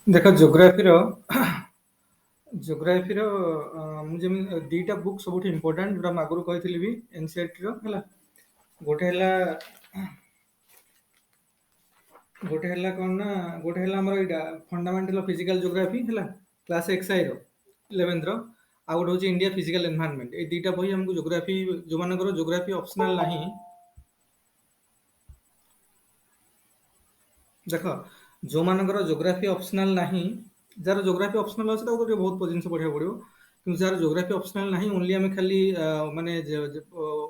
ଦେଖ ଯୋଗ୍ରାଫିର ମୁଁ ଯେମିତି ଦିଟା ବୁକ୍ ସବୁଠୁ ଇମ୍ପୋର୍ଟାଣ୍ଟ ଯୋଉଟା ମୁଁ ଆଗରୁ କହିଥିଲି ବି ଏନସିଇଆରଟି ର ହେଲା। ଗୋଟେ ହେଲା କ'ଣ ନା ଗୋଟେ ହେଲା ଆମର ଏଇଟା ଫଣ୍ଡାମେଣ୍ଟାଲ ଅଫ ଫିଜିକାଲ ଯୋଗ୍ରାଫି ହେଲା କ୍ଲାସ ଏକ୍ସଆଇ ର 11th ର, ଆଉ ଗୋଟେ ହଉଛି ଇଣ୍ଡିଆ ଫିଜିକାଲ ଏନଭାୟରନମେଣ୍ଟ। ଏଇ ଦିଟା ବହି ଆମକୁ ଯୋଗ୍ରାଫି, ଯୋଉମାନଙ୍କର ଯୋଗ୍ରାଫି ଅପସନାଲ ନାହିଁ, ଦେଖ ଯୋଉମାନଙ୍କର ଯୋଗ୍ରାଫି ଅପସନାଲ ନାହିଁ, ଯାହାର ଯୋଗ୍ରାଫି ଅପସନାଲ ଅଛି ତାକୁ ଟିକେ ବହୁତ ଜିନିଷ ପଢିବାକୁ ପଡିବ, କିନ୍ତୁ ଯାହାର ଯୋଗ୍ରାଫି ଅପସନାଲ ନାହିଁ, ଓନ୍ଲି ଆମେ ଖାଲି ମାନେ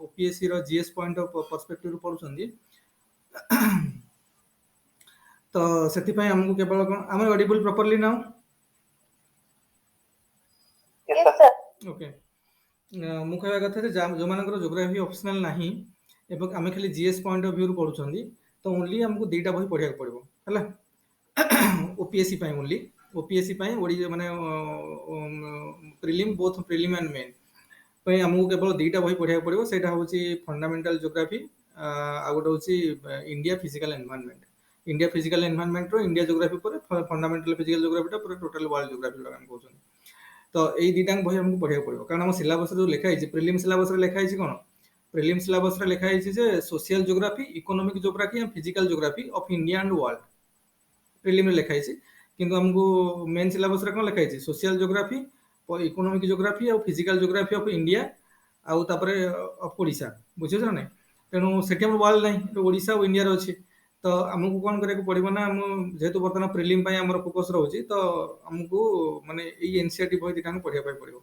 ଓପିଏସସି ର ଜିଏସ୍ ପଏଣ୍ଟ ଅଫ ପର୍ସପେକ୍ଟିଭ ପଢୁଛନ୍ତି, ତ ସେଥିପାଇଁ ଆମକୁ କେବଳ କ'ଣ ଆମେ ଅଡିବୁଲ ପ୍ରପରଲି ନାଉ? ଓକେ, ମୁଁ କହିବା କଥା ଯେ ଯୋଉମାନଙ୍କର ଯୋଗ୍ରାଫି ଅପସନାଲ ନାହିଁ ଏବଂ ଆମେ ଖାଲି ଜିଏସ୍ ପଏଣ୍ଟ ଅଫ ଭ୍ୟୁ ରୁ ପଢୁଛନ୍ତି, ତ ଓନ୍ଲି ଆମକୁ ଦିଟା ବହି ପଢିବାକୁ ପଡିବ ହେଲା। ଓପିଏସସି ପାଇଁ ଓନ୍ଲି, ଓପିଏସସି ପାଇଁ ମାନେ prelim, both prelim and main ପାଇଁ ଆମକୁ କେବଳ ଦିଟା ବହି ପଢିବାକୁ ପଡିବ। ସେଇଟା ହଉଛି ଫଣ୍ଡାମେଣ୍ଟାଲ ଯୋଗ୍ରାଫି, ଆଉ ଗୋଟେ ହଉଛି India physical environment. India physical environment रो इंडिया ज्योग्राफी पर फंडामेंटल फिजिकल ज्योग्राफी टा पूरा टोटल वर्ल्ड ज्योग्राफी रो हम कहउछन। तो एई दिटा बही हमको पढिया पड़िबो, कारण हम सिलेबस रे लिखा है प्रीलिम सिलेबस रे लिखा है कोन, प्रीलिम सिलेबस रे लिखा है जे social geography, economic geography and physical geography of India and world, prelim रे लिखा है। किंतु हमको मेन सिलेबस रे कोन लिखा है सोशल ज्योग्राफी, इकोनॉमिक ज्योग्राफी और फिजिकल ज्योग्राफी ऑफ इंडिया आउ तापरे ऑफ ओडिशा, बुझियो ना नहीं? तेणु सेठी हम वर्ल्ड नहीं, ओडिशा और इंडिया रो अछि। तो आमको कौन करिया पड़ो ना, जेहेतु बर्तमान प्रिलिम आम फोकस रोचे, तो आमको माने एनसीईआरटी बही दुटा पढ़िया पड़ो।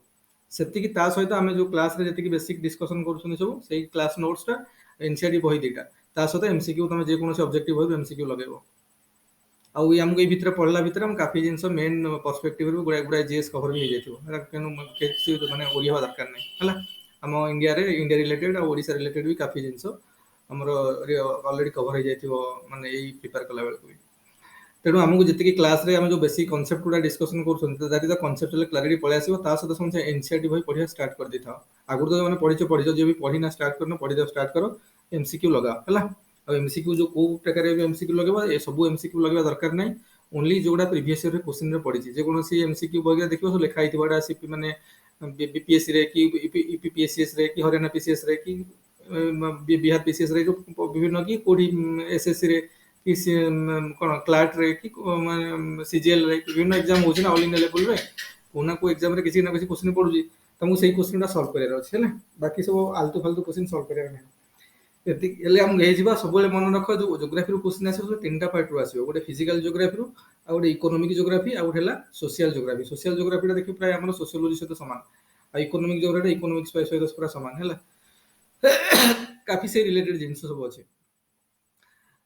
से सहित आम जो क्लास रे जी बेसिक डिस्कसन कर सब से क्लास नोट्स टा एनसीईआरटी बही दुटा, सहित एमसीक्यू तुम जेकोसी ऑब्जेक्टिव बही एमसीक्यू लगेबो। आउ आमको ये भितर पढ़ला भितर हम काफी जिनस मेन पर्सपेक्टिव गुड़ा गुड़ा जीएस कवर भी हो जाइए, माने ओरी हवा दरकार नहीं है। आम इंडिया रे इंडिया रिलेटेड और ओडिशा रिलेटेड भी काफी जिनस हमर ऑलरेडी कवर हो जाइथिबो, माने एई प्रिपेयर कला बेल को। तेणु आमको जी क्लास रे हम जो बेसिक कॉन्सेप्ट गुड़ा डिस्कशन कर that is the conceptual clarity पळे आसीबो। ता सहित समझ एनसीईआरटी बही पढ़िया स्टार्ट कर देथा। आगु तो माने पढ़िचो जे भी पढ़िना स्टार्ट करनो, पढ़ि दो स्टार्ट करो, एमसीक्यू लगा हला। और एमसीक्यू जो को प्रकार रे एमसीक्यू लगेबो, ए सब एमसीक्यू लगेबा दरकार नहीं, ओनली जोड़ा प्रीवियस ईयर रे क्वेश्चन रे पढ़िची जे कोनोसी एमसीक्यू बही देखिबो सब लिखा हिथिबो, एटा सीपी माने बीपीएससी रे कि ईपीपीएससी रे कि हरियाणा पीसीएस रे कि बिहार पीसीएस रे विभिन्न कि कोडी एसएससी रे कि कोन क्लार्क रे कि सीजीएल रे विभिन्न एग्जाम होछि ना ऑल इंडिया लेवल रे, कोना को एग्जाम रे किसी ना किसी क्वेश्चन पड़ुजी, तुमको सही क्वेश्चन सॉल्व करियर अछि हैला। बाकी सब आलतू फालतू क्वेश्चन सॉल्व करियर नै। एति एले हम हे जिबा सब मन रख, जो ज्योग्राफी रो क्वेश्चन आसीबो तीनटा पार्ट रो आसीबो, गोटे फिजिकल ज्योग्राफी रो, आ गोटे इकोनॉमिक ज्योग्राफी, आ गोटे हला सोशल ज्योग्राफी। सोशल ज्योग्राफी टा देखि प्राय हमर सोशियोलॉजी सहित समान, आ इकोनॉमिक ज्योग्राफी इकोनॉमिक्स सहित पूरा समान हैला। काफी से रिलेटेड जिनस सब अछि,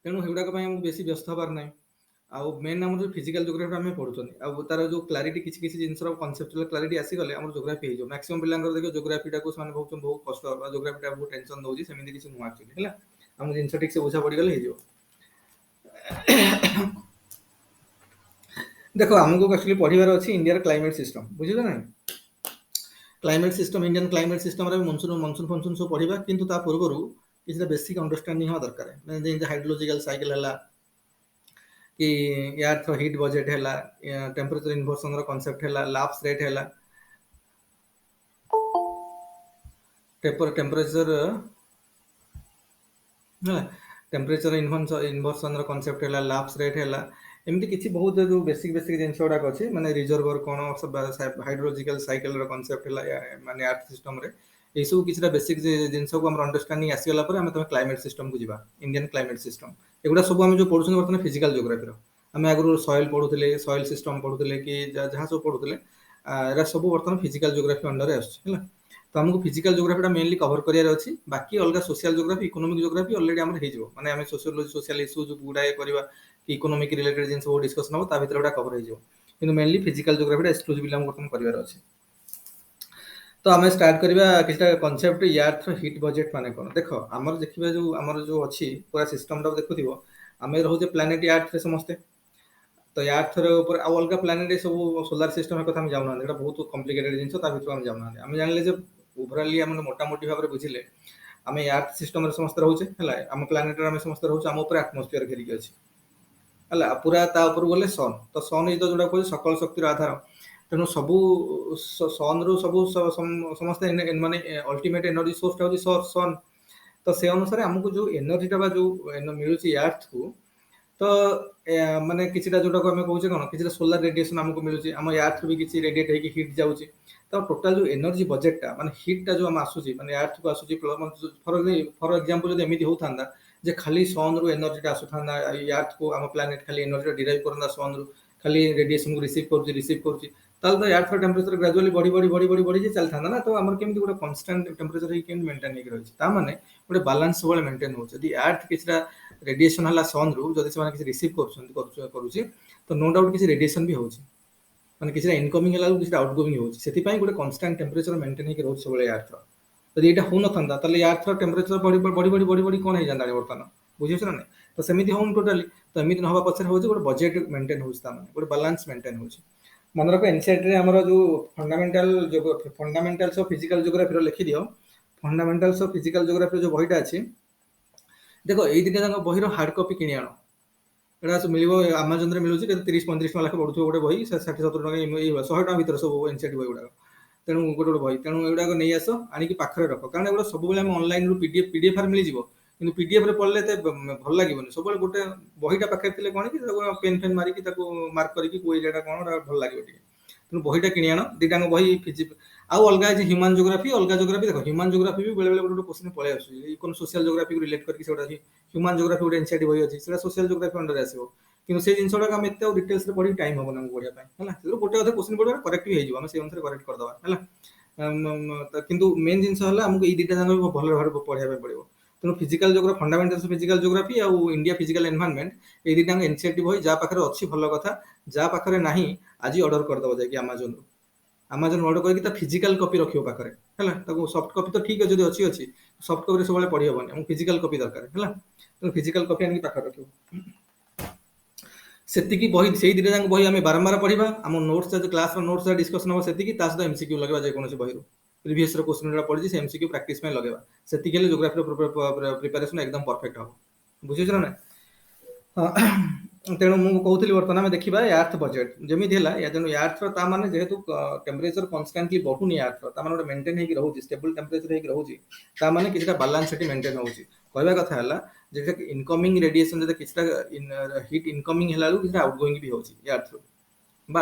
तेणु हेगुडा हम बेसी व्यस्त हबार ना। आउ मेन आम जो फिजिकल ज्योग्राफी आम पढ़ुଛନ୍ତି, आ तार जो क्लारिटी किसी किसी जिनस कॉन्सेप्चुअल क्लारिटी आसीगले आम ज्योग्राफी हो मैक्सिमम पिलांकर देखो ज्योग्राफी टाको से बहुत बहुत कष्ट बा, ज्योग्राफी टा बहुत टेंशन दउजी, सेमिति किसी नुआ एक्चुअली हैला। हम जिनस ठीक से बुझा पड़ी गले हे जो। देखो हमको एक्चुअली पढ़िबार अछि इंडिया क्लाइमेट सिस्टम, बुझिलो ना? Climate system, Indian climate system रे मॉनसून मॉनसून फॉनसून सब पढ़िबा, किंतु ता पूर्वरु किसी बेसिक अंडरस्टैंडिंग हवा दरकार है। माने हाइड्रोलॉजिकल साइकिल हला कि अर्थ हीट बजेट है, टेम्परेचर इन्वर्सन कॉन्सेप्ट है, लाप्स रेट है, टेम्परेचर टेम्परेचर इन्वर्सन कॉन्सेप्ट है, लाप्स रेट है, एमती किसी बहुत जो बेसिक बेसिक जिनस गुड़ाक अच्छे, माने रिजर्वर कौन, हाइड्रोलॉजिकल साइकिल कॉन्सेप्ट है, माने अर्थ सिस्टम रे ये सब किसी बेसिक जिनस को हम अंडरस्टैंडिंग आसीगला पर आम तुम क्लाइमेट सिस्टम को जीवा, इंडियन क्लाइमेट सिस्टम। एगुड़ा सब आम जो पढ़ुछन बर्तमान फिजिकल ज्योग्राफी आम आगु सॉइल पढ़ुले, सॉइल सिस्टम पढ़ुले कि जहाँ सब पढ़ुले, एरा सब बर्तमान फिजिकल ज्योग्राफी अंडर आछे। तो हमको फिजिकल ज्योग्राफी टा मेनली कवर करियार अछि, बाकी अलग social geography economic geography already हमर हे जिवो, माने हम सोशियोलॉजी सोशल इश्यू जो गुडाए करबा कि इकोनॉमिक रिलेटेड जिंस वो डिस्कशन हो ता भीतर ओटा कवर हे जिवो, किंतु मेनली फिजिकल ज्योग्राफी टा एक्सक्लूसिवली हम बर्तमान करिवार अछि। तो आम स्टार्ट करवा किसी कॉन्सेप्ट यार्थ हिट बजेट माने कोन। देखो आमर देखिबा जो आमर जो अछि पूरा सिस्टम टा देखुथिबो, आमे रहउजे प्लैनेट यार्थ रे समस्ते, तो यार्थ रे ऊपर आ अलग प्लैनेट सब सोलर सिस्टम कथा हम जाउना, एटा बहुत कॉम्प्लिकेटेड जिंस, ता भीतर हम जाउना। हम जानले जे ओवरऑली हम मोटा मोटी भाबरे बुझिले आमे यार्थ सिस्टम रे समस्त रहउचे हला, हम प्लैनेट रे हम समस्त रहउचे, हम ऊपर एटमॉस्फेयर घेरि अछि। ହେଲା ପୁରା ତା ଉପରକୁ ଗଲେ ସନ୍, ତ ସନ୍ ଇଜ ଯୋଉଟା କହୁଛି ସକଳ ଶକ୍ତିର ଆଧାର। ତେଣୁ ସବୁ ସନ୍ ରୁ ସବୁ ସମସ୍ତେ ମାନେ ଅଲ୍ଟିମେଟ୍ ଏନର୍ଜି ସୋର୍ସଟା ହଉଛି ସନ୍। ତ ସେ ଅନୁସାରେ ଆମକୁ ଯୋଉ ଏନର୍ଜିଟା ବା ଯୋଉ ମିଳୁଛି ଆର୍ଥକୁ, ତ ମାନେ କିଛିଟା ଯୋଉଟାକୁ ଆମେ କହୁଛେ କଣ, କିଛିଟା ସୋଲାର ରେଡିଏସନ ଆମକୁ ମିଳୁଛି, ଆମ ଆର୍ଥରୁ ବି କିଛି ରେଡିଏଟ୍ ହେଇକି ହିଟ୍ ଯାଉଛି। ତ ଟୋଟାଲ ଯୋଉ ଏନର୍ଜି ବଜେଟଟା ମାନେ ହିଟ୍ଟା ଯୋଉ ଆମେ ଆସୁଛି ମାନେ ଆର୍ଥକୁ ଆସୁଛି, ଫର ଏକ୍ସାମ୍ପଲ ଯଦି ଏମିତି ହଉଥାନ୍ତା ଯେ ଖାଲି ସନ୍ ରୁ ଏନର୍ଜିଟା ଆସୁଥାନ୍ତା ଆର୍ଥକୁ, ଆମ ପ୍ଲାନେଟ ଖାଲି ଏନର୍ଜିଟା ଡିରାଇଭ୍ କରନ୍ତା ସନ୍ ରୁ, ଖାଲି ରେଡିଏସନକୁ ରିସିଭ୍ କରୁଛି, ତାହେଲେ ତ ଆର୍ଥର ଟେମ୍ପରେଚର ଗ୍ରାଜୁଆଲି ବଢି ଚାଲିଥାନ୍ତା ନା। ତ ଆମର କେମିତି ଗୋଟେ କନଷ୍ଟାଣ୍ଟ ଟେମ୍ପରେଚର ହେଇକି କେମିତି ମେଣ୍ଟେନ୍ ହେଇକି ରହିଛି, ତା ମାନେ ଗୋଟେ ବାଲାନ୍ସ ସବୁବେଳେ ମେଣ୍ଟେନ୍ ହଉଛି। ଯଦି ଆର୍ଥ କିଛିଟା ରେଡିଏସନ ହେଲା ସନ୍ ରୁ, ଯଦି ସେମାନେ କିଛି ରିସିଭ୍ କରୁଛି ତ ନୋ ଡାଉଟ୍ କିଛି ରେଡିଏସନ ବି ହଉଛି, ମାନେ କିଛିଟା ଇନକମିଂ ହେଲା ବେଳକୁ କିଛିଟା ଆଉଟଗୋଇଂ ହଉଛି। ସେଥିପାଇଁ ଗୋଟେ କନଷ୍ଟାଣ୍ଟ ଟେମ୍ପରେଚର ମେଣ୍ଟେନ୍ ହେଇକି ରହୁଛି ସବୁବେଳେ ଆର୍ଥର। ଯଦି ଏଇଟା ହଉନଥାନ୍ତା ତାହେଲେ ଆର୍ଥର ଟେମ୍ପରେଚର ବଢି କଣ ହେଇଯାନ୍ତା ବର୍ତ୍ତମାନ, ବୁଝିଛ ନା ନାଇଁ। ତ ସେମିତି ହଉନି ଟୋଟାଲି। ତ ଏମିତି ନ ହବା ପଛରେ ହଉଛି ଗୋଟେ ବଜେଟ ମେଣ୍ଟେନ୍ ହଉଛି, ତା ମାନେ ଗୋଟେ ବାଲାନ୍ସ ମେଣ୍ଟେନ୍ ହଉଛି। ମନେ ରଖ ଏନସିଇଆରଟି ରେ ଆମର ଯୋଉ ଫଣ୍ଡାମେଣ୍ଟାଲ୍ସ ଅଫ ଫିଜିକାଲ ଜିଓଗ୍ରାଫିର ଲେଖିଦିଅ। ଫଣ୍ଡାମେଣ୍ଟାଲ୍ସ ଅଫ ଫିଜିକାଲ ଜିଓଗ୍ରାଫିର ଯୋଉ ବହିଟା ଅଛି, ଦେଖ ଏଇ ଦିଟା ଯାକ ବହିର ହାର୍ଡ କପି କିଣି ଆଣ। ଏଇଟା ସବୁ ମିଳିବ ଆମାଜନରେ ମିଳୁଛି, କେତେ 30-35 ଟଙ୍କା ଲେଖା ପଡୁଥିବ ଗୋଟେ ବହି, 60-70 ଟଙ୍କା 100 ଟଙ୍କା ଭିତରେ ସବୁ ଏନସିଇଆରଟି ବହି ଗୁଡାକ। ତେଣୁ ଗୋଟେ ଗୋଟେ ବହି, ତେଣୁ ଏଗୁଡାକ ନେଇ ଆସ, ଆଣିକି ପାଖରେ ରଖ, କାରଣ ଏଗୁଡା ସବୁବେଳେ ଆମେ ଅନଲାଇନରୁ ପିଡିଏଫ୍ ରେ ମିଳିଯିବ, କିନ୍ତୁ ପିଡିଏଫ୍ ରେ ପଢିଲେ ଏତେ ଭଲ ଲାଗିବନି। ସବୁବେଳେ ଗୋଟେ ବହିଟା ପାଖରେ ଥିଲେ କଣ କି ତାକୁ ପେନ୍ ଫେନ୍ ମାରିକି ତାକୁ ମାର୍କ କରିକି କୋଉ ଏରିଆଟା କଣ ଭଲ ଲାଗିବ ଟିକେ। ତେଣୁ ବହିଟା କିଣି ଆଣ, ଦିଟାଙ୍କ ବହି ଆଉ ଅଲଗା ଅଛି ହ୍ୟୁମାନ ଜିଓଗ୍ରାଫି, ଅଲଗା ଜିଓଗ୍ରାଫି। ଦେଖ ହ୍ୟୁମାନ ଜିଓଗ୍ରାଫି ବି ବେଳେ ବେଳେ ଗୋଟେ କୋଶ୍ଚିନ୍ ପଳେଇ ଆସୁଛି, ଇକୋନ ସୋସିଆଲ ଜିଓଗ୍ରାଫିକୁ ରିଲେଟ୍ କରିକି ସେଗୁଡ଼ା ଅଛି। ହ୍ୟୁମାନ ଜିଓଗ୍ରାଫି ଗୋଟେ ଏନସିଇଆରଟି ବହି ଅଛି, ସେଟା ସୋସିଆଲ ଜିଓଗ୍ରାଫି ଅଣ୍ଡରରେ ଆସିବ। କିନ୍ତୁ ସେଇ ଜିନିଷ ଗୁଡାକ ଆମେ ଏତେ ଆଉ ଡିଟେଲ୍ସରେ ପଢିକି ଟାଇମ୍ ହବନି ଆମକୁ ପଢିବା ପାଇଁ, ହେଲା। ସେଥିରୁ ଗୋଟେ ଅଧେ କୋଶ୍ଚିନ୍ ପଢିବା କରେକ୍ଟ ବି ହେଇଯିବ, ଆମେ ସେଇ ଅନୁସାରେ କରେକ୍ଟ କରିଦବା, ହେଲା। କିନ୍ତୁ ମେନ୍ ଜିନିଷ ହେଲା ଆମକୁ ଏଇ ଦିଟା ଯାକ ଭଲ ଭାବରେ ପଢିବା ପାଇଁ ପଡିବ। ତେଣୁ physical geography, fundamentals of physical geography ଆଉ ଇଣ୍ଡିଆ ଫିଜିକାଲ ଏନଭାୟରନମେଣ୍ଟ, ଏଇ ଦିଟାଙ୍କ ଏନସିଇଆରଟି ବହି ଯାହା ପାଖରେ ଅଛି ଭଲ କଥା, ଯାହା ପାଖରେ ନାହିଁ ଆଜି ଅର୍ଡର କରିଦବ ଯାଇକି ଆମାଜନରୁ। ଆମାଜନ ଅର୍ଡର କରିକି ତା ଫିଜିକାଲ କପି ରଖିବ ପାଖରେ, ହେଲା। ତାକୁ ସଫ୍ଟ କପି ତ ଠିକ୍ ଅଛି ଯଦି ଅଛି, ସଫ୍ଟ କପିରେ ସବୁବେଳେ ପଢି ହବନି, ଆମକୁ ଫିଜିକାଲ କପି ଦରକାର, ହେଲା। ତେଣୁ ଫିଜିକାଲ କପି ଆଣିକି ପାଖରେ ରଖିବ। ସେତିକି ବହି, ସେଇ ଦିଟା ଯାକ ବହି ଆମେ ବାରମ୍ବାର ପଢିବା। ଆମ ନୋଟ୍ସ ଯଦି କ୍ଲାସର ନୋଟ୍ସ ଡିସ୍କସନ ହବ ସେତିକି, ତା ସହିତ ଏମସିକ୍ୟୁ ଲଗେଇବା ଯେକୌଣସି ବହିରୁ। ପ୍ରିଭିୟସ୍ ର କୋଶ୍ଚିନ୍ ଗୁଡା ପଢିଛି ସେ ଏମସିକ୍ୟୁ ପ୍ରାକ୍ଟିସ ପାଇଁ ଲଗେଇବା। ସେତିକି ହେଲେ ଜିଓଗ୍ରାଫିର ପ୍ରିପାରେସନ ଏକଦମ ପରଫେକ୍ଟ ହବ, ବୁଝୁଛ ନା ନାଇଁ। ତେଣୁ ମୁଁ କହୁଥିଲି ବର୍ତ୍ତମାନ ଆମେ ଦେଖିବା ଆର୍ଥ ବଜେଟ ଯେମିତି ହେଲା, ତେଣୁ ଆର୍ଥର ତା ମାନେ ଯେହେତୁ ଟେମ୍ପରେଚର କନଷ୍ଟାଣ୍ଟଲି ବଢୁନି, ଆର୍ଥର ତା ମାନେ ଗୋଟେ ମେଣ୍ଟେନ ହେଇକି ରହୁଛି, ଷ୍ଟେବଲ ଟେମ୍ପରେଚର ହେଇକି ରହୁଛି, ତା ମାନେ କିଛିଟା ବାଲାନ୍ସ ସେଠି ମେଣ୍ଟେନ ହଉଛି। କହିବା କଥା ହେଲା ଯେ ଇନକମିଂ ରେଡିଏସନ ଯଦି କିଛିଟା ହିଟ୍ ଇନକମିଂ ହେଲା ବେଳକୁ କିଛିଟା ଆଉଟଗୋଇଂ ବି ହଉଛି ଆର୍ଥରୁ, ବା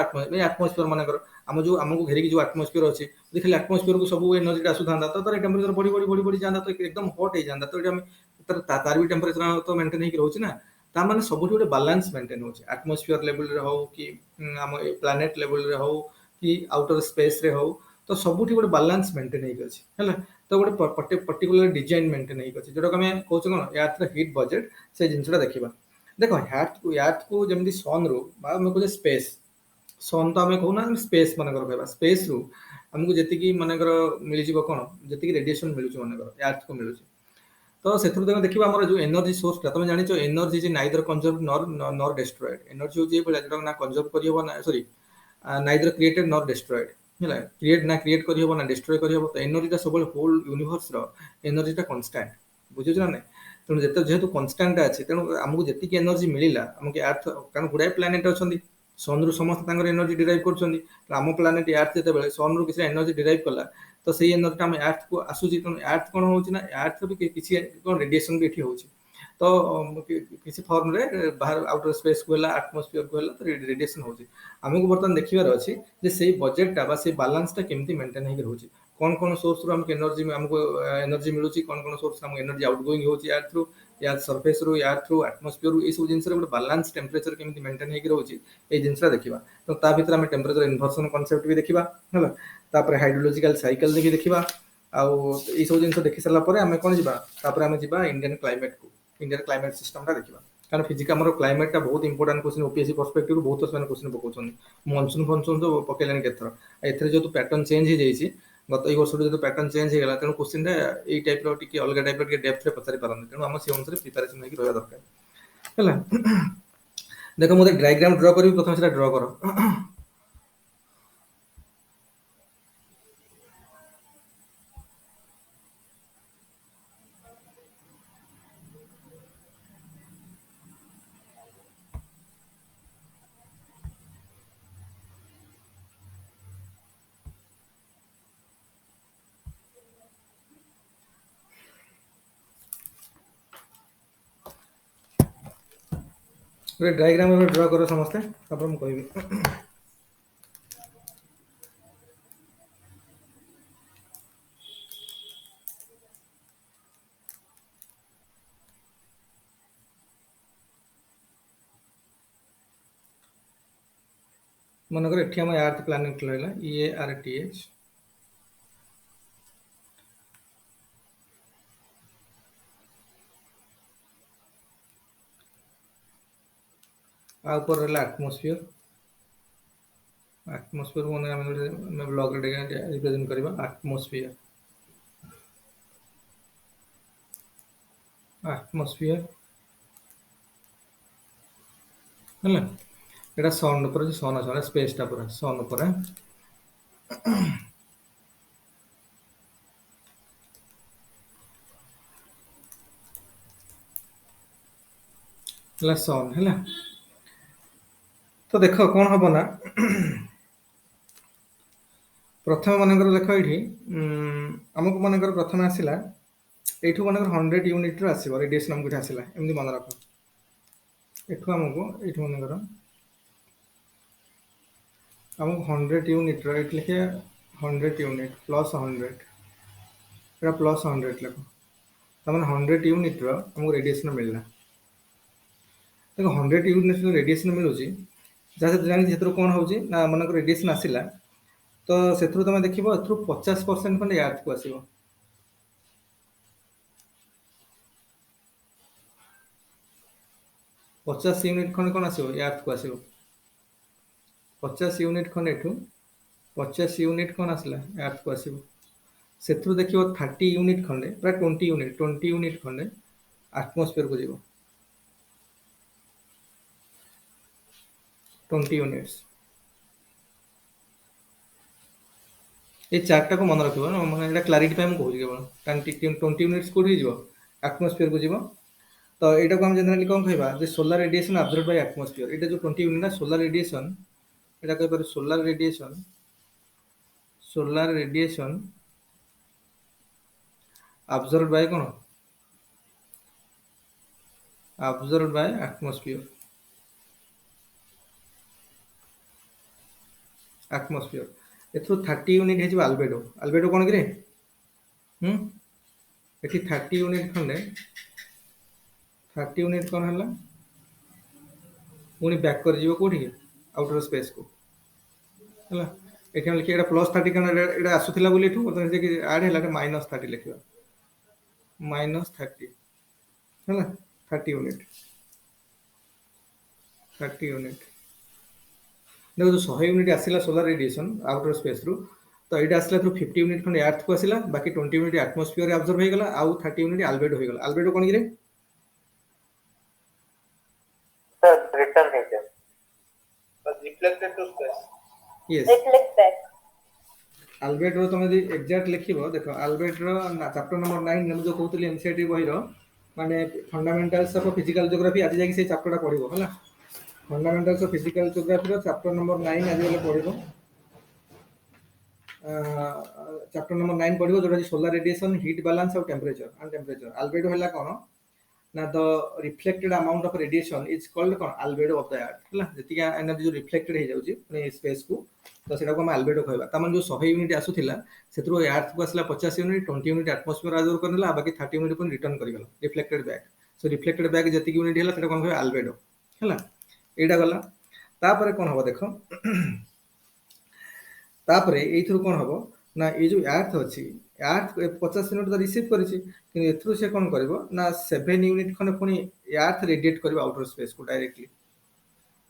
ଆଟମୋସ୍ଫିୟର ମନେକର ଆମ ଯୋଉ ଆମକୁ ଘେରିକି ଯୋଉ ଆଟମୋସ୍ଫିୟର ଅଛି, ଯଦି ଖାଲି ଆଟମୋସ୍ଫିୟରକୁ ସବୁ ଏନର୍ଜିଟା ଆସୁଥାନ୍ତା ତ ତାର ଟେମ୍ପରେଚର ବଢି ଯାଆନ୍ତା, ତ ଏକଦମ ହଟ୍ ହେଇଯାନ୍ତା। ତ ଏଠି ଆମେ ତାର ବି ଟେମ୍ପରେଚର ତ ମେଣ୍ଟେନ ହେଇକି ରହୁଛି ନା। ତା ମାନେ ସବୁଠି ଗୋଟେ ବାଲାନ୍ସ ମେଣ୍ଟେନ ହଉଛି, ଆଟମୋସ୍ଫିୟର ଲେଭେଲରେ ହଉ କି ଆମ ଏ ପ୍ଲାନେଟ ଲେଭେଲରେ ହଉ କି ଆଉଟର ସ୍ପେସରେ ହଉ, ତ ସବୁଠି ଗୋଟେ ବାଲାନ୍ସ ମେଣ୍ଟେନ ହେଇକି ଅଛି, ହେଲା। ତ ଗୋଟେ ପର୍ଟିକୁଲାର ଡିଜାଇନ ମେଣ୍ଟେନ ହେଇକି ଅଛି, ଯୋଉଟାକୁ ଆମେ କହୁଛୁ କଣ ଆର୍ଥର ହିଟ୍ ବଜେଟ। ସେ ଜିନିଷଟା ଦେଖିବା। ଦେଖ ଆର୍ଥକୁ ଯେମିତି ସନ୍ରୁ ବା ଆମେ କହୁଛେ ସ୍ପେସ୍, ସନ୍ ତ ଆମେ କହୁନା, ସ୍ପେସ୍ ମନେକର କହିବା, ସ୍ପେସ୍ରୁ ଆମକୁ ଯେତିକି ମନେକର ମିଳିଯିବ କଣ, ଯେତିକି ରେଡିଏସନ ମିଳୁଛି ମନେକର ଆର୍ଥକୁ ମିଳୁଛି, ତ ସେଥିରୁ ତମେ ଦେଖିବା ଆମର ଯୋଉ ଏନର୍ଜି ସୋର୍ସଟା, ତମେ ଜାଣିଛ ଏନର୍ଜି ଇଜ ନାଇଦର କନଜର୍ଭ ନର ଡେଷ୍ଟ୍ରଏଡ୍। ଏନର୍ଜି ହଉଛି ଏଇଭଳିଆ ଯୋଉଟା ନା କନଜର୍ଭ କରିହବ ନା, ସରି, ନାଇଦର କ୍ରିଏଟେଡ୍ ନର ଡେଷ୍ଟ୍ରଏଡ୍, ହେଲା। କ୍ରିଏଟ୍ କରିହବ ନା ଡେଷ୍ଟ୍ରୟ କରିହବ। ତ ଏନର୍ଜିଟା ସବୁବେଳେ ହୋଲ ୟୁନିଭର୍ସର ଏନର୍ଜିଟା କନଷ୍ଟାଣ୍ଟ, ବୁଝୁଛ ନା ନାଇଁ। ତେଣୁ ଯେହେତୁ କନଷ୍ଟାଣ୍ଟ ଅଛି, ତେଣୁ ଆମକୁ ଯେତିକି ଏନର୍ଜି ମିଳିଲା, ଆମକୁ ଆର୍ଥ, କାରଣ ଗୁଡାଏ ପ୍ଲାନେଟ ଅଛନ୍ତି, ସନ୍ରୁ ସମସ୍ତେ ତାଙ୍କର ଏନର୍ଜି ଡିରାଇଭ୍ କରୁଛନ୍ତି। ଆମ ପ୍ଲାନେଟ ଆର୍ଥ ଯେତେବେଳେ ସନ୍ରୁ କିଛି ଏନର୍ଜି ଡିରାଇଭ୍ କଲା, ତ ସେଇ ଏନର୍ଜିଟା ଆମେ ଆର୍ଥକୁ ଆସୁଛି। ତେଣୁ ଆର୍ଥ କଣ ହଉଛି ନା, ଆର୍ଥ ବି କିଛି କଣ ରେଡିଏସନ ବି ଏଠି ହଉଛି। ତ କିଛି ଫର୍ମରେ ବାହାର ଆଉଟର ସ୍ପେସକୁ ହେଲା, ଆଟମୋସ୍ଫିୟରକୁ ହେଲା, ତ ରେଡିଏସନ ହଉଛି। ଆମକୁ ବର୍ତ୍ତମାନ ଦେଖିବାର ଅଛି ଯେ ସେଇ ବଜେଟଟା ବା ସେଇ ବାଲାନ୍ସଟା କେମିତି ମେଣ୍ଟେନ ହେଇକି ରହୁଛି। କଣ କଣ ସୋର୍ସରୁ ଆମକୁ ଏନର୍ଜି ମିଳୁଛି, କଣ କଣ ସୋର୍ସ ଆମକୁ ଏନର୍ଜି ଆଉଟଗୋଇଂ ହଉଛି ଆର୍ଥରୁ, ୟା ସର୍ଫେସରୁ, ୟାର୍ଥରୁ, ଆଟମୋସ୍ଫିୟରରୁ, ଏଇ ସବୁ ଜିନିଷରେ ଗୋଟେ ବାଲାନ୍ସ ଟେମ୍ପରେଚର କେମିତି ମେଣ୍ଟେନ ହେଇକି ରହୁଛି, ଏଇ ଜିନିଷଟା ଦେଖିବା। ତ ତା ଭିତରେ ଆମେ ଟେମ୍ପରେଚର ଇନଭର୍ସନ କନସେପ୍ଟ ବି ଦେଖିବା, ହେଲା। ତାପରେ ହାଇଡ୍ରୋଲୋଜିକାଲ ସାଇକେଲ ବି ଦେଖିବା। ଆଉ ଏଇ ସବୁ ଜିନିଷ ଦେଖି ସାରିଲା ପରେ ଆମେ କଣ ଯିବା, ତାପରେ ଆମେ ଯିବା ଇଣ୍ଡିଆନ କ୍ଲାଇମେଟକୁ, ଇଣ୍ଡିଆନ କ୍ଲାଇମେଟ ସିଷ୍ଟମଟା ଦେଖିବା। କାରଣ ଫିଜିକ୍ସ ଆମର କ୍ଲାଇମେଟଟା ବହୁତ ଇମ୍ପୋର୍ଟାଣ୍ଟ କୋଶ୍ଚିନ୍, ଓପିଏସସି ପର୍ସପେକ୍ଟିଭରୁ ବହୁତ ସେମାନେ କୋଶ୍ଚିନ୍ ପକଉଛନ୍ତି। ମନସୁନ ଫନସୁନ ତ ପକେଇଲେଣି କେତେଥର। ଏଥିରେ ଯେହେତୁ ପ୍ୟାଟର୍ନ ଚେଞ୍ଜ ହେଇଯାଇଛି, ଗତ ଏଇ ବର୍ଷଠୁ ଯେହେତୁ ପ୍ୟାଟର୍ନ ଚେଞ୍ଜ ହେଇଗଲା, ତେଣୁ କୋଶ୍ଚିନ୍ଟା ଏଇ ଟାଇପର ଟିକେ ଅଲଗା ଟାଇପର ଟିକେ ଡେପ୍ଥରେ ପଚାରି ପାରନ୍ତି। ତେଣୁ ଆମେ ସେଇ ଅନୁସାରେ ପ୍ରିପାରେସନ ହେଇକି ରହିବା ଦରକାର, ହେଲା। ଦେଖ ମୁଁ ଡାଇଗ୍ରାମ ଡ୍ର କରିବି, ପ୍ରଥମେ ସେଟା ଡ୍ର କର। ଗୋଟେ ଡାଇଗ୍ରାମ ଏବେ ଡ୍ର କର ସମସ୍ତେ, ତାପରେ ମୁଁ କହିବି। ମନେକର ଏଠି ଆମ ଆର୍ଥ ପ୍ଲାନେଟ ରହିଲା EARTH, ऊपर रहा आटमोस्फियर। आटमोस्फियर को मैं ब्लॉग रिप्रेजेंट करबा आटमोस्फियर। आटमोस्फियर हला एटा सन ऊपर सन अछि स्पेस टा पूरा सन ऊपर हला सन हला। तो देख कौन हम ना प्रथम मनकर देख ये आमको मनकर प्रथम आसला एठू मनकर 100 यूनिट रो आसीबो रेडिएशन हमको आसला एमदी मन रख। एठू हमको एठू मनकर हमको 100 यूनिट रो एट लिखे 100 यूनिट प्लस 100 एटा प्लस 100 लिख तमाने 100 यूनिट रो हमको रेडिएशन मिलला। देखो 100 यूनिट रो रेडिएशन मिलुची जहाँ जानी जेतरो कोन होउची ना मनकर रेडिएशन आसीला तो सेथरु तमे देखिबो एथरु 50% खंडे अर्थ को आसीबो। 50 यूनिट खंडे कोन आसीबो अर्थ को आसीबो 50 यूनिट खंडे एठू 50 यूनिट कोन आसला अर्थ को आसीबो। सेथरु देखिबो 30 यूनिट खंडे प्राय 20 यूनिट खंडे एटमॉस्फेयर को जीवो 20 यूनिट्स। ये चार्टा को मन रखिबो ना माने एटा क्लैरिटी पे हम कहू केवल 20 यूनिट्स को जीवो एटमॉस्फेयर को जीवो। तो एटा को हम जनरली कोन कहबा जे solar radiation absorb by atmosphere एटा जो 20 यूनिट ना सोलर रेडिएशन एटा कह पर solar radiation absorb bye cone absorb by atmosphere एथरो 30 unit hey albedo albedo कोन करे एठी 30 यूनिट खंडे 30 यूनिट कोन हला पुनी बैक कर जीवो कोठी आउटर स्पेस को हला। एठी हम लिखे एटा प्लस 30 कन एटा आसुथिला बोली एठू मतलब जे कि ऐड हैला माइनस 30 लिखिबा माइनस 30 हला 30 यूनिट देखो जो 100 यूनिट आसिला सोलर रेडिएशन आउटर स्पेस रु तो एटा आसिला थ्रू 50 यूनिट खंडे अर्थ को आसिला बाकी 20 यूनिट एटमॉस्फेयर रे अब्जॉर्ब हो गेला आउ 30 यूनिट अल्बेडो हो गेला। अल्बेडो कोन गिरे सर रिटर्न है क्या बस reflected to space yes reflect back. Albedo तुम यदि एग्जैक्ट लिखिबो देखो अल्बेडो चैप्टर नंबर 9 ने जो कहतली एनसीईआरटी बही रो माने फंडामेंटल्स ऑफ फिजिकल ज्योग्राफी आज जाके से चैप्टर पढिबो हला। फंडामेंटल्स ऑफ फिजिकल ज्योग्राफी रो चैप्टर नंबर 9 आज वाले पढिबो चैप्टर नंबर 9 पढिबो जोटा सोलर रेडिएशन हीट बैलेंस और टेम्परेचर अल्बेडो हला कोन ना the reflected amount of radiation is called कोन अल्बेडो ऑफ द अर्थ हला। जति का एनर्जी जो रिफ्लेक्टेड हे जाउची माने स्पेस को तो सेटा को हम अल्बेडो कहबा तमन जो 100 यूनिट आसुथिला सेतरो अर्थ को आसला 50 यूनिट 20 यूनिट एटमॉस्फेयर अब्जॉर्ब करनेला बाकी 30 यूनिट को रिटर्न कर गेला रिफ्लेक्टेड बैक। सो रिफ्लेक्टेड बैक जति यूनिट हैला सेटा कोन कहबा अल्बेडो हला। एटा गला तापरे कोन हबो देखो तापरे एथरु कोन हबो ना ए जो अर्थ अछि अर्थ 50 यूनिट तो रिसीव करिछि कि एथरु से कोन करबो ना 7 यूनिट खने पुनी अर्थ रेडिएट करबो आउटर स्पेस को डायरेक्टली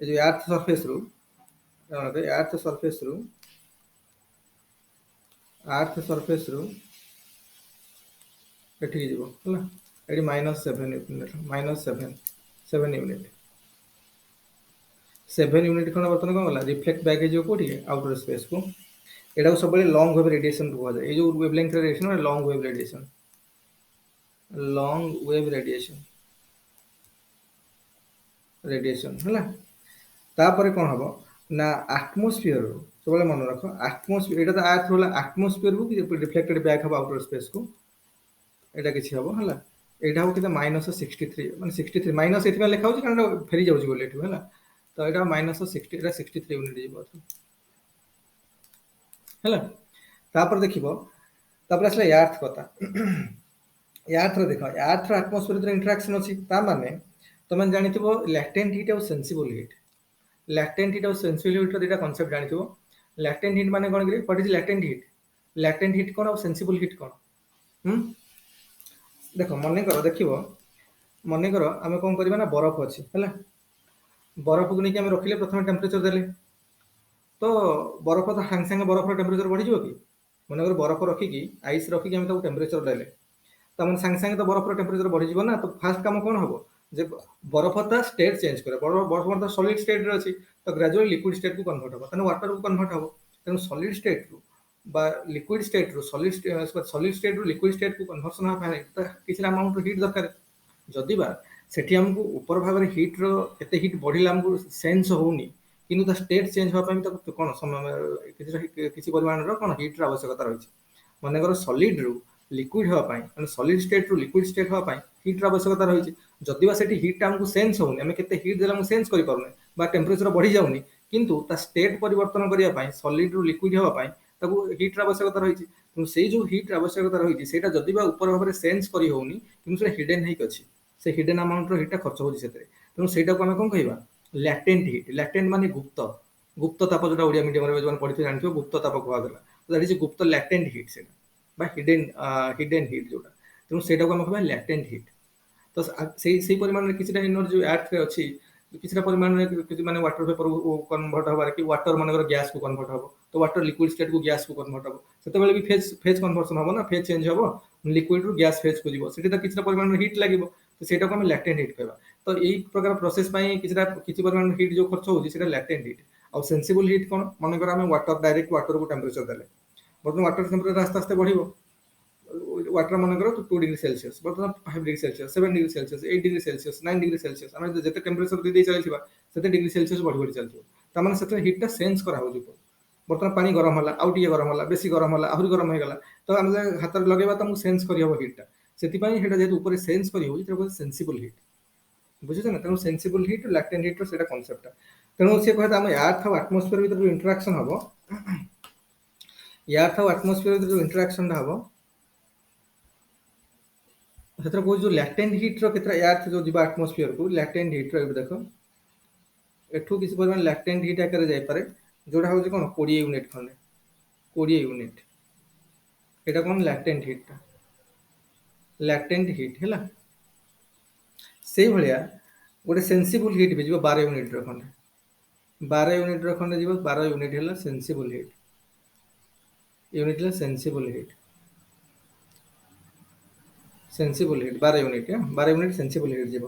ए जो अर्थ सरफेस रु अर्थ सरफेस रु एठी जीवो हला एठी -7 यूनिट 7 यूनिट खने बर्तन कोन गला रिफ्लेक्ट बैक हे जो कोठी आउटर स्पेस को एटा को सब लॉन्ग वेव रेडिएशन को जाय ए जो वेवलेंथ रेडिएशन है लॉन्ग वेव रेडिएशन हला। तापरे कोन हबो ना एटमॉस्फेयर रो सब मन रखो एटमॉस्फेयर एटा तो अर्थ होला एटमॉस्फेयर को रिफ्लेक्टेड बैक हबो आउटर स्पेस को एटा किछि हबो हला एटा हो कितना -63 माने 63 माइनस एथि लेखा होची कारण फेरी जाउची बोले एठु हैला तो एटा -60 एटा 63 यूनिट जीवो हैला तापर देखिबो तापर असला यार्थ कथा यार्थ रो देखो यार्थ रो एटमॉस्फेयर इंटरेक्शन अछि ता माने तमन जानिथिबो लैटेंट हीट और सेंसिबल हीट लैटेंट हीट और सेंसिबल हीट रो दिटा कांसेप्ट जानिथिबो लैटेंट हीट माने कोन कि व्हाट इज लैटेंट हीट कोन और सेंसिबल हीट कोन हम देखो मने करो देखिबो मने करो आमे कोन करबा ना बरफ अछि हैला बरफ को नहीं आमे रखिले प्रथम टेम्परेचर देले तो बरफ तो संगे संगे बरफ टेम्परेचर बढ़ी जिवो कि मन बरफ रखिकी आइस रखिकी आम टेम्परेचर देले तमें संगे संगे तो बरफ टेम्परेचर बढ़ी जीव ना तो फास्ट काम कौन हम जे बरफ ता स्टेट चेंज करे बरफ तो सॉलिड स्टेट रे अछि तो ग्रेजुअली लिक्विड स्टेट को कन्वर्ट हो तेणु वाटर को कन्वर्ट हो तेणु सॉलिड स्टेट रु बा लिक्विड स्टेट रु सॉलिड स्टेट रु लिक्विड स्टेट को कन्वर्सन हो पाए तो किसी अमाउंट हीट दरकार जदि बा सेठी हमको ऊपर भाग में हीट रो केते हीट बढ़िला हमको सेंस होउनी किंतु ता स्टेट चेंज हो पाए तो कोन समय किसी परिमाण रो कोन हीट रो आवश्यकता रही माने कर सॉलिड रु लिक्विड हो पाए माने सॉलिड स्टेट रु लिक्विड स्टेट हो पाए हीट रो आवश्यकता रही जदि बा सेठी हीट हमको सेंस होउनी हमें केते हीट देला हम सेंस करि पारुने बा टेम्परेचर बढ़ी जाउनी किंतु ता स्टेट परिवर्तन करिया पाए सॉलिड रु लिक्विड हो पाए ताको हीट रो आवश्यकता रही तो सेई जो हीट आवश्यकता रही सेटा जदि बा ऊपर भाबरे सेंस करि होउनी किंतु से हिडन हेक अछि से हिडन अमाउंट रो हीटा खर्च होछि सेते तेणु सेटा को हमें कोन कहिबा लैटेंट माने गुप्त गुप्त ताप जोटा ओडिया मीडियम रे जवन पढिथे जानथियो गुप्त ताप कहवा गला तो दैट इज गुप्त लैटेंट हीट सेटा बा हिडन हीट जोटा तेणु सेटा को हम कहबा लैटेंट हीट तो से परिमाण में किसी एनर्जी अर्थ रे अच्छी किसी परिमाण में किसी माने वाटर वेपर को कन्वर्ट होबार कि वाटर मानकर गैस को कन्वर्ट हो तो वाटर लिक्विड स्टेट को गैस को कन्वर्ट हो सेते बेले भी फेज कन्वर्सन हो ना फेज चेंज हो लिक्विड रु गैस फेज को जीवो सेठी तो किसी परिमाण में हीट लागिवो तो सेटा को हम लैटेंट हीट कहबा तो एई प्रकार प्रोसेस पई किसी परिमाण में हीट जो खर्च होची सेटा लैटेंट हीट और सेंसिबल हीट कोन माने कर हम वाटर डायरेक्ट वाटर को टेम्परेचर देले बर्तमान वाटर टेम्परेचर आस्ते आस्ते बढ़िवो वाटर मन करो 2 डिग्री सेल्सियस बर्तमान 5 degree Celsius 7 degree Celsius 8 degree Celsius 9 degree Celsius आम जते टेम्परेचर दे चलथिबा सेते डिग्री सेल्सियस बढ़ी बढ़ी चलथिबो त माने सेते हीट ता सेंस करा हो जिवो बर्तमान पानी गरम होला आउ टिके गरम होला बेसी गरम होला आहुरी गरम हो गला तो हम हाथ रे लगेबा त मु सेंस करी हो हीट ता सेति पई हेटा जेतु ऊपर सेंस करी हो जेतु सेंसिबल हीट बुझिछ ना तेणु सेंसिबल हीट लैटेंट हीट रो सेटा कांसेप्ट तेणु से कहता हम अर्थ और एटमॉस्फेयर भीतर इंटरेक्शन हबो अर्थ और एटमॉस्फेयर भीतर इंटरेक्शन हबो सेतर को जो लैटेंट हीट रो केतरा अर्थ जो दिबा एटमॉस्फेयर को लैटेंट हीट रो देखो एठू किसी परिमाण लैटेंट हीट आकर जाय पारे जोडा हो जे कोन 20 यूनिट खंडे 20 यूनिट एटा कोन लैटेंट हीट हैला सेही भलिया गोटे सेंसिबल हीट भी जीवो 12 यूनिट रो खंडे 12 यूनिट रो खंडे जीवो 12 यूनिट हैला सेंसिबल हीट यूनिट ला sensible heat 12 unit 12 unit sensible heat जीवो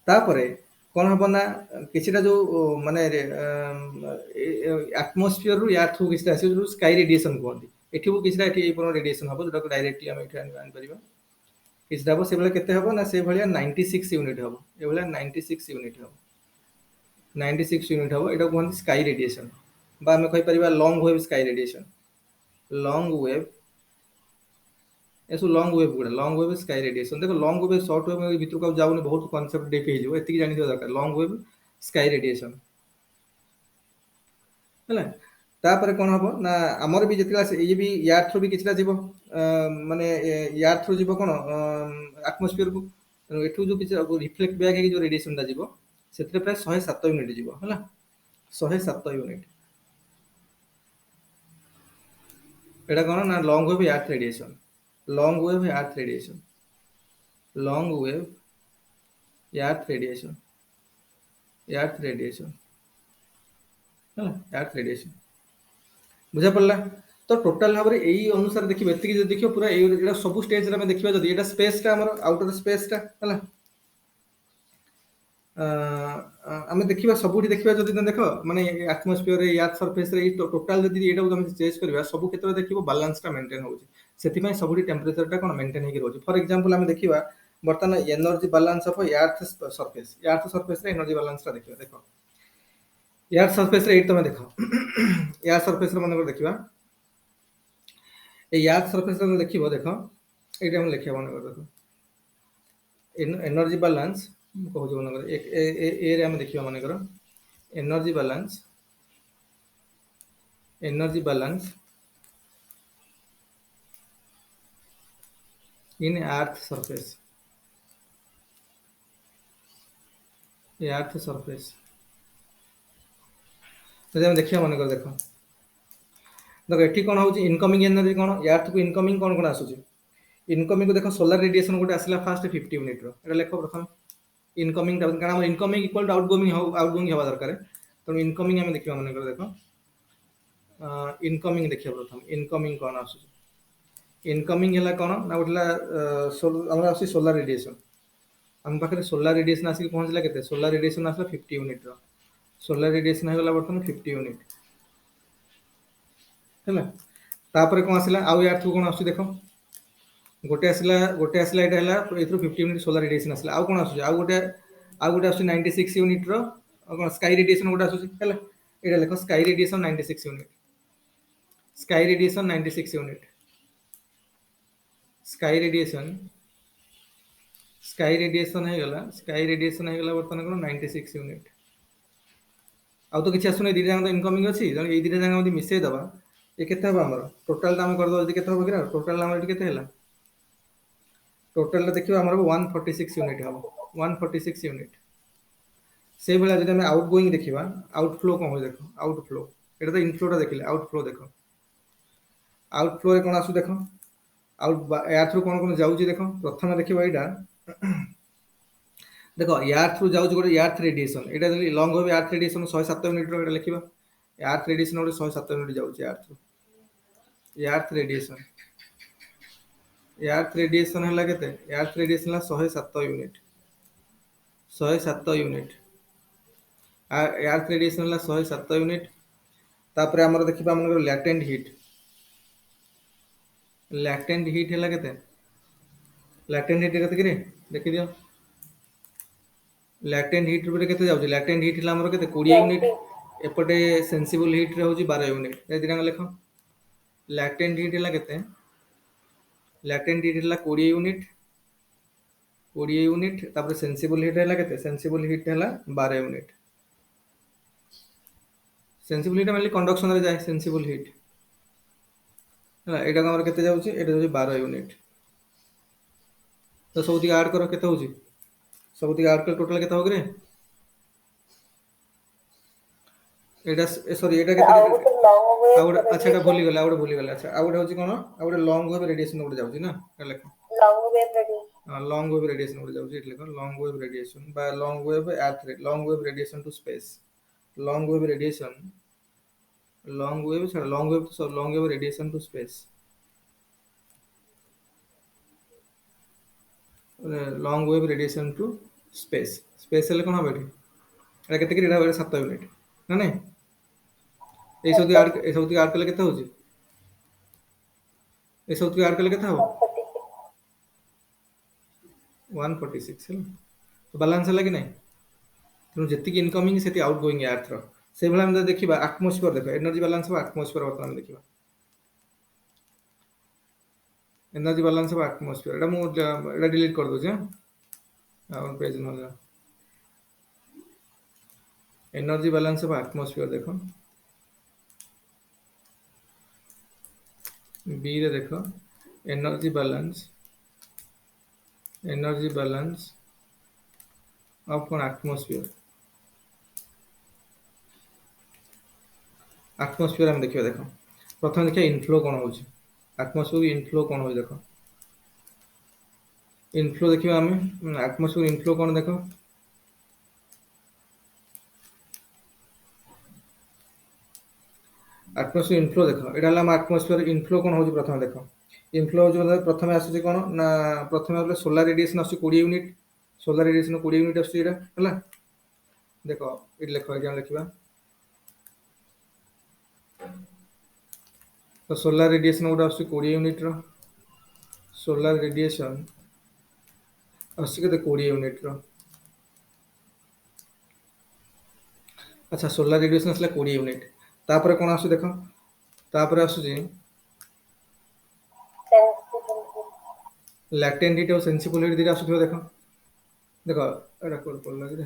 तापरे कोन हबो ना किछिटा जो माने एटमॉस्फेयर रु अर्थ को किछटा आसी जो स्काई रेडिएशन कहंती एठी वो किछटा एठी एपर रेडिएशन हबो जोटा को डायरेक्टली हम एठी आन परिबा किछटा हबो से बेले केते हबो ना से भलिया 96 यूनिट हबो ए भलिया 96 यूनिट हबो 96 यूनिट हबो एटा कहंती स्काई रेडिएशन बा हम कहि परिबा long wave sky radiation long wave एसो लॉन्ग वेव स्काई रेडिएशन देखो लॉन्ग वेव शॉर्ट वेव में भीतर को जाउनी बहुत कांसेप्ट डेक हे जिवो एति जानि दियो दरकार लॉन्ग वेव स्काई रेडिएशन हैला तापर कोन हबो ना हमर भी जतिला ये भी यार थ्रू भी किछला जीवो माने यार थ्रू जीवो कोन एटमॉस्फेयर को एठू जो किछ रिफ्लेक्ट बैक हे जो रेडिएशन दा जीवो सेतरे प्राय 107 यूनिट जीवो हैला 107 यूनिट एटा कोन ना लॉन्ग वेव अर्थ radiation long wave earth radiation long wave earth radiation earth radiation बुझा पड़ला तो टोटल भाबरे एई अनुसार देखिबे एतिकी जे देखियो पूरा एटा सब स्टेज रे हम देखिबा जदी एटा स्पेस ता हमर आउटर स्पेस ता हला आमे देखिबा सबुठी देखिबा जदी देखो माने एटमॉस्फेयर रे अर्थ सरफेस रे टोटल जदी एटा हम चेक करबा सब क्षेत्र में देखिबो बैलेंस ता मेंटेन होउची सेति पई सबुठी टेंपरेचर ता कोन मेंटेन हेकि रहउची फॉर एग्जांपल आमे देखिबा बर्तन energy balance of earth surface रे एनर्जी बैलेंस ता देखिबा देखो अर्थ सरफेस रे एट तमे देखो अर्थ सरफेस रे मन कर देखिबा ए अर्थ सरफेस रे देखिबो देखो एटा हम लिखिया मन कर देखो एनर्जी बैलेंस कहूँ मन ए आम देखा मनकर energy balance in earth surface earth surface देखिए मनकर देख ये कौन हो इनकमिंग एनर्जी कौन अर्थ को इनकमिंग कौन कौन आसूँ इनकमिंग को देख सोलार रेडिएशन गोटे आसला फास्ट 50 यूनिट रो लेख प्रथम इनकमिंग कारण इनकमिंग इक्वल टू आउटगोइंग हवा दरकार तेणु इनकमिंग आम देखा मन देख इनकमिंग देखिए प्रथम इनकमिंग कौन आसूँ इनकमिंग है कौन ना गोटे सोलार रेडिएशन आम पाखे सोलार रेडिएशन आसिक पहुँचला के सोलार रेडिएशन आसला 50 यूनिट रो सोलार रेडिएशन होगा बर्तमान 50 यूनिट है तापर कौन आसला आउ यार कौन आस देख गोटे आसला यहाँ 50 यूनिट सोलार रेडिएशन आसला आउ कौन आउ गोटे आस 96 यूनिट रो कौन स्काई रेडिएशन गोटे आसूँ ये लेख sky radiation 96 unit sky radiation 96 unit sky radiation है बर्तमान कौन 96 यूनिट आउ तो किसी आसुना दुटा जाक इनकमिंग अच्छी ये दुटा जाक मिसई दबा ये केते हम आमर टोटाल आम करदे केते हम कि टोटाल आमर केते हला टोटाल देखिए आमर 146 यूनिट हम 146 यूनिट से भाया जब आम आउट गोइंग देखा आउटफ्लो कौन हो देख आउटफ्लो ये तो इनफ्लोटा देखिले आउटफ्लो देख आउटफ्लो कौन आसू देख आउट या थ्रू कौन कौन जाऊँ देख प्रथम देखा यहाँ देख यार थ्रू जाऊँ गोटे अर्थ रेडिएशन ये लंग हो अर्थ रेडिएशन 107 यूनिट रो लिखा अर्थ रेडिएशन गोटे 107 यूनिट जाऊँ अर्थ रेडिएशन है केते अर्थ रेडिएशन 107 यूनिट 107 यूनिट अर्थ रेडिएशन 107 यूनिट तापर आमर देखा मन लैटेंट हीट है केते लैटेंट हीट केते देखि दियो लैटेंट हीट रे केते जाउची लैटेंट हीट हला हमर केते 20 यूनिट एपटे सेंसिबल हीट रे होची 12 यूनिट ए दिना लेख लैटेंट हीट हला केते लैटेंट हीट हला 20 यूनिट तापर सेंसिबल हीट हला केते सेंसिबल हीट हला 12 यूनिट सेंसिबल हीट मतलब कंडक्शन रे जाय सेंसिबल हीट हला एटा हमर केते जाउची एटा होची 12 यूनिट तो सबथि ऐड करो केते होची सब ऐड कर टोटल केते होगरे एटा सॉरी एटा केते आउट अच्छा एटा भूली गला अच्छा आउट होची कोन आउट लॉन्ग वेव रेडिएशन गोटे जाउची ना लेख लॉन्ग वेव रेडिएशन गोटे जाउची लेख लॉन्ग वेव रेडिएशन बा long wave earth long wave radiation to space long wave radiation long wave radiation to space long wave radiation to space space हेले कोन हबे एटा केते कि एटा 7 यूनिट ना नहीं ए सब ऐड कले केते होची ए सब ऐड कले केते हो 146 है तो बैलेंस है कि नहीं तेणु जी इनकमिंग से आउट गोइंग अर्थ से भाई देखा आटमोस्फियर देख एनर्जी बैलेंस हो आटमोस्फियर बर्तमान देखा एनर्जी बैलेंस हो आटमोस्फियर एटा मुझे डिलीट कर दूसरे पेज ना एनर्जी बैलेंस हो आटमोस्फियर देख बी रे देख एनर्जी बैलेंस ऑफ कौन आटमोस्फियर आम देखिए देख प्रथम देखिए इनफ्लो कौन हो आटमोस्फियर इनफ्लो कौन हो देख इनफ्लो देखिए आम आटमोस्फियर इनफ्लो कौन देख आटमोस्फियर इनफ्लो देख यहाँ आटमोस्फियर इनफ्लो कौन हो प्रथम देख इनफ्लो हो प्रथम आसूँ कौन ना प्रथम सोलार रेडिएशन आस 20 यूनिट सोलार रेडिएशन 20 यूनिट आसला देख ये लेख एग्जाम लिखा तो सोलार रेडिएशन गोटे आस 20 यूनिट रो सोलार रेडिएशन आस 20 यूनिट रो अच्छा सोलार रेडिएशन आसला 20 यूनिट तापर कौन आसु देख तापर आसुची लैटेंट हीट और सेंसिबल हीट दिटा आसुथिबो देख देख एटा कोड पड़ला कि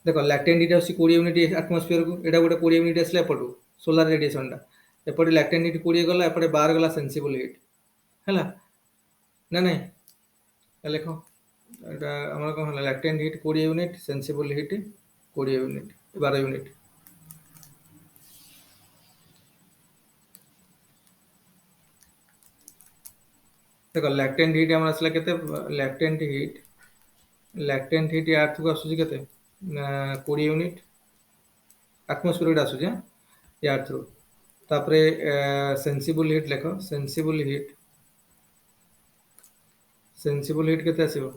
देख लैटेंट हीट आसी 20 यूनिट एटमॉस्फेयर को एटा गोटे 20 यूनिट आसला एपटू सोलर रेडिएशन टा एपटे लैटेंट हीट 20 गला एपटे 12 गला सेंसिबल हीट हैला ना नहीं लेख एटा हमर कोन होला latent heat 20 unit sensible heat 20 unit 12 unit देख लैटेंट हीट हमर आसला केते लैटेंट हीट अर्थ को आसुची केते 20 यूनिट एटमॉस्फेयर आसुची या अर्थ रो तापरे सेंसिबल हीट लेख सेंसिबल हीट केते आसीबो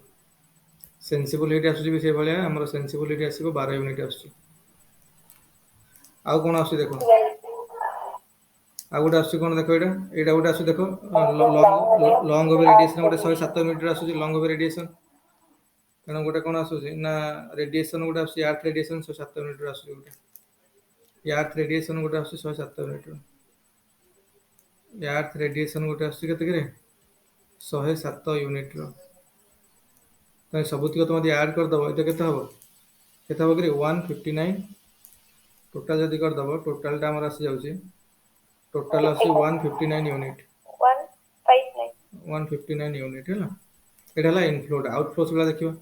सेंसिबल हीट आसुची भी से भलिया हमर सेंसिबल हीट आसीबो 12 यूनिट आसुची आउ कोन आसुची देखो आ गोटे आसुची कोन देखो एटा गोटे आसु देखो लॉन्ग ओवर रेडिएशन गोटे 107 मीटर आसुची लॉन्ग ओवर रेडिएशन तेणु गोटे कौन आसूसी ना रेडिएशन गोटे आसूसी अर्थ रेडिएशन 107 यूनिट आसूसी गोटे अर्थ रेडिएशन गोटे आसूसी 107 यूनिट अर्थ रेडिएशन गोटे आसूसी केते करे 107 यूनिट रो तो सबुतिक तुम यदि ऐड कर दबो तो केते हबो कि 159 टोटल जदि कर दबो टोटल टा हमर आसी जाउची टोटल आसी 159 यूनिट 159 यूनिट हैला एटा हला इनफ्लो आउटफ्लो सब देखियो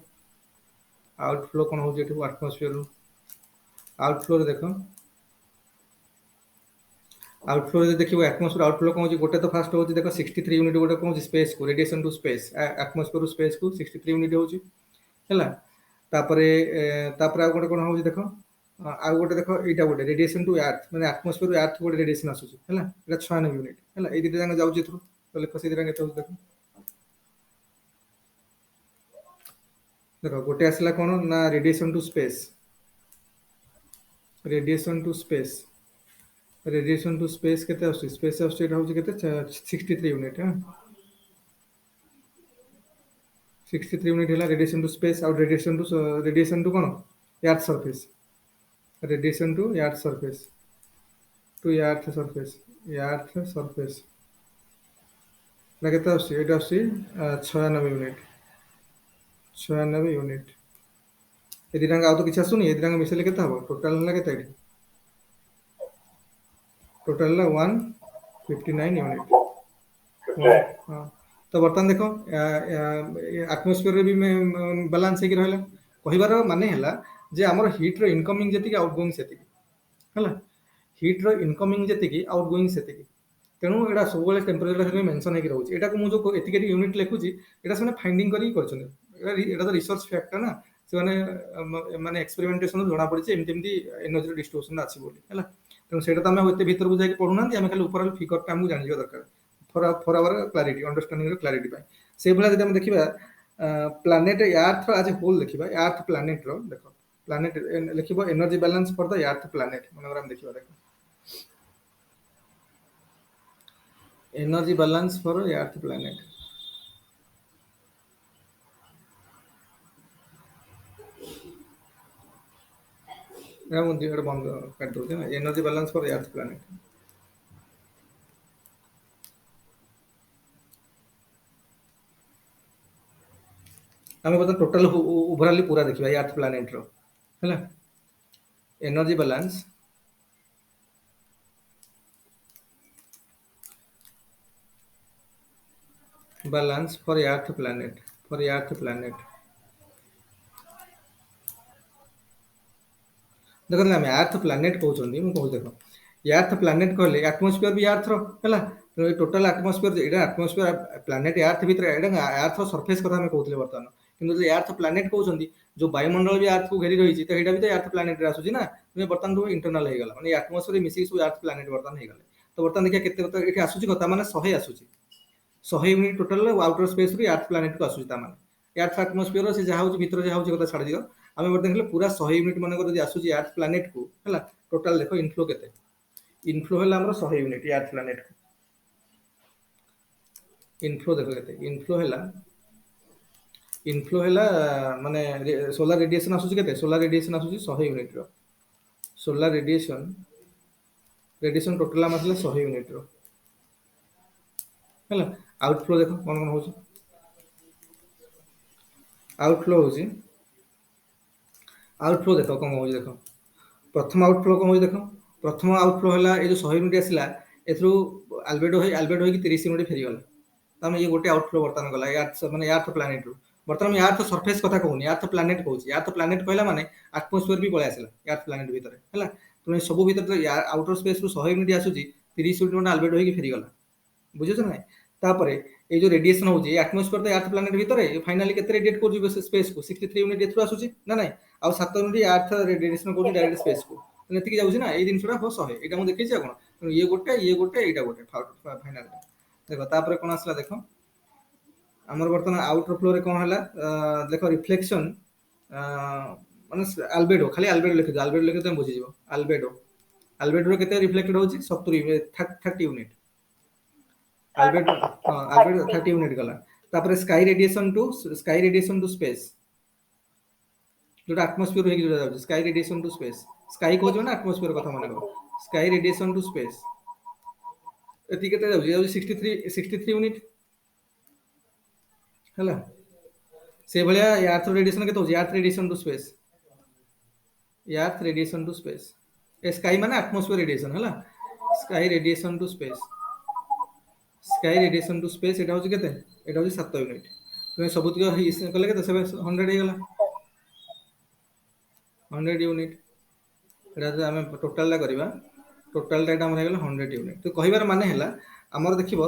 आउटफ्लो कौन हो एटमॉस्फेयर आउटफ्लो देखो आउटफ्लो देखिए एटमॉस्फेयर आउटफ्लो कौन गोटे तो फास्ट होची देखो 63 यूनिट गोटे कौन स्पेस को radiation to space atmosphere to space को 63 यूनिट होची हैला तापरे तापरे आ गोटे कौन होची देखो आ गोटे देखो एटा गोटे रेडिएशन टू अर्थ माने एटमॉस्फेयर टू अर्थ गोटे रेडिएशन आसुची हैला एटा 96 यूनिट हैला ए दिटा जांग जाउची थ्रू तो लिखो से दिटा केते होची देखो देखो गोटे आसला कौन ना radiation to space radiation to space केते आसुची स्पेस आसुची एटा होची केते 63 यूनिट हां 63 यूनिट हैला radiation to space out radiation to कोन earth surface radiation to earth surface ना केते आसुची एटा आसुची 96 यूनिट ए दिटांग आउ तो किछ आसुनी ए दिटांग मिसले केते हबो टोटल हला केते टोटल 159 यूनिट हाँ तो बर्तमान देखो एटमॉस्फेयर भी बैलेंस है रहला कहिबार माने हला जे हमर हीट रो इनकमिंग जति आउटगोइंग सेति हला हीट रो इनकमिंग जति आउटगोइंग सेति तेणु एटा सब बेले टेम्परेचर से मेंशन है रहउची एटा को मु जो एतिकेटी यूनिट लेखुची एटा सने फाइंडिंग करी करछन एटा तो रिसर्च फैक्ट ना से माने एक्सपेरिमेंटेशन जणा पड़िছে एमति एमति एनर्जी डिस्ट्रीब्यूशन आछि बोली हला तेणु सेटा तो हम एते भीतर बुझाई पढु ना हम खाली ऊपर फिगर टा हमु जानियो दरकार फॉर आवर क्लैरिटी अंडरस्टैंडिंग रो क्लैरिटी पाई से भला जदि हम देखिबा planet earth as a whole देखिबा अर्थ प्लैनेट रो देखो प्लैनेट लिखिबो energy balance for the earth planet माने हम देखिबा देखो energy balance for earth planet बंद कर दो energy balance for earth planet आम बता टोटल ओवरऑल पूरा देखिबा अर्थ प्लैनेट रो हैला energy balance for earth planet देखो ना मैं अर्थ प्लैनेट कहउछंदी मु कहू देखो अर्थ प्लैनेट कहले एटमॉस्फेयर भी अर्थ रो हैला तो टोटल एटमॉस्फेयर एटा एटमॉस्फेयर प्लैनेट अर्थ भीतर एटा अर्थ सरफेस कथा हम कहउतले वर्तमान किंतु जे अर्थ प्लैनेट कहउछंदी जो वायुमंडल भी अर्थ को घेरी रही तो एटा भी तो अर्थ प्लैनेट रे आसुची ना तुमे वर्तमान तो इंटरनल हे गेला माने एटमॉस्फेयर मिसी सु अर्थ प्लैनेट वर्तमान हे गेले तो वर्तमान देखिया केते एठी आसुची कथा माने 100 आसुची 100 यूनिट टोटल आउटर स्पेस री अर्थ प्लैनेट को आसुची ता माने अर्थ एटमॉस्फेयर से जहा होची भीतर जहा होची कथा छाड़ दियो आमे वर्तमान देखले पूरा 100 यूनिट माने को जदि आसुची अर्थ प्लैनेट को हला टोटल देखो इनफ्लो केते इनफ्लो हला हमर 100 यूनिट अर्थ प्लैनेट को इनफ्लो देखो केते इनफ्लो हला माने सोलर रेडिएशन आसुची केते सोलर रेडिएशन आसुची 100 यूनिट रो सोलर रेडिएशन टोटल आमसले 100 यूनिट रो हला आउटफ्लो देखो कोन कोन होची आउटफ्लो होची आउटफ्लो देख कौन हो देख प्रथम आउटफ्लो कौन हो देख प्रथम आउटफ्लो है ये जो 100 यूनिट आसला एथरू आल्बेडो हो 30 यूनिट फेरीगला तामें ये गोटे आउटफ्लो बर्तमान गला माने अर्थ प्लानेट रू बर्तमान अर्थ सरफेस कथा कहूनी अर्थ प्लानेट कहूँ अर्थ प्लानेट कहला माने आटमोस्फियर भी पळै आसला अर्थ प्लानेट भीतर है तुम सब भीतर आउटर स्पेस रू 100 यूनिट आसूची 30 यूनिट आल्बेडो हो फेरीगला बुझुछ ना तापरे ये जो रेडिएशन होची एटमॉस्फेयर तो अर्थ प्लैनेट भीतर फाइनली केते रेडिएट कर स्पेस को 63 यूनिट एथु आसुची ना नाही आ 7 यूनिट अर्थ रेडिएशन कर डायरेक्ट स्पेस को नेति जाउची ना ए जिनसटा हो 100 एटा मु देखैछि कोन ये गोटे एटा गोटे फाइनल देखो तापरे कोन आसला देखो हमर वर्तमान आउटर फ्लो रे कोन हला देखो रिफ्लेक्शन माने अल्बेडो खाली अल्बेडो लिखि तुम बुझि जिवो अल्बेडो रे केते रिफ्लेक्टेड होची 70 30 यूनिट अल्बेडो हाँ अल्बेडो 30 यूनिट गला तापरे स्काई रेडिएशन टू स्पेस जोटा एटमॉस्फेयर हे जोटा जाउची sky radiation to space sky को जो ना एटमॉस्फेयर कथा माने को स्काई रेडिएशन टू स्पेस एति केते जाउची 63 यूनिट हला से भलिया अर्थ रेडिएशन केते होची अर्थ रेडिएशन टू स्पेस ए स्काई माने एटमॉस्फेयर रेडिएशन हला स्काई रेडिएशन टू स्पेस एटा होची केते एटा होची 7 यूनिट तुमे सबुतिक कले केते 100 हे गला 100 यूनिट एटा जो आमे टोटल ला करबा टोटल डाटा हमर हे गला 100 यूनिट तो कहिबार माने हला हमर देखिबो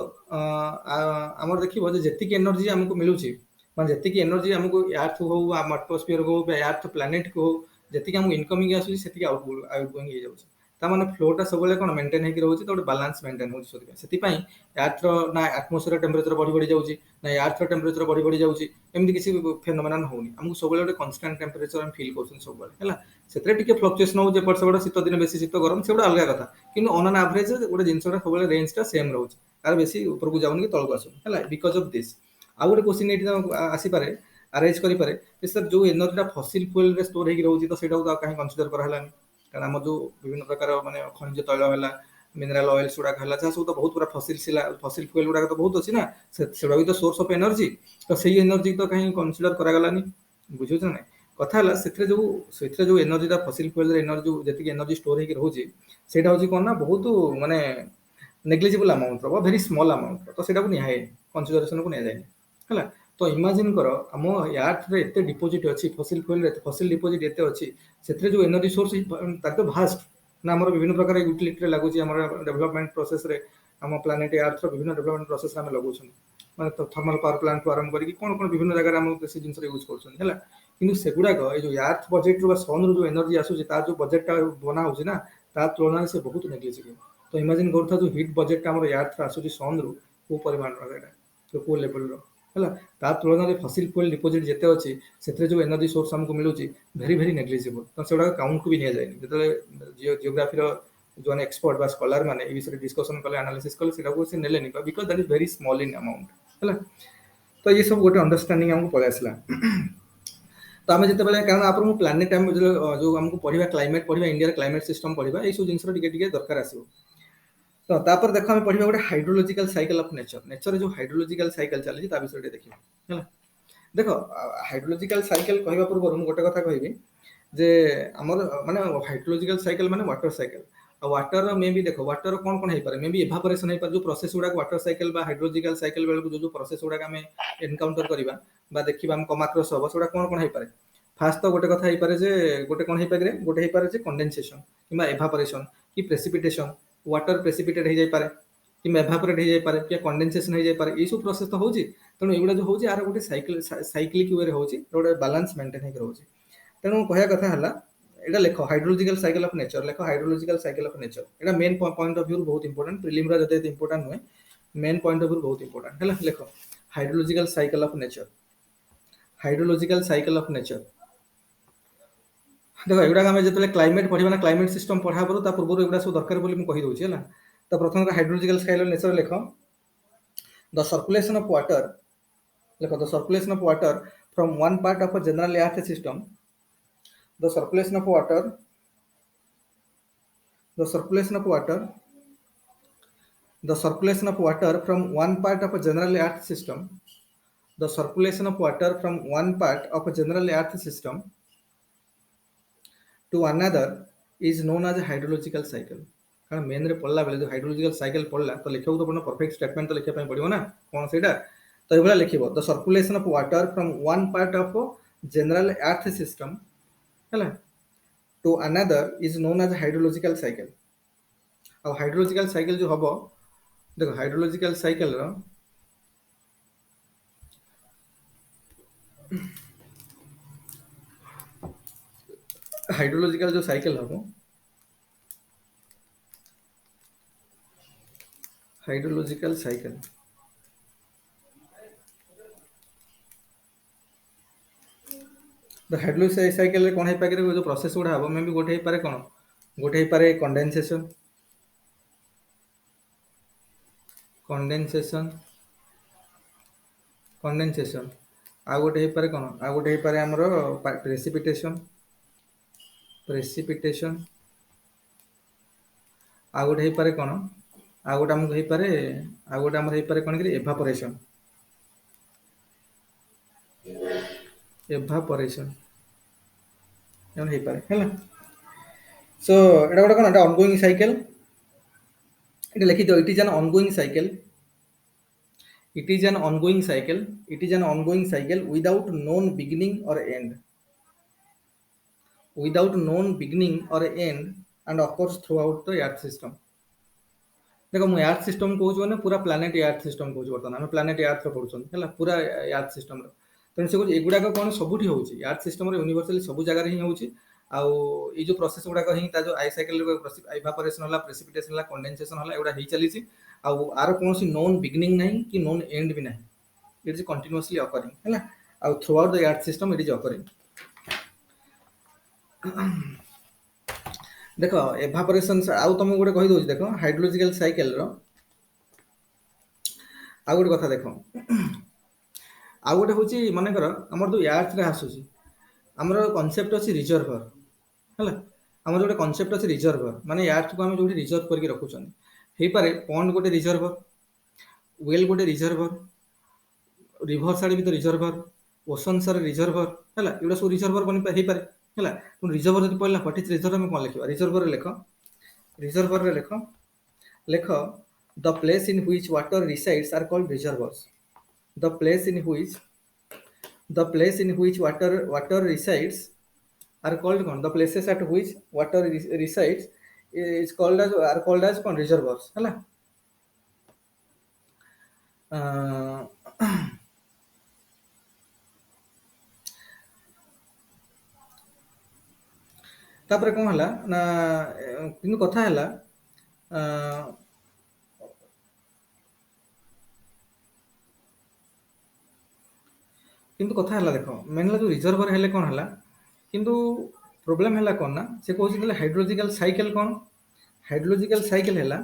जे जेतिक एनर्जी हमको मिलुची माने जेतिक एनर्जी हमको अर्थ हो एटमॉस्फेयर हो अर्थ प्लैनेट को जेतिक हम इनकमिंग आसुची सेतिक आउटगोइंग हे जाउची ता माने फ्लोटा सब बेले कोन मेंटेन हे कि रहउची तो बैलेंस मेंटेन होची सेति पई अर्थ ना एटमॉस्फेयर टेंपरेचर बढ़ी जाउची ना अर्थ टेंपरेचर बढ़ी जाउची एमति किसी फेनोमेनन होनी हमको सब बेले कांस्टेंट टेंपरेचर हम फील करछन सब बेले हला सेतरे टिके फ्लक्चुएशन हो जे पर सबडा शीत दिन बेसी शीत गरम सेबडा अलग कथा किंतु ऑन एन एवरेज गोटे जिनसटा सब बेले रेंज टा सेम रहउची तार बेसी ऊपर को जाउनी कि तळ को आसु हला बिकॉज ऑफ दिस आ गोटे क्वेश्चन एटी आसी पारे अरेंज करि पारे सर जो एनर्जी फसिल फ्यूल रे स्टोर हे रहउची तो सेटा को काहे कंसीडर करा हलानी कारण हम जो विभिन्न प्रकार माने खनिज तैल हला मिनरल ऑयल्स गुडा हला जा सब तो बहुत पूरा फसिल फ्यूल गुडा तो बहुत अछि ना सेडा भी तो सोर्स ऑफ एनर्जी तो सही एनर्जी तो काहे कंसीडर करा गलानी बुझुछ ना कथा हला सेथरे जो एनर्जी दा फसिल फ्यूल रे एनर्जी जति एनर्जी स्टोर हे कि रहउची सेटा होची कोन ना बहुत माने नेग्लिजिबल अमाउंट रो वेरी स्मॉल अमाउंट तो सेटा को निहाय कंसीडरेशन को नै जाय हला तो इमेजिन करो हम अर्थ रे एते डिपोजिट अछि फसिल फ्यूल रे फसिल डिपोजिट एते अछि सेथरे जो एनर्जी सोर्स ताक तो भास्ट ना हमर विभिन्न प्रकार यूटिलिटी रे लागुची हमर डेवलपमेंट प्रोसेस रे हम प्लैनेट अर्थ रो विभिन्न डेवलपमेंट प्रोसेस रे हम लगुछन माने तो थर्मल पावर प्लांट को आरंभ करी कोन कोन विभिन्न जगह रे हम कृषि जिंस रे यूज करछन हला किंतु सेगुडा को ए जो अर्थ बजेट रो सन रो जो एनर्जी आसुची ता जो बजेट ता बना होची ना ता तुलना से बहुत नेग्लिजिबल तो इमेजिन करथा जो हिट बजेट ता हमर अर्थ आसुची सन रो को परिमाण रो एटा तो को लेवल रो हला ता तुलना रे फसिल फ्यूल डिपोजिट जेते अछि सेथरे जो एनर्जी सोर्स हमको मिलुची वेरी नेग्लिजिबल तो सेडा काउंट को भी नै जाय जतले जियोग्राफी रो जो एक्सपर्ट बा स्कॉलर माने ए विषय डिस्कशन कले एनालिसिस कले सेटा को से नेलेनी because that is very small in amount हला तो ये सब गोटे अंडरस्टैंडिंग हमको पड़े आसला तो आम जिते बेले कारण आप प्लानेट जो हमको पढ़ा क्लाइमेट पढ़ा इंडिया क्लाइमेट सिस्टम पढ़ा ये सब जिन दरकार आसो तो तापर देखो हम पढ़ा गोटे हाइड्रोलॉजिकल साइकिल ऑफ नेचर जो हाइड्रोलॉजिकल साइकिल चली विषय देखिए है देखो हाइड्रोलॉजिकल साइकिल कहवा पूर्व मुझे गोटे कथा कहबी जे हमर माने हाइड्रोलॉजिकल साइकिल माने वाटर साइकिल वाटर मे भी देखो वाटर कौन कौन है मे भी एवापोरेशन है जो प्रोसेस गुडा वाटर साइकिल बा हाइड्रोलॉजिकल साइकिल बेल जो प्रोसेस गुडा आम एनकाउंटर करबा बा देखिबा हम कमाक्रस हम सेटा कौन कौन है पारे फास्ट तो गोटे कथा है पारे जे गोटे कौन है पारे गोटे है पारे जे कंडेंसेशन किबा एवापोरेशन कि प्रेसिपिटेशन वाटर प्रेसिपिटेट हो जाय पारे कि एवापोरेट हो जाय पारे कि कंडेंसेशन हो जाय पारे ये सब प्रोसेस तो होची तेणु एगुड़ा जो होची आर गोटे साइक्लिक वे होची गोटे बैलेंस मेंटेन हे रहउची तेणु कहया कथा हला एटा लेखो हाइड्रोलॉजिकल साइकिल ऑफ नेचर लेखो हाइड्रोलॉजिकल साइकिल ऑफ नेचर एटा मेन पॉइंट ऑफ व्यू बहुत इंपोर्टेंट प्रीलिम रा जते इंपोर्टेंट हुए मेन पॉइंट ऑफ व्यू बहुत इंपोर्टेंट हला लेखो hydrological cycle of nature hydrological cycle of nature देखो एगुड़ा हम जते क्लाइमेट पढ़िबा ना क्लाइमेट सिस्टम पढ़ा पर ता पूर्व एगुड़ा सब दरकार बोली म कहि दोछि हला तो प्रथम हाइड्रोलॉजिकल साइकिल ऑफ नेचर लेखो द सर्कुलेशन ऑफ वाटर लेखो the circulation of water from one part of a general earth system the circulation of water the circulation of water the circulation of water from one part of a general earth system the circulation of water from one part of a general earth system to another is known as a hydrological cycle. कारण main रे पढ़ला बेले जो hydrological cycle पढ़ला तो लिखा तो पड़ना परफेक्ट स्टेटमेंट तो लिखा पई पड़िबो ना कोन सेटा तो एबला लिखिबो the circulation of water from one part of general earth system हला to another is known as hydrological cycle. अब हाइड्रोलॉजिकल साइकिल जो हबो देखो हाइड्रोलॉजिकल साइकिल रो हाइड्रोलॉजिकल जो साइकिल हबो hydrological cycle the hydrological cycle रे कोन हे पाके जो प्रोसेस गुडा हबो मे भी गोटे हे पारे कोन गोटे हे पारे कंडेंसेशन कंडेंसेशन कंडेंसेशन आ गोटे हे पारे कोन आ गोटे हे पारे हमरो प्रेसिपिटेशन प्रेसिपिटेशन आ गोटे हे पारे कोन आ गोटे हमको हे पारे आ गोटे हमर हे पारे कोन कि एवापोरेशन एवापोरेशन एमन हे पारे हैला सो एटा गोटे कोन एटा ऑनगोइंग साइकिल एटा लिखि दियो it is an ongoing cycle it is an ongoing cycle it is an ongoing cycle without known beginning or end without known beginning or end and occurs throughout the earth system. देखो मु earth system कहूँ मैंने पूरा planet earth system कहूँ बर्तमान आम planet अर्थ पढ़ुन है पूरा अर्थ सिस्टम तेणु से एगुड़ाक कौन सबुठी होची अर्थ सिस्टम यूनिवर्सली सब जगह ही होची आउ ये जो प्रोसेस गुड़ाक ही जो आई साइकिल इवापोरेशन होला प्रेसिपिटेशन होला कंडेंसेशन होला एगुड़ा ही चली आउ आर कौन नोन बिगिनिंग नहीं कि नोन एंड भी नहीं इट इज कंटिन्यूअसली अकरिंग है आउ through out the earth system it is occurring. देख एवापोरेशन आउ तुमको गोटे कही दउछि देखो हाइड्रोलॉजिकल साइकिल रो आ गोटे कथा देखो आ गोटे होची माने कर हमर जो अर्थ रे आसुची हमर कांसेप्ट अछि रिजर्वर हैला हमर जोटे कांसेप्ट अछि रिजर्वर माने अर्थ को हम जोटी रिजर्व करके रखुछन हे पारे पॉन्ड गोटे रिजर्वर वेल गोटे रिजर्वर रिवर साइड भी तो रिजर्वर ओशन साइड रिजर्वर हैला एडा सब रिजर्वर बनि हे पारे हैला तुम रिजर्वर जदि पढला व्हाट इज रिजर्वर में कोन लिखिबा रिजर्वर रे लेखो लेखो the place in which water resides are called reservoirs the place in which water resides are called the places at which water resides is called as are called as reservoirs है तापर कौन हला ना किंतु कथा हला किंतु कथा हला देखो मेन जो रिजर्वर हेले कौन हला किंतु प्रॉब्लम हला कौन ना से कहछि हाइड्रोलॉजिकल साइकिल कौन हाइड्रोलॉजिकल साइकिल हला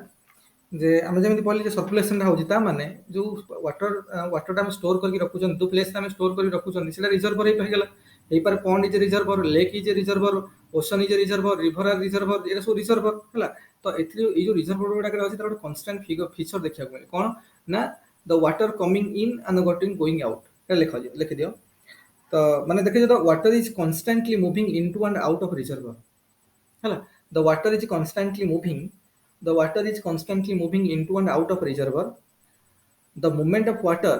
जे हम जेमि पहले जे सर्कुलेशन होछि ता माने जो वाटर हम स्टोर करके रखुछन दो प्लेस हम स्टोर करके रखुछन सेटा रिजर्वर हे गेला हे पर pond is reservoir lake is reservoir ocean is reservoir river are reservoir एरा सब रिजर्वर हला तो एथि ए जो रिजर्वर गुडा के अछि तार कांस्टेंट फीचर देखिया मिले कोन ना the water coming in and going out लिख दियो तो माने देखिए तो water is constantly moving into and out of reservoir हैला the water is constantly moving into and out of reservoir the movement of water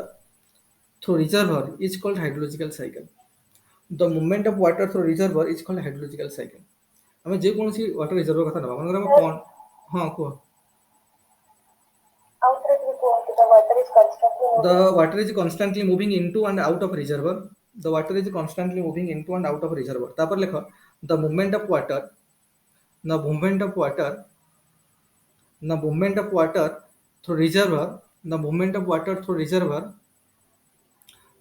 through reservoir is called hydrological cycle the movement of water through reservoir is called hydrological cycle हमें जे कोनसी water reservoir कथा नबा मनकर हम कोन हां को the water is constantly moving into and out of reservoir the water is constantly moving into and out of reservoir तापर लिखो the movement of water through reservoir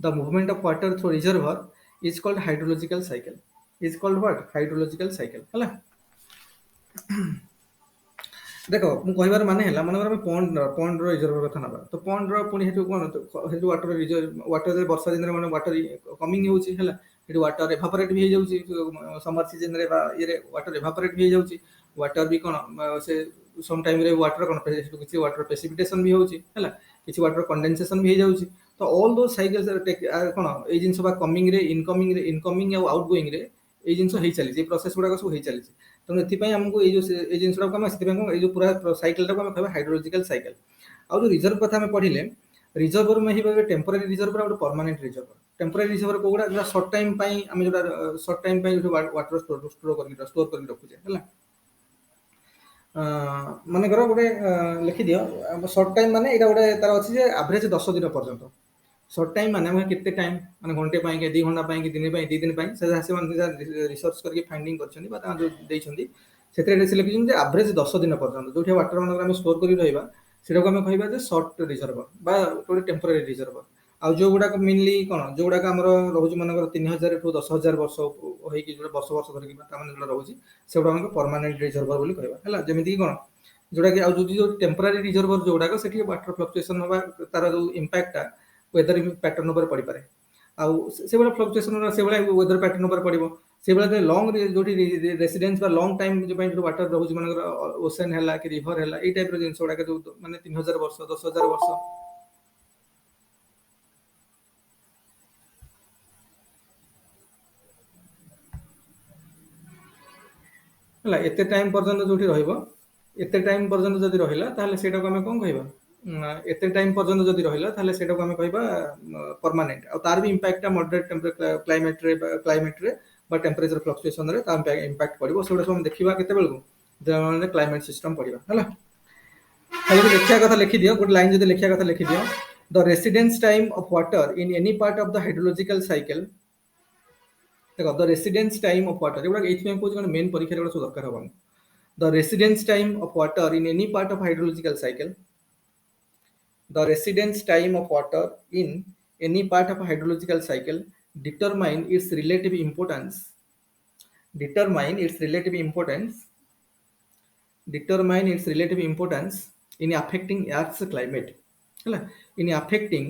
the movement of water through reservoir is called hydrological cycle is called what hydrological cycle हला देखो मु कहिबार माने हला माने हम pond रो reservoir कथा नबा तो पॉन्ड रो पुनी हेतु कोन हेतु वाटर रे वर्षा दिन रे माने वाटर कमिंग होउची हला हेतु वाटर एवापोरेट भी हो जाउची समर सीजन रे बा ये रे वाटर एवापोरेट भी हो जाउची वाटर भी कोन से सम टाइम रे वाटर कोन किछि वाटर प्रेसिपिटेशन भी होउची हला किछि वाटर कंडेंसेशन भी हो जाउची तो ऑल दो साइकल्स कोन ए जिंस बा इनकमिंग और आउटगोइंग रे ए जिंस होई चली जे प्रोसेस गुडा सब होई चली तो एथि पई हमको ए जो ए जिंस रा हम एथि पई ए जो पूरा साइकिल टा को हम कहबा हाइड्रोलॉजिकल साइकिल आ जो रिजर्व कथा में पढ़िले रिजर्वर में ही टेम्पररी रिजर्वर और परमानेंट रिजर्वर टेम्पररी रिजर्वर कोगुडा जो शॉर्ट टाइम पई हम जो शॉर्ट टाइम पई जो वाटर स्टोर करके रखुचे हला माने करो गोटे लिखि दियो शॉर्ट टाइम माने एटा गोटे तार अछि जे एवरेज 10 दिन पर्यंत शॉर्ट टाइम माने हम केते टाइम माने घंटे पई के 2 घंटा पई के दिन पई 2 दिन पई से से माने रिसर्च करके फाइंडिंग करछनी बा ता जो देइछंदी सेते से लिखिछन जे एवरेज 10 दिन पर्यंत जोठी वाटर माने हम स्टोर करी रहइबा सेटा को हम कहबा जे शॉर्ट रिजर्वर बा गोटे टेम्पररी रिजर्वर आ जो गुडा मेनली कोन जो गुडा हमर रहउची मानकर 3000 टू 10000 वर्ष होई कि जो वर्ष वर्ष धरि कि ता माने जो रहउची सेटा हम परमानेंट रिजर्वर बोली कहबा हला जेमिति कि कोन जोडा कि आ जो टेम्पररी रिजर्वर जो गुडा सेठी वाटर फ्लक्चुएशन होबा तार जो इंपैक्ट ता वेदर पैटर्न ऊपर पड़ी पारे आ से बडा फ्लक्चुएशन से बडा वेदर पैटर्न ऊपर पड़िबो से बडा लॉन्ग जोटी रेसिडेंस बा लॉन्ग टाइम जो पई जो वाटर रहउची मानकर ओशन हला कि रिवर हला ए टाइप रो जिंस गुडा के जो माने 3000 वर्ष 10000 वर्ष हला एते टाइम पर्यंत जोठी रहइबो एते टाइम पर्यंत जदि रहिला ताले सेटा को हम कोन कहबा एते टाइम पर्यंत जदि रहिला ताले सेटा को हम कहबा परमानेंट आ तार भी इंपैक्ट मॉडरेट टेम्परेचर क्लाइमेट रे बा टेम्परेचर फ्लक्चुएशन रे ता इंपैक्ट पड़िबो सेटा हम देखिबा केते बेलको जे क्लाइमेट सिस्टम पड़िबा हला खाली लिखिया कथा लिखि दियो गुड लाइन जदि लिखिया कथा लिखि दियो the residence time of water in any part of the hydrological cycle देखो the residence time of water एबडा एच में कोन मेन परीक्षा रे दरकार हबन the residence time of water in any part of hydrological cycle the residence time of water in any part of a hydrological cycle determine its relative importance determine its relative importance determine its relative importance in affecting earth's climate hela in affecting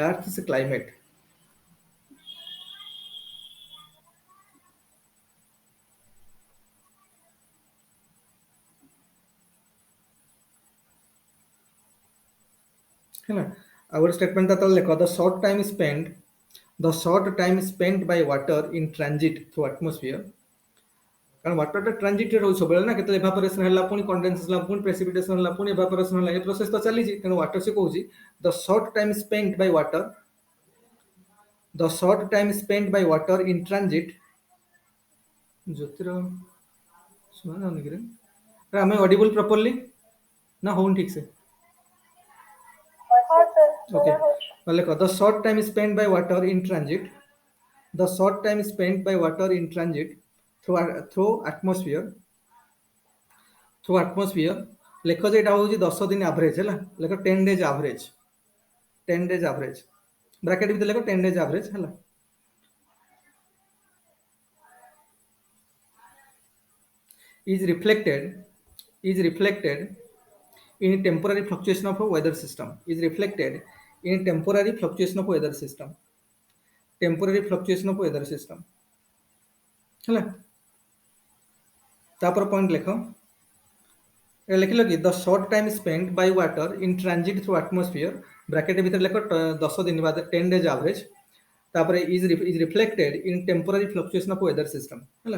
earth's climate है ना our statement था लिखो the short time spent by water in transit through atmosphere कारण water टा transit रे रहउछ बेले ना केते इवापोरेशन हला पुनी कंडेंसेशन हला पुनी प्रेसिपिटेशन हला पुनी इवापोरेशन हला ए प्रोसेस तो चली छी तेनो वाटर से कहूची the short time spent by water in transit ज्योतिर सुना ना गिरे रे हमें ऑडिबल प्रॉपर्ली ना होन ठीक से okay like the short time spent by water in transit through atmosphere लेखो जे एटा होची 10 दिन एवरेज हैला लेखो 10 days एवरेज ब्रैकेट भी लेखो 10 days एवरेज हैला is reflected in temporary fluctuation of a weather system हैला तापर पॉइंट लिखो लिख लो कि the short time spent by water in transit through atmosphere bracket भीतर लिखो 10 दिन बाद 10 days एवरेज तापर is reflected in temporary fluctuation of weather system हैला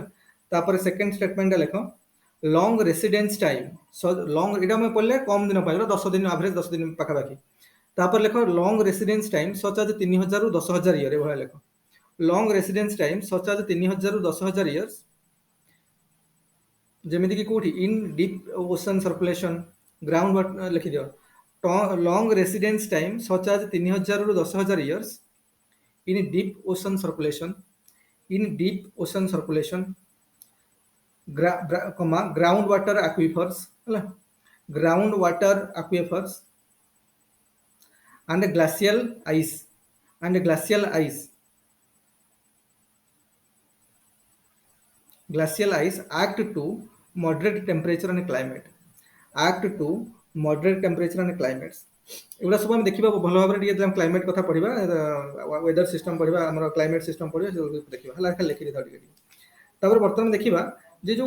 तापर सेकंड स्टेटमेंट लिखो long residence time so long इडा में पड़ले कम दिन पाइलो 10 दिन एवरेज 10 दिन पाखा बाकी तापर लिखो लॉन्ग रेसिडेंस टाइम सच आज 3000 रु 10000 ईयर ए भला लिखो लॉन्ग रेसिडेंस टाइम सच आज 3000 रु 10000 ईयर्स जेमिति कि कोठी इन deep ocean circulation ground water लिखि दियो लॉन्ग रेसिडेंस टाइम सच आज 3000 रु 10000 years in deep ocean circulation ground water aquifers and glacial ice act to moderate temperature and climate एगुड़ा सब हम देखिबा भल भाबरे टिके हम क्लाइमेट कथा पढिबा वेदर सिस्टम पढिबा हमर क्लाइमेट सिस्टम पढिबा देखिबा हला लिखि दे तापर वर्तमान देखिबा जे जो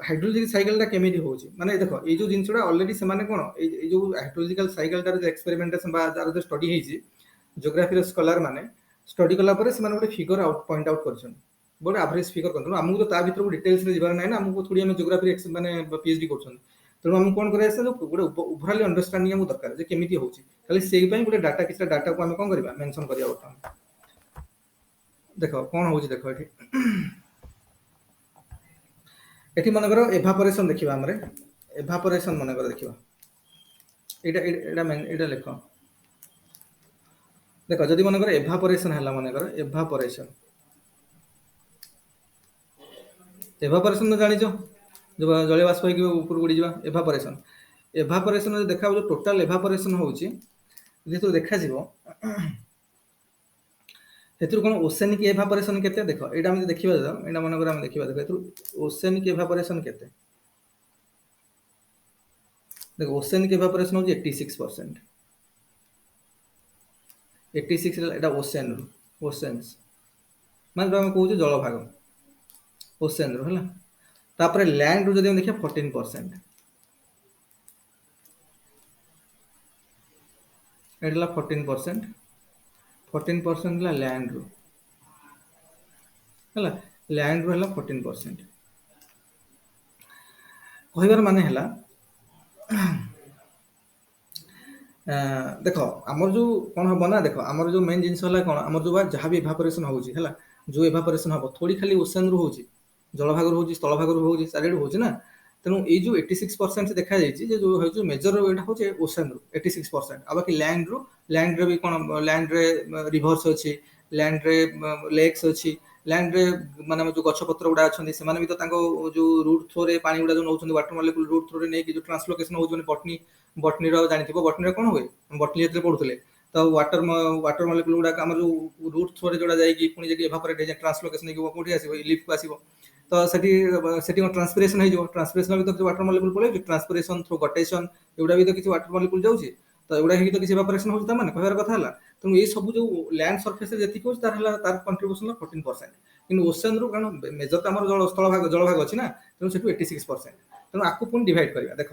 हाइड्रोलॉजिकल साइकिल केमी हो माने देख ये जो जिनसा ऑलरेडी से माने कौन ये जो हाइड्रोलॉजिकल साइकिल एक्सपेरिमेंटेशन जो स्टडी है जियोग्राफी स्कॉलर माने स्टडी कला पर से गोटे फिगर आउट पॉइंट आउट कर गोटे एवरेज फिगर कर आमको तो ता भर डिटेल्स जीवार ना ना आमको थोड़ी जियोग्राफी माने पीएचडी कर तेणु आमको कौन कर गोटे ओवरऑल अंडरस्टैंडिंग आमको दरकार जे केमी हो खाली से गोटे डाटा किसी डाटा को आम कौन करवा मेंशन करिया बर्तमान देख कौन हो देख ये मनकर एभापोरेशन देखा आम एभापोरेशन मनकर देखा यहाँ लिख देख जदि मनकर एभापोरेशन है मनकर एभापोरेशन एभापोरेशन तो जान जो जलीय बाष्प ऊपर उड़ी जा एभापोरेशन एभापोरेशन देखा जो टोटाल एभापोरेशन होची देखा कौन ओसेनिक एभापोरेशन केते देख एटा हम देखिबा एटा मनकर हम देखिबा देख ओसेनिक एभापोरेशन केते देख ओसेनिक एभापोरेशन होची 86% 86 एटा ओसेन ओसेन्स माने हम कहू जल भाग ओसेन रो हला तापर लैंड रो जदि हम देखिया 14% एटला 14% 14% ला लैंड रो हला लैंड रो हला 14% कहबार माने हला देख आमर जो कौन हम ना देख आमर जो मेन जिनस है कौन आमर जो जहाँ भी एभापोरेशन होची है जो एभापोरेशन हम थोड़ी खाली ओशन रु होची जल भाग रु होची स्थल भाग रु होची चारिडे होची ना तेणु ये जो 86% देखा जाइए जो मेजर एटा हो ओशन रु 86% आ बाकी लैंड रे भी कौन लैंड रे रिवर्स अच्छी लैंड रे लेक्स अच्छी लैंड रे माने जो गछपत्र गुड़ा अच्छा से भी तो जो रूट थ्रो रे पानी गुड़ा जो नौ वाटर मॉलिक्यूल रूट थ्रो रे नहीं जो ट्रांसलोकेशन हो बटनी बटनी जानी बटनी कौन हुए बटनी जो पढ़ुले तो वाटर मॉलिक्यूल गुड़ा आम जो रूट थ्रो रे जोड़ा जाएगी पुणी जब एभापोरेट हो ट्रांसलोकेशन कौटी आसो लिफ्ट को आसो तो सेठी ट्रांसपिरेशन हो ट्रांसपिरेशन भी तो वाटर मॉलिक्यूल पड़े ट्रांसपिरेशन थ्रू गटेशन एगुड़ा भी तो किसी वाटर मॉलिक्यूल जाऊँगी तो एगुड़ा तो किसी एभापोरेशन हो कहबार कथा है तेणु ये सब जो लैंड सरफेस जी हो तार कंट्रीब्यूशन 14% कि ओशन रु कारण मेजर तो आम जल भाग अच्छी ना तेणु से 86% तेणु आपको पुणी डिवाइड करवा देख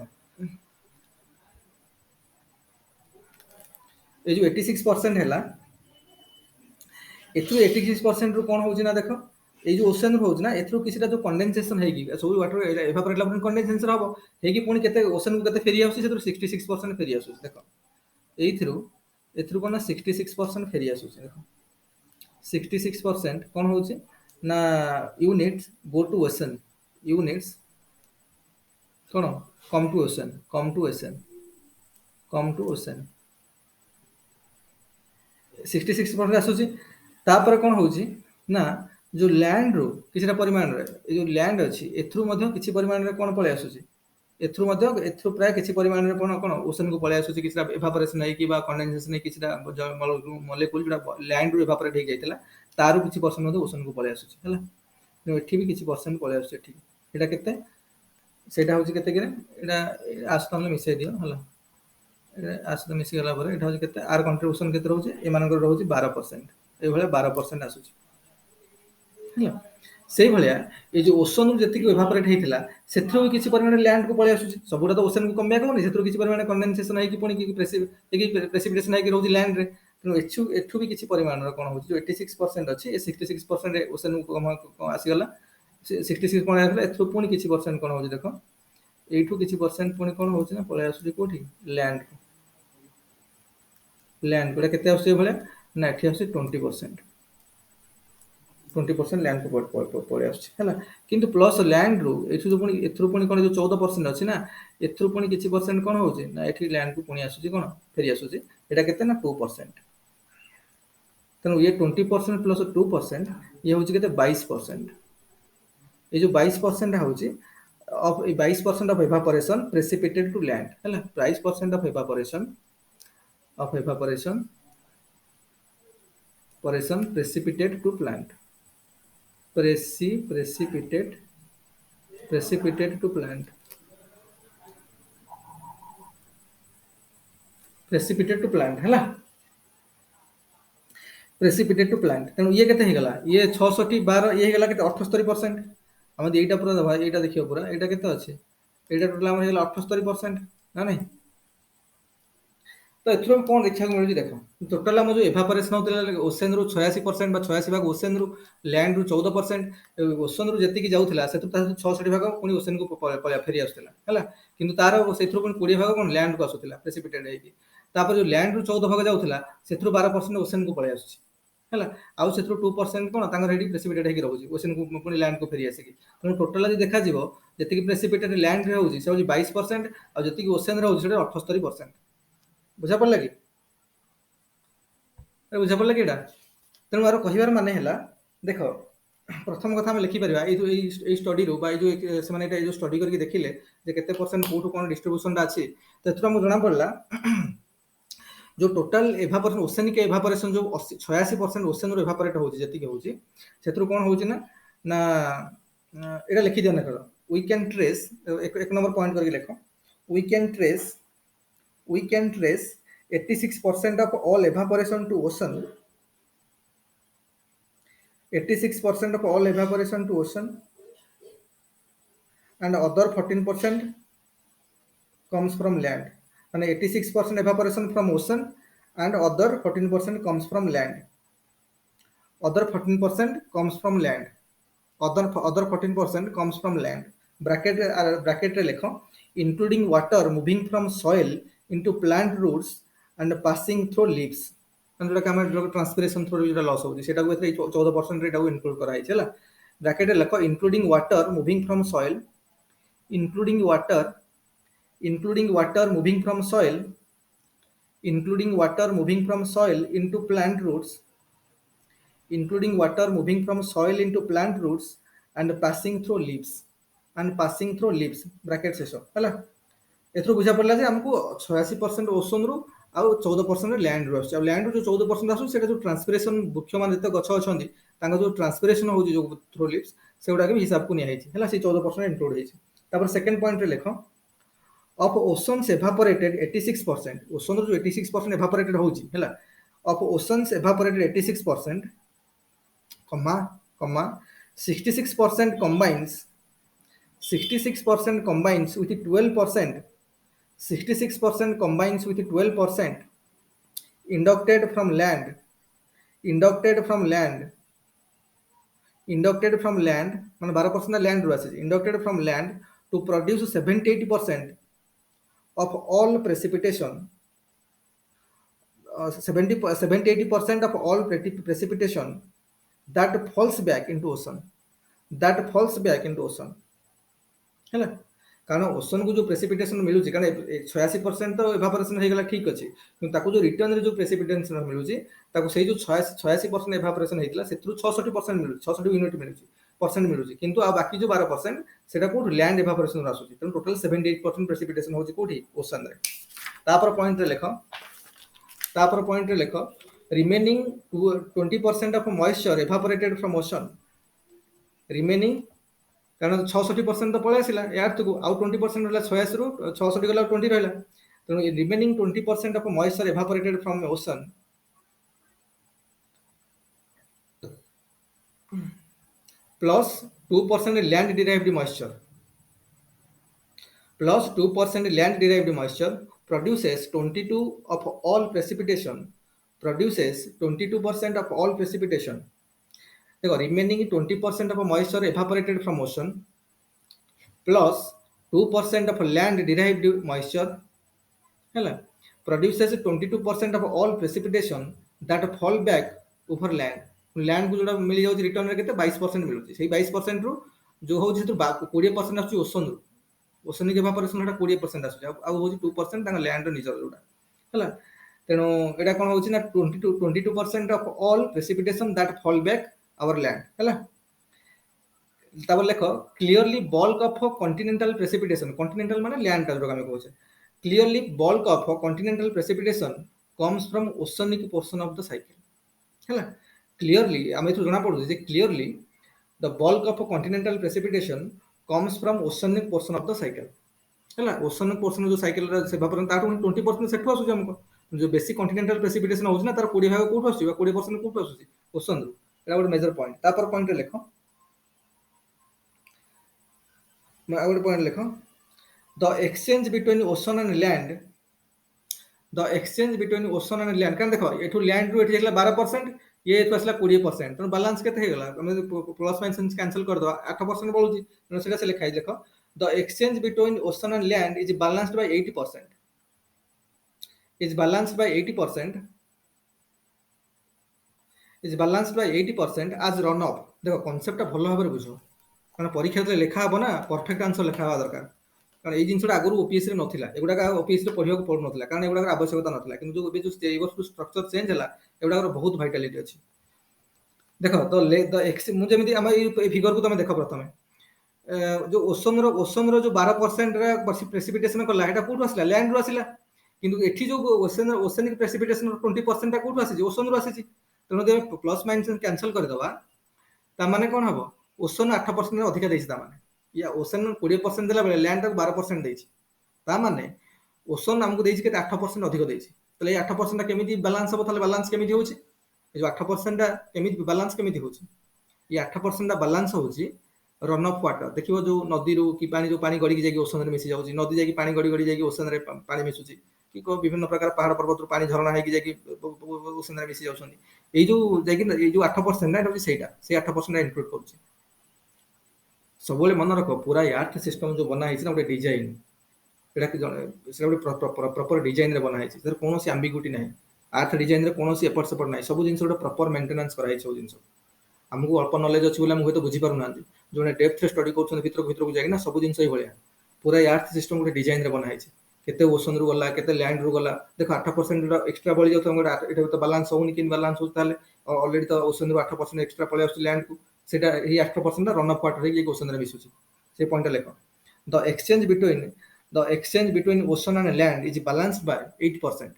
ये जो 86% है एथु 86% रु कौन होची ना देख ये जो ओशन रु होची ना एथु किसीटा जो कंडेंसेशन हेगी सब वाटर एभापोरेट ला कंडेंसेशन हबो हेगी पुणी केते ओशन को केते फेरी आउसी सेथु 66% फेरी आउसी देख एथु कौन 66% फेरी आउसी देख 66% कौन होची ना units go to ocean units कौन come to ocean come to ocean come to ocean 66% आसूची तापर कौन होची ना जो लैंड रो किसी परिमाण रे जो लैंड अच्छी एथु किसी परिमाण रे कौन पळे आसूची एथु प्राय किसी परिमाण रे कौन कौन ओशन को पळे आसूची किसी एभापोरेशन है कि बा कंडेंसेशन है किसी मॉलिक्यूल जो लैंड रो एभापोरेट हो जाइतला तारु किसी परसेंट ओशन को पळे आसूची हला एठी भी किसी परसेंट पळे आसूची एठी एटा केते सेटा होची केते कि एटा आस्तन मिसै दियो हला आसत मिसी गला पर एटा होची केते आर कंट्रीब्यूशन केते रहउची ए मानकर रहउची 12% ए भले 12% आसूची हला से भलिया ये जो ओशन जति एभापोरेट होइतिला सेथरो किसी परिमाण लैंड को पळे आसूची सबुरा तो ओशन को कम बैक होनी सेथरो किसी परिमाण कंडेंसेशन है कि पुणी कि प्रेसिपिटेशन है कि रहउची लैंड रे तेणु एठु भी किसी परिमाण रो कोन होची जो 86% अछि ए 66% ओशन को आसी गला 66 कोन आइला एथु पुणी किसी परसेंट कोन होची देखो एठु किसी परसेंट पुणी कोन होची ना पळे आसूची कोठी लैंड को केते आसी भले ना एठी आसी 20% लैंड को पड़े आसला किंतु प्लस लैंड रु जो पुणी एथु पुणी कोन जो 14% अछि ना एथु पुणी किछि परसेंट कोन होची ना एठी लैंड को पुणी आसुची कोन फेरी आसुची एटा केते ना 2% तनु ये 20% प्लस 2% ये होची केते 22% ये जो 22% होची of 22% of evaporation precipitated to land हला 22% of evaporation precipitated to plant precipitate to plant precipitate to plant है precipitate to plant तेणु ये केते हे गला ये 66 12 ये हे गला केते 78% आम एटा पूरा दबा एटा देखिए पूरा एटा केते अच्छे एटा टोटल आम 78% ना नहीं। तो एथरो कौन देखा मिलूँ देख टोटाल आम जो एभापोरेसन होता ओसेन रु 86% 86 भाग ओसेन रु लैंड रु 14% ओसन रु जी जाऊला से 66 भाग पुणी ओसेन को फेरी आसूला है तार से 20 भाग कौन लैंड को आसूला प्रेसिपिटेट होकर जो लैंड रु 14 भाग जाऊला से 12% ओसेन को पलि आसूला आउ से 2% कौन प्रेसिपिटेट होकर रोचे ओसेन को पुणी लैंड को फेरी आसिक तेणु टोटाल देखा जी प्रेसिपिटेट लैंड रे होची से 22% और जी ओसेन रोचे 78%। बुझा पड़ला कि बुझा पड़ला कि तेणु यार कहार माने है देख प्रथम कथा लिखिपर ये स्टडी रू जो स्टडी करके देखिले केते परसेंट कौटू कौन डिस्ट्रीब्यूशन अच्छी तो जना पड़ा जो टोटाल एभापोरेसन ओसेनिक एभापोरेसन जो 86% ओसेन रू एभापोरेट होती होची से कौन होची ना एटा लिखि दिया ना वी कैन ट्रेस एक नंबर पॉइंट करके लिख we can trace 86% of all evaporation to ocean 86% of all evaporation to ocean and other 14% comes from land and 86% evaporation from ocean and other 14% comes from land other 14% comes from land other 14% comes from land bracket रे लिखो including water moving from soil into plant roots and passing through leaves जोटा कि transpiration through जो loss होती है 14% include कराई है bracket लिख including water moving from soil including water moving from soil including water moving from soil into plant roots including water moving from soil into plant roots and passing through leaves bracket शेष है एथरो बुझा पड़ा जे हमको 86% ओसन रु आउ 14% land रु आउ land रु जो 14% आसु सेटा जो ट्रांसपिरेशन वृक्ष मान जते गछ अछंती तांका जो ट्रांसपिरेशन होजी जो थ्रू लिव्स सेउडा के हिसाब को निया हेछि हला से 14% इंक्लूड हेछि तापर सेकंड पॉइंट रे लेखो ऑफ ओशंस एवापोरेटेड 86% ओशन रु जो 86% एवापोरेटेड होजी हला of oceans evaporated 86% comma 66% combines with 12% 66% combines with 12% inducted from land मान 12% land रू आसी inducted from land to produce 70-80% of all precipitation 70-80% of all precipitation that falls back into ocean है कारण ocean को जो प्रेसिपिटेशन मिलूँ कारण 86% तो एवापोरेशन हो गला ठीक अच्छे कि जो रिटर्न जो प्रेसिपिटेशन मिलूँ से जो 86% एवापोरेशन होता है 66% मिलूँ 66 यूनिट मिलूँ किंतु आ बाकी जो 12% से कौट लैंड एवापोरेशन आसूँ तेणु टोटल 78% प्रेसिपिटेशन होची कौटी ओशन रे तापर पॉइंट रे लेख remaining 20% of moisture evaporated from ocean remaining कारण 66% तो पलि आसला यार तुक आउ 20% रहा 86 रु 66 गला 20 रहा तेणु remaining 20% of moisture evaporated from ocean plus 2% land derived moisture produces 22% of all precipitation देखो remaining 20% of moisture evaporated from ocean plus 2% of land derived moisture है produces 22% of all precipitation that fall back over land को जो मिल जाउछि return रे केते 22% मिलुछि सेही 22% रु जो होछि तो 20% आछी ओशन रु ओशनिक एवापोरेशन हटा 20% आछी आ होछि 2% तांगा लैंड रो निजर जोडा हला तेनो एटा कोन होछि ना 22% of all precipitation that fall back over land है तब लेख clearly bulk of continental precipitation continental माने लैंड का जोरा हम कहउछे clearly bulk of continental precipitation comes from oceanic portion of the cycle है क्लीयरली आमे तो जना पडु जे clearly the bulk of continental precipitation comes from oceanic portion of the cycle है ओशनिक पोर्शन जो साइकिल रे से भापर ताटू 20% सेठु आसु हमको जो बेसिक कॉन्टिनेंटल प्रेसिपिटेशन होउछ ना तार 20 भाग कोठु आसु 20% कोठु आसु ओशन रू एटा गोटे मेजर पॉइंट तापर पॉइंट रे लेखो आउट पॉइंट लिखो the exchange between ocean and land the exchange between ocean and land कारण देखो एठू लैंड रु एठी आइला 12% ये एठू आसला 20% तो बैलेंस केते हे गला हम प्लस माइनस कैंसिल कर दो 8% बळुची तो सेटा से लिखा है देखो the exchange between ocean and land is balanced bye 80% is balanced by 80% is balanced by 80% as run off देखो कांसेप्ट भलो भाबरे बुझो कारण परीक्षा रे लेखा हबो ना परफेक्ट आंसर लेखा हवा दरकार कारण एई जिंसटा आगुरु ओपीएस रे नथिला एगुडा ओपीएस रे पढियो पड़ नथिला कारण एगुडा आवश्यकता नथिला किंतु जो जो एबो स्ट्रक्चर चेंज हला एगुडा बहुत वाइटलिटी अछि देखो द एक्स मु जेमिति हम ए फिगर को तुम देखो प्रथमे जो ओसन रो जो 12% रे प्रेसिपिटेशन करला एटा कोठु आसला लैंड रो आसला किंतु एठी जो ओशनिक प्रेसिपिटेशन 20% टा कोठु आसी ओशन रो आसी तेणु जे प्लस माइनस कैंसिल कर दवा ता माने कोन हबो ओशन 8% रे अधिक देछि ता माने या ओशन 20% देला बेले लैंड तक 12% देछि ता माने ओशन हमकु देछि के 8% अधिक देछि तले 8% टा केमिति बैलेंस हबो तले बैलेंस केमिति होछि ए जो 8% टा केमिति बैलेंस केमिति होछि ये 8% टा बैलेंस होछि रन ऑफ वाटर देखिबो जो नदी रो कि पानी जो पानी गड़ी के जाकी ओशन रे मिसि जाउछि नदी जाकी पानी गड़ी गड़ी जाकी ओशन रे पानी मिसुछि कि को विभिन्न प्रकार पहाड़ पर्वत रो पानी झरना है कि जाकी ओशन रे मिसि जाउछन्ती ए जो जाकी ए जो 8% ना एटा सेटा से 8% इंक्लूड करूछि सबले मन रखो पूरा अर्थ सिस्टम जो बना है गोटे डिजाइन एटा कि प्रॉपर डिजाइन रे बना है सर कोनोसी एम्बिग्युटी नाही अर्थ डिजाइन रे कोनोसी एपट सेपट नाही सब जिंस गोटे प्रॉपर मेंटेनेंस करा है सब जिंस हमको अल्प नॉलेज अछि बोला हम तो बुझी पारु नांती जोने डेप्थ स्टडी करछन भीतर भीतर को जाई ना सब जिंस ही भलिया पूरा अर्थ सिस्टम गोटे डिजाइन रे बना है केते ओशन रु गला केते लैंड रु गला देखो 8% एक्स्ट्रा बळी जाउ त एटा तो बैलेंस होउनी किन बैलेंस हो ताले ऑलरेडी तो ओशन रु 8% एक्स्ट्रा पळे आसु लैंड को सेटा ही 8% रन ऑफ वाटर रे ओशन रे मिसुची से पॉइंट लेखो the exchange between ocean and land is balanced by 8%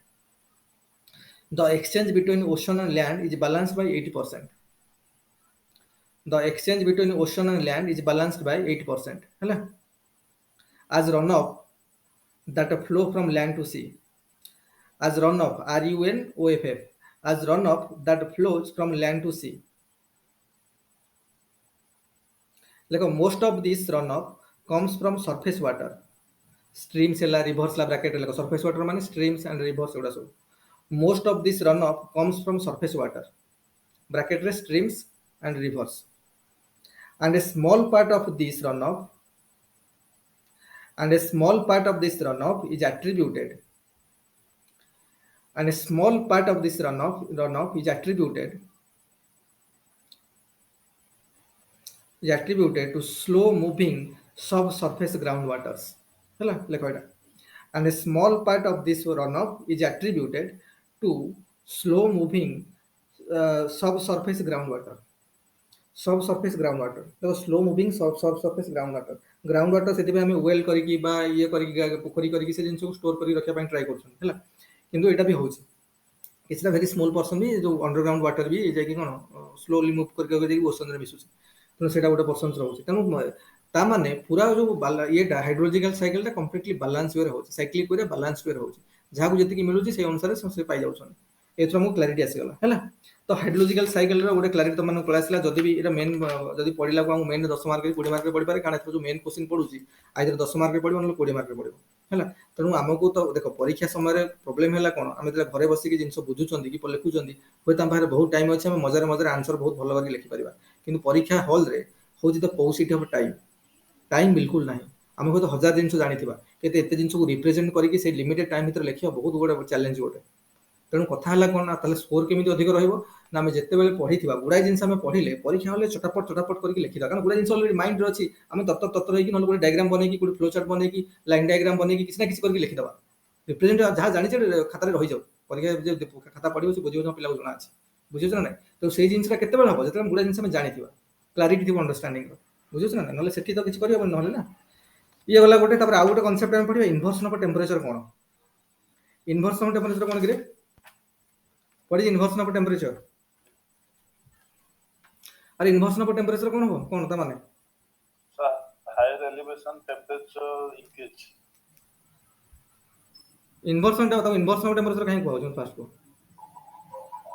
the exchange between ocean and land is balanced by 80% the exchange between ocean and land is balanced by 8% हैला as runoff that flow from land to sea as runoff runoff as runoff that flows from land to sea like most of this runoff comes from surface water streams la rivers la bracket like surface water means streams and rivers एडा सब most of this runoff comes from surface water bracket streams and rivers and a small part of this runoff is attributed to slow moving subsurface groundwaters हैला लेखो एटा and a small part of this runoff is attributed to slow moving subsurface groundwater देखो slow moving subsurface ground water से हमें well करी बा ये करी पोखरी करी से जिंस को स्टोर करी रखिया पई ट्राई करछन हैला किंतु एटा भी होछि किछटा वेरी स्मॉल पर्सन भी जो अंडरग्राउंड वाटर भी जे कि कोन स्लोली मूव करके जे ओशन रे मिसुछि तो सेटा गोटे पर्सन रहउछि तनु ता माने पूरा जो ये हाइड्रोलॉजिकल साइकिल ता कंप्लीटली बैलेंस वे होछि साइक्लिक वे बैलेंस वे होछि जहा को जति कि मिलुछि से अनुसार से पाई जाउछन एथरो मु क्लैरिटी आसी गला हैला तो हाइड्रोलॉजिकल साइकिल रो गोटे क्लैरिटी तो मन क्लासला जदी भी एरा मेन जदी पढिला को मेन 10 मार्क 20 मार्क पढि पारे कारण जो मेन क्वेश्चन पढुछि आइदर 10 मार्क पढिबो न 20 मार्क पढिबो हैला तनु हमको तो देखो परीक्षा समय रे प्रॉब्लम हैला कोन हम जला घरे बसी कि जिंस बुझुचंदी कि लिखुचंदी होय ता बाहर बहुत टाइम अछि हम मजार मजार आंसर बहुत भलो करी लिखि परिबा किंतु परीक्षा हॉल रे होछि तो पॉसिटी ऑफ टाइम बिल्कुल नाही हमको तो हजार जिंस जानिथिबा केते एते जिंस को रिप्रेजेंट करी कि से लिमिटेड टाइम भीतर लिखिया बहुत बड़ चैलेंज गोटे तेणु कथा है कौन ना ताले स्कोर केमी अधिक रहिबो ना आम जिते बेले पढ़ी गुड़ाए जिन आम पढ़ले परीक्षा हले चटापट करके लिखिदा कारण गुड़ाए जिन ऑलरेडी माइंड रे अछि आम तत्तर तत्तर होइकी नले डायग्राम बनेकी कोड फ्लो चार्ट बनेकी लाइन डायग्राम बनेकी किसी ना किसी करके लिखिदबा रिप्रेजेंट जहाँ जानिछे खाता रे रहि जाउ परीक्षा जे खाता पढ़िबो से बुझिबो पिला को जଣା अछि बुझिछ ना तो सेही जिनसटा केते बेले हबो जते गुड़ाए जिन आम जानिथिबा क्लैरिटी थिबो अंडरस्टैंडिंग बुझिछ ना नले सेठी तो किछ करियो नले ना ये वाला गोटे तापर आ गोटे कांसेप्ट हम पढ़िबा इन्वर्सन ऑफ टेंपरेचर कोन इन्वर्सन ऑफ टेंपरेचर कोन किरे What is inversion of temperature? Are inversion of temperature कौन हो कौन ता माने higher elevation temperature increase inversion ता बताओ inversion of temperature काहे कहौ जोन फास्ट को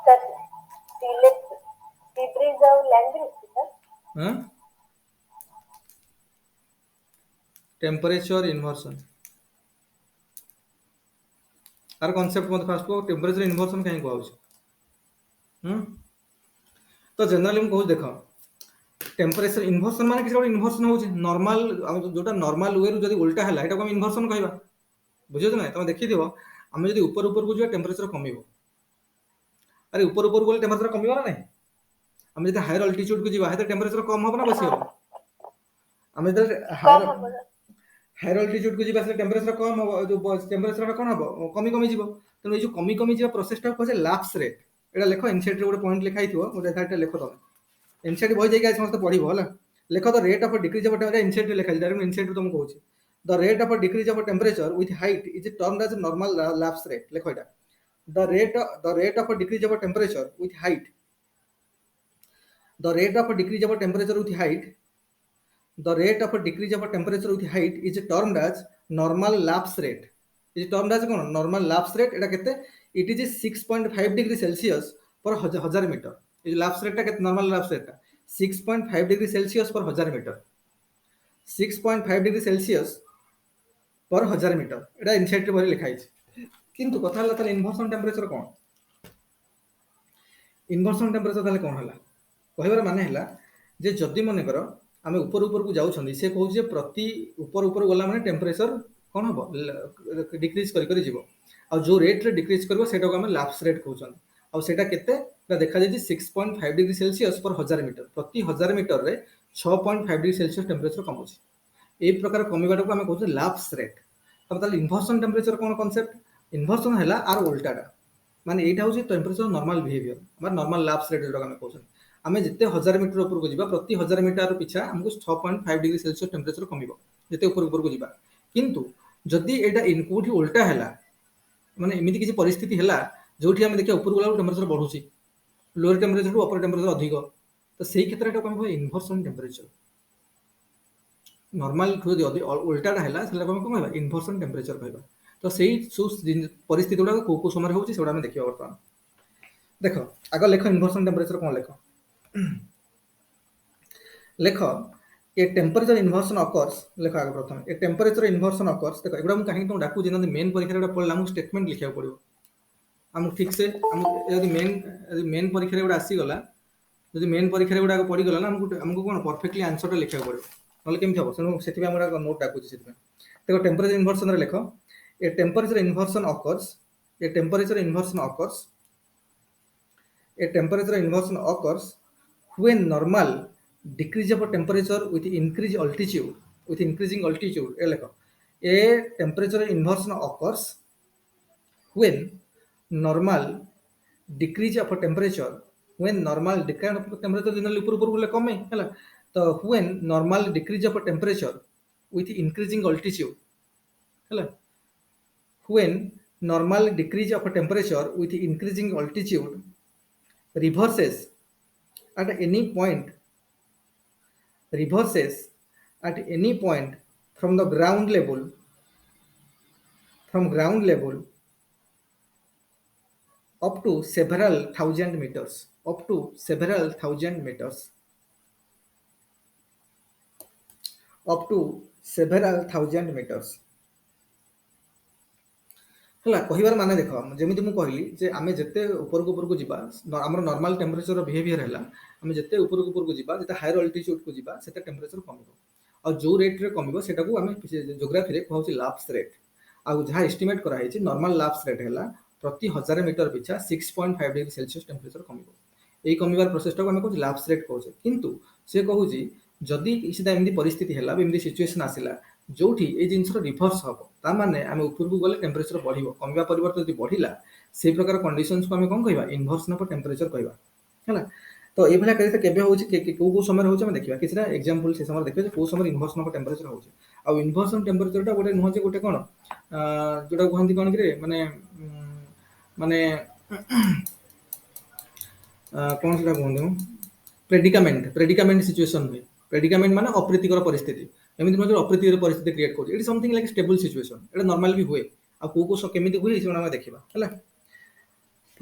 सर सी ब्रीज और लैंड ब्रीज सर हां टेम्परेचर इनवर्सन आर कॉन्सेप्ट मत फास्ट को टेम्परेचर इनवर्सन कहीं कहूँ तो जनरली मुझे कहूँ देख टेम्परेचर इनवर्सन माने किसी गोटे इनवर्सन हो नॉर्मल जोटा नॉर्मल वे रु जदि उल्टा है एटा को हम इनवर्सन कहबा बुझियो ना तुम देखिथिबो आम जदि ऊपर ऊपर को जो टेम्परेचर कमिबो अरे ऊपर ऊपर गले टेम्परेचर कमिबो ना नहीं आम जदि हायर अल्टीट्यूड को जीवा हेते टेम्परेचर कम हो ना बेसी हो आम जदि कम हबो सर हायर अल्टीट्यूड को जीवा से टेम्परेचर कम हो जो टेम्परेचर कौन हो कमी कमी जीवो तेणु ये जो कमी कमी जीवा प्रोसेसटा को लैप्स रेट एटा लेखो एनसीईआरटी गोटे पॉइंट लिखा हिथिबो मोटे एटा लेखो तुम एनसीईआरटी बही जाई समस्त पढ़िबो होला लेख the rate of decrease of temperature NCERT लिखा है डायरेक्ट एनसीईआरटी तुमको कहूची the rate of decrease of temperature with height is termed as normal lapse rate लेखो एटा the rate of decrease of temperature with height the rate of decrease of temperature with height the rate of decrease of temperature with height is termed as normal lapse rate is termed as cone normal lapse rate एटा केते it is 6.5 degree celsius per 1000 metre ये lapse rate टा केते normal lapse rate टा 6.5 degree celsius per 1000 meter 6.5 degree celsius per 1000 meter एटा इनसाइट भरी लिखा है किंतु कथा हला ताले इन्वर्सन टेम्परेचर कोन इन्वर्सन टेम्परेचर ताले कोन हला कहबार माने हला जे जदी मन करो आम ऊपर ऊपर को जाऊँ से कहूँ प्रति ऊपर ऊपर गला मैंने टेम्परेचर कौन हम डिक्रीज कर जो रेट रे डिक्रीज कर को आम लैप्स रेट कहते आटा के देखा जाए 6.5 डिग्री सेल्सियस पर 1000 मीटर प्रति 1000 मीटर रे 6.5 डिग्री सेल्सियस टेम्परेचर कमुची ए प्रकार कमिबाटा को आम कहते लैप्स रेट तब इन्वर्सन टेम्परेचर कौन कॉन्सेप्ट इन्वर्सन है आर उल्टाटा माने एटा हूँ temperature normal behaviour normal lapse rate जो आम कहते आम जिते 1000 मीटर ऊपर को जीवा प्रति 1000 मीटर पिछा हमको 6.5 डिग्री सेल्सियस टेम्परेचर कमिबो जिते ऊपर को जीवा किंतु जदि एटा इनकोठी उल्टा हैला माने एमिति किसी परिस्थिति हैला जोठी हम देखिया ऊपर गला टेम्परेचर बढ़ुची lower temperature to upper temperature अधिक तो सेही क्षेत्र एटा कहबो इन्वर्सन टेम्परेचर नॉर्मल ठु जदि उल्टाटा हैला सेला हम कहबा इन्वर्सन टेम्परेचर कहबा तो सेही परिस्थिति गुडा को समय होची सेडा हम देखिया वर्तमान देखो आगे लेख इन्वर्सन टेम्परेचर कोन लेख लेख ए टेम्परेचर इन्वर्सन अकर्स लेख आगे प्रथम ए टेम्परेचर इन्वर्सन अकर्स देखो एगुडा कहीं तुम डाकू जे मेन परीक्षा पढ़ला आमको स्टेटमेंट लिखा पड़ो आमको ठीक से मेन परीक्षा गोटे आसीगला जब मेन परीक्षा गुड़ा पड़ीगला ना आमको कौन परफेक्टली आंसर लिखा पड़ो ना केमी हम से नोट डाकू देखो टेम्परेचर इन्वर्सन लेख a temperature inversion occurs a temperature inversion occurs a temperature inversion occurs when normal decrease of temperature with increasing altitude a temperature inversion occurs when normal decrease of temperature generally ऊपर ऊपर कमे हैला तो when normal decrease of temperature with increasing altitude हैला when normal decrease of temperature with increasing altitude reverses at any point from ground level up to several thousand meters है कहबार माने देख जमी मुझे कहली जे आम जिते ऊपर को जीवा आम नॉर्मल टेम्परेचर बिहेवियर है आम जिते ऊपर को जीवा जिते हायर अल्टीट्यूड को जीवा से टेम्परेचर कम और जो रेट रे कम से जोग्राफी रे कहूँ लैप्स रेट आउ जहाँ एस्टिमेट कराई नॉर्मल लैप्स रेट है प्रति 1000 मीटर पिछा 6.5 डिग्री सेल्सियस टेम्परेचर कम यही कमिबार प्रोसेसटा को आम कहूँ लैप्स रेट कहूँ किंतु से कहूँ जदि एमती परिस्थिति है एमती सिचुएसन आसला जोठी ए जिनस रिभर्स हम ताने आम ऊपर को गले टेम्परेचर बढ़ कमिबा परिवर्तन यदि बढ़ला से प्रकार कंडीशंस को आम कौन कहवा इन्वर्सन ऑफ टेम्परेचर कहवा है तो ये केबे होची को समय होची हम देखिबा किछरा एग्जांपल से समय देखिबा को समय इन्वर्सन ऑफ टेम्परेचर होची आ इन्वर्सन टेम्परेचर टा गोटे नुह जे गोटे कोन जोटा कहंती कोन कि माने माने कोन सेटा कहंती प्रेडिकामेंट सिचुएशन हुए प्रेडिकामेंट माने अप्रीतिकर परिस्थिति एमती नुह अप्रीतिकर परिस्थिति क्रिएट कर it something like stable situation Etah normal भी हुए आ को केमिति हुए से हम देखिबा हैला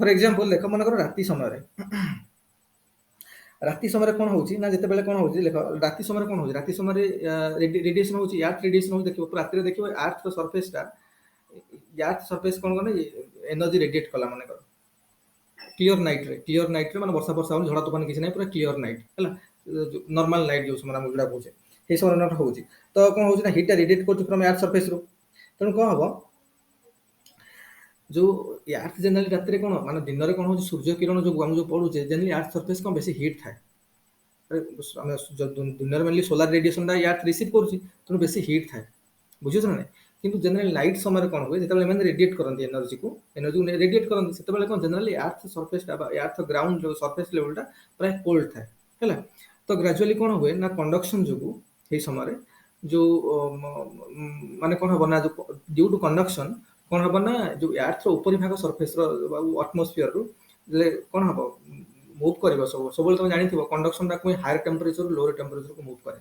फॉर एग्जांपल देख मन कर राती समय रे राति समय कौन होची ना जेतेबेले कौन होची लेख राति समय कौन होची राति समय रेडिएशन होची अर्थ रेडिएशन होची देखिबो राति रे देखिबो अर्थ रो सरफेस टा अर्थ सरफेस कौन कने एनर्जी रेडिएट कला माने कर क्लियर नाइट रे माने वर्षा वर्षा हो झड़ा तूफान किसी नहीं पूरा क्लियर नाइट हला नॉर्मल नाइट जो समय हम जुड़ा कहूचे हे समय नट होची तो कौन होची ना हीट रेडिएट करछ फ्रॉम अर्थ सरफेस रो तेणु कौन हबो जो अर्थ जनरली राति रे कौन माने दिन रे कौन होची सूर्य किरण जो हम जो पडुचे जनरली अर्थ सरफेस कौन बेसी हीट थाए ଆମେ ଦୁନିଆରେ ମେନଲି ସୋଲାର ରେଡିଏସନଟା ୟାର୍ଥ ରିସିଭ୍ କରୁଛି ତେଣୁ ବେଶୀ ହିଟ୍ ଥାଏ ବୁଝୁଛ ନା ନାହିଁ କିନ୍ତୁ ଜେନେରାଲି ନାଇଟ୍ ସମୟରେ କ'ଣ ହୁଏ ଯେତେବେଳେ ଏମାନେ ରେଡିଏଟ୍ କରନ୍ତି ଏନର୍ଜିକୁ ରେଡିଏଟ୍ କରନ୍ତି ସେତେବେଳେ କ'ଣ ଜେନେରାଲି ଆର୍ଥ ସର୍ଫେସଟା ବା ଆର୍ଥ ଗ୍ରାଉଣ୍ଡ ସର୍ଫେସ ଲେଭେଲଟା ପ୍ରାୟ କୋଲ୍ଡ ଥାଏ ହେଲା ତ ଗ୍ରାଜୁଆଲି କ'ଣ ହୁଏ ନା କଣ୍ଡକ୍ସନ ଯୋଗୁଁ ସେଇ ସମୟରେ ଯେଉଁ ମାନେ କ'ଣ ହବ ନା ଡ୍ୟୁ ଟୁ କଣ୍ଡକ୍ସନ କ'ଣ ହବ ନା ଯେଉଁ ଆର୍ଥର ଉପରି ଭାଗ ସର୍ଫେସର ଆଟମୋସ୍ଫିୟରରୁ କ'ଣ ହବ ମୁଭ୍ କରିବ ସବୁବେଳେ ତମେ ଜାଣିଥିବ କଣ୍ଡକ୍ସନଟା କୋଉ ହାୟର ଟେମ୍ପରେଚରରୁ ଲୋଅର ଟେମ୍ପରେଚରକୁ ମୁଭ୍ କରେ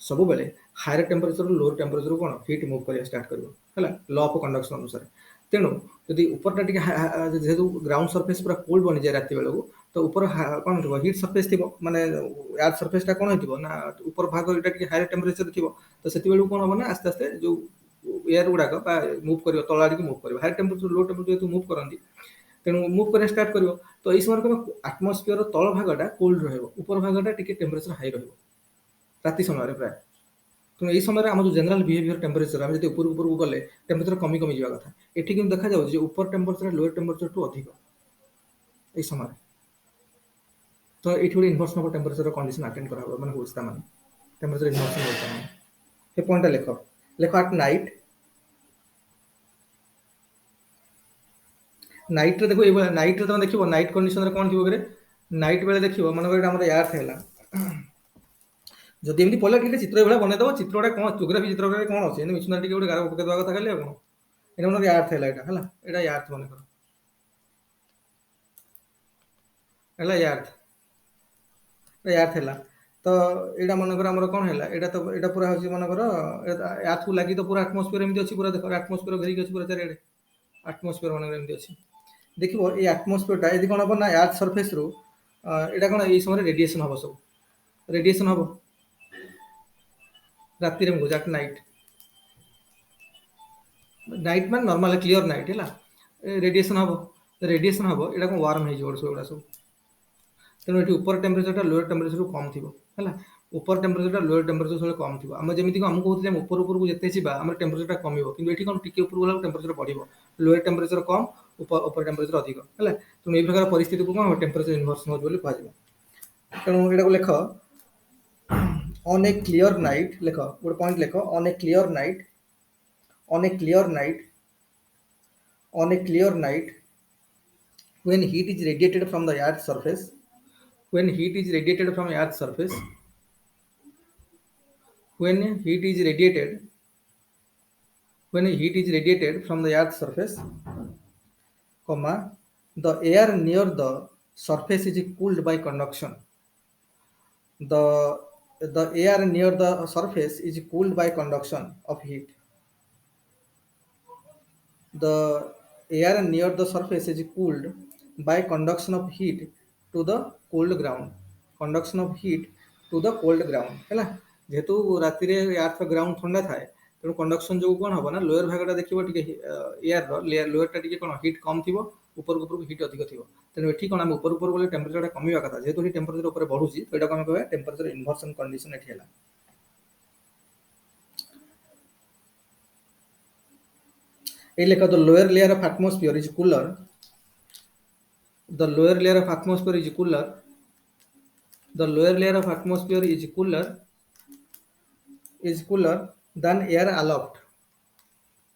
ସବୁବେଳେ ହାୟର ଟେମ୍ପରେଚରରୁ ଲୋଅର ଟେମ୍ପରେଚରକୁ କ'ଣ ହିଟ୍ ମୁଭ୍ କରିବା ଷ୍ଟାର୍ଟ କରିବ ହେଲା ଲ ଅଫ୍ କଣ୍ଡକ୍ସନ ଅନୁସାରେ ତେଣୁ ଯଦି ଉପରଟା ଟିକେ ଯେହେତୁ ଗ୍ରାଉଣ୍ଡ ସର୍ଫେସ୍ ପୁରା କୋଲ୍ଡ ବନିଯାଏ ରାତି ବେଳକୁ ତ ଉପର କ'ଣ ଥିବ ହିଟ୍ ସର୍ଫେସ୍ ଥିବ ମାନେ ଆର୍ଥ ସର୍ଫେସଟା କ'ଣ ହେଇଥିବ ନା ଉପର ଭାଗ ଏଇଟା ଟିକେ ହାୟର ଟେମ୍ପରେଚର ଥିବ ତ ସେତେବେଳକୁ କ'ଣ ହବ ନା ଆସ୍ତେ ଆସ୍ତେ ଯେଉଁ ଏୟାର ଗୁଡ଼ାକ ବା ମୁଭ୍ କରିବ ତଳ ଆଡ଼ିକି ମୁଭ୍ କରିବ ହାୟର ଟେମ୍ପରେଚର ଲୋ ଟେମ୍ପରେଚର ଯେହେତୁ ମୁଭ୍ କରନ୍ତି ତେଣୁ ମୁଭ୍ କରିବା ଷ୍ଟାର୍ଟ କରିବ ତ ଏଇ ସମୟରେ କ'ଣ ଆଟମୋସ୍ଫିୟର ତଳ ଭାଗଟା କୋଲ୍ଡ ରହିବ ଉପର ଭାଗଟା ଟିକେ ଟେମ୍ପରେଚର ହାଇ ରହିବ ରାତି ସମୟରେ ପ୍ରାୟ ତେଣୁ এই ସମୟରେ ଆମର ଯେଉଁ ଜେନେରାଲ ବିହେଭିୟର ଟେମ୍ପରେଚର ଆମେ ଯଦି ଉପରକୁ ଗଲେ ଟେମ୍ପରେଚର କମି ଯିବା କଥା ଏଠି କିନ୍ତୁ ଦେଖାଯାଉଛି ଯେ ଉପର ଟେମ୍ପରେଚର ଲୋୟର ଟେମ୍ପରେଚରଠୁ ଅଧିକ এই ସମୟରେ ତ ଏଇଠି ଗୋଟେ inversion of temperature condition attend କରାହେବ ମାନେ ହେଉଛି ତା ମାନେ ଟେମ୍ପରେଚର ଇନଭର୍ସନ ହେଉଛି ମାନେ ସେ ପଏଣ୍ଟଟା ଲେଖ ଆଟ୍ ନାଇଟ୍ରେ ଦେଖ ଏଇଭଳିଆ ନାଇଟ୍ରେ ତମେ ଦେଖିବ ନାଇଟ୍ କଣ୍ଡିସନରେ କ'ଣ ଥିବ ନାଇଟ୍ ବେଳେ ଦେଖିବ ମନେକର ଏଇଟା ଆମର ୟାର୍ଥ ହେଲା ଯଦି ଏମିତି ପଡ଼ିଲା ଟିକେ ଚିତ୍ର ଏଇଭଳିଆ ବନେଇଦେବ ଚିତ୍ରଟା କ'ଣ ଜୋଗ୍ରାଫି ଚିତ୍ରରେ କ'ଣ ଅଛି ଏମିତି ମିଶୁନାରୀ ଟିକେ ଗୋଟେ ଗାର ପକେଇଦେବା କଥା ଖାଲି ଆଉ କ'ଣ ଏଇଟା ମୋର ୟାର୍ଥ ହେଲା ଏଇଟା ହେଲା ଏଇଟା ୟାର୍ଥ ମନେକର ହେଲା ୟାର୍ଥ ହେଲା ତ ଏଇଟା ମନେକର ଆମର କ'ଣ ହେଲା ଏଇଟା ପୁରା ହେଉଛି ମନେକର ୟାର୍ଥକୁ ଲାଗି ତ ପୁରା ଆଟମୋସ୍ଫିୟର ଏମିତି ଅଛି ପୁରା ଦେଖ ଆଟମୋସ୍ଫିୟର ଘେରିକି ଅଛି ପୁରା ଚାରିଆଡ଼େ ଆଟମୋସ୍ଫିୟର ମନେକର ଏମିତି ଅଛି ଦେଖିବ ଏଇ ଆଟମୋସ୍ଫିୟରଟା ଯଦି କ'ଣ ହବ ନା ଆର୍ଥ ସର୍ଫେସରୁ ଏଇଟା କ'ଣ ଏଇ ସମୟରେ ରେଡିଏସନ ହବ ସବୁ ରେଡିଏସନ ହବ ରାତିରେ ମୁଁ କହୁଛି ନାଇଟ୍ ମାନେ ନର୍ମାଲ କ୍ଲିୟର ନାଇଟ୍ ହେଲା ରେଡିଏସନ ହବ ଏଇଟା କ'ଣ ୱାର୍ମ ହେଇଯିବ ସେଗୁଡ଼ା ସବୁ ତେଣୁ ଏଠି ଉପର ଟେମ୍ପରେଚରଟା ଲୋୟର ଟେମ୍ପରେଚରରୁ କମ୍ ଥିବ ହେଲା ଉପର ଟେମ୍ପରେଚରଟା ଲୋୟର ଟେମ୍ପରେଚର ସବୁବେଳେ କମ୍ ଥିବ ଆମେ ଯେମିତି ଆମକୁ କହୁଥିଲେ ଆମେ ଉପରକୁ ଯେତେ ଯିବା ଆମର ଟେମ୍ପରେଚରଟା କମିବ କିନ୍ତୁ ଏଠି କ'ଣ ଟିକେ ଉପରକୁ ଗଲାକୁ ଟେମ୍ପରେଚର ବଢ଼ିବ ଲୋୟର ଟେମ୍ପରେଚର କମ୍ ଉପର ଟେମ୍ପରେଚର ଅଧିକ ହେଲା ତେଣୁ ଏଇ ପ୍ରକାର ପରିସ୍ଥିତିକୁ କ'ଣ ଟେମ୍ପରେଚର ଇନଭର୍ସନ ହେଉଛି ବୋଲି କୁହାଯିବ ତେଣୁ ଏଇଟାକୁ ଲେଖ on a clear night ଲେଖ ଗୋଟେ ପଏଣ୍ଟ ଲେଖ on a clear night when heat is radiated from the earth's surface when heat is radiated from earth's surface when heat is radiated from the earth's surface comma the air near the surface is cooled by conduction the air near the surface is cooled by conduction of heat the air near the surface is cooled by conduction of heat to the cold ground ହେଲା ଯେହେତୁ ରାତିରେ earth ground ଥଣ୍ଡା ଥାଏ ତେଣୁ କଣ୍ଡକ୍ସନ ଯୋଗୁଁ କ'ଣ ହବ ନା ଲୋୟର ଭାଗଟା ଦେଖିବ ଟିକେ ଏୟାରର ଲୋୟରଟା ଟିକେ କ'ଣ ହିଟ୍ କମ୍ ଥିବ ଉପରକୁ ହିଟ୍ ଅଧିକ ଥିବ ତେଣୁ ଏଠି କ'ଣ ଆମେ ଉପରକୁ ଗଲେ ଟେମ୍ପରେଚରଟା କମିବା କଥା ଯେହେତୁ ଏଠି ଟେମ୍ପରେଚର ଉପରେ ବଢୁଛି ତ ଏଇଟାକୁ ଆମେ କହିବା ଟେମ୍ପରେଚର ଇନଭର୍ସନ କଣ୍ଡିସନ ଏଠି ହେଲା এই লেখা the lower layer of atmosphere is cooler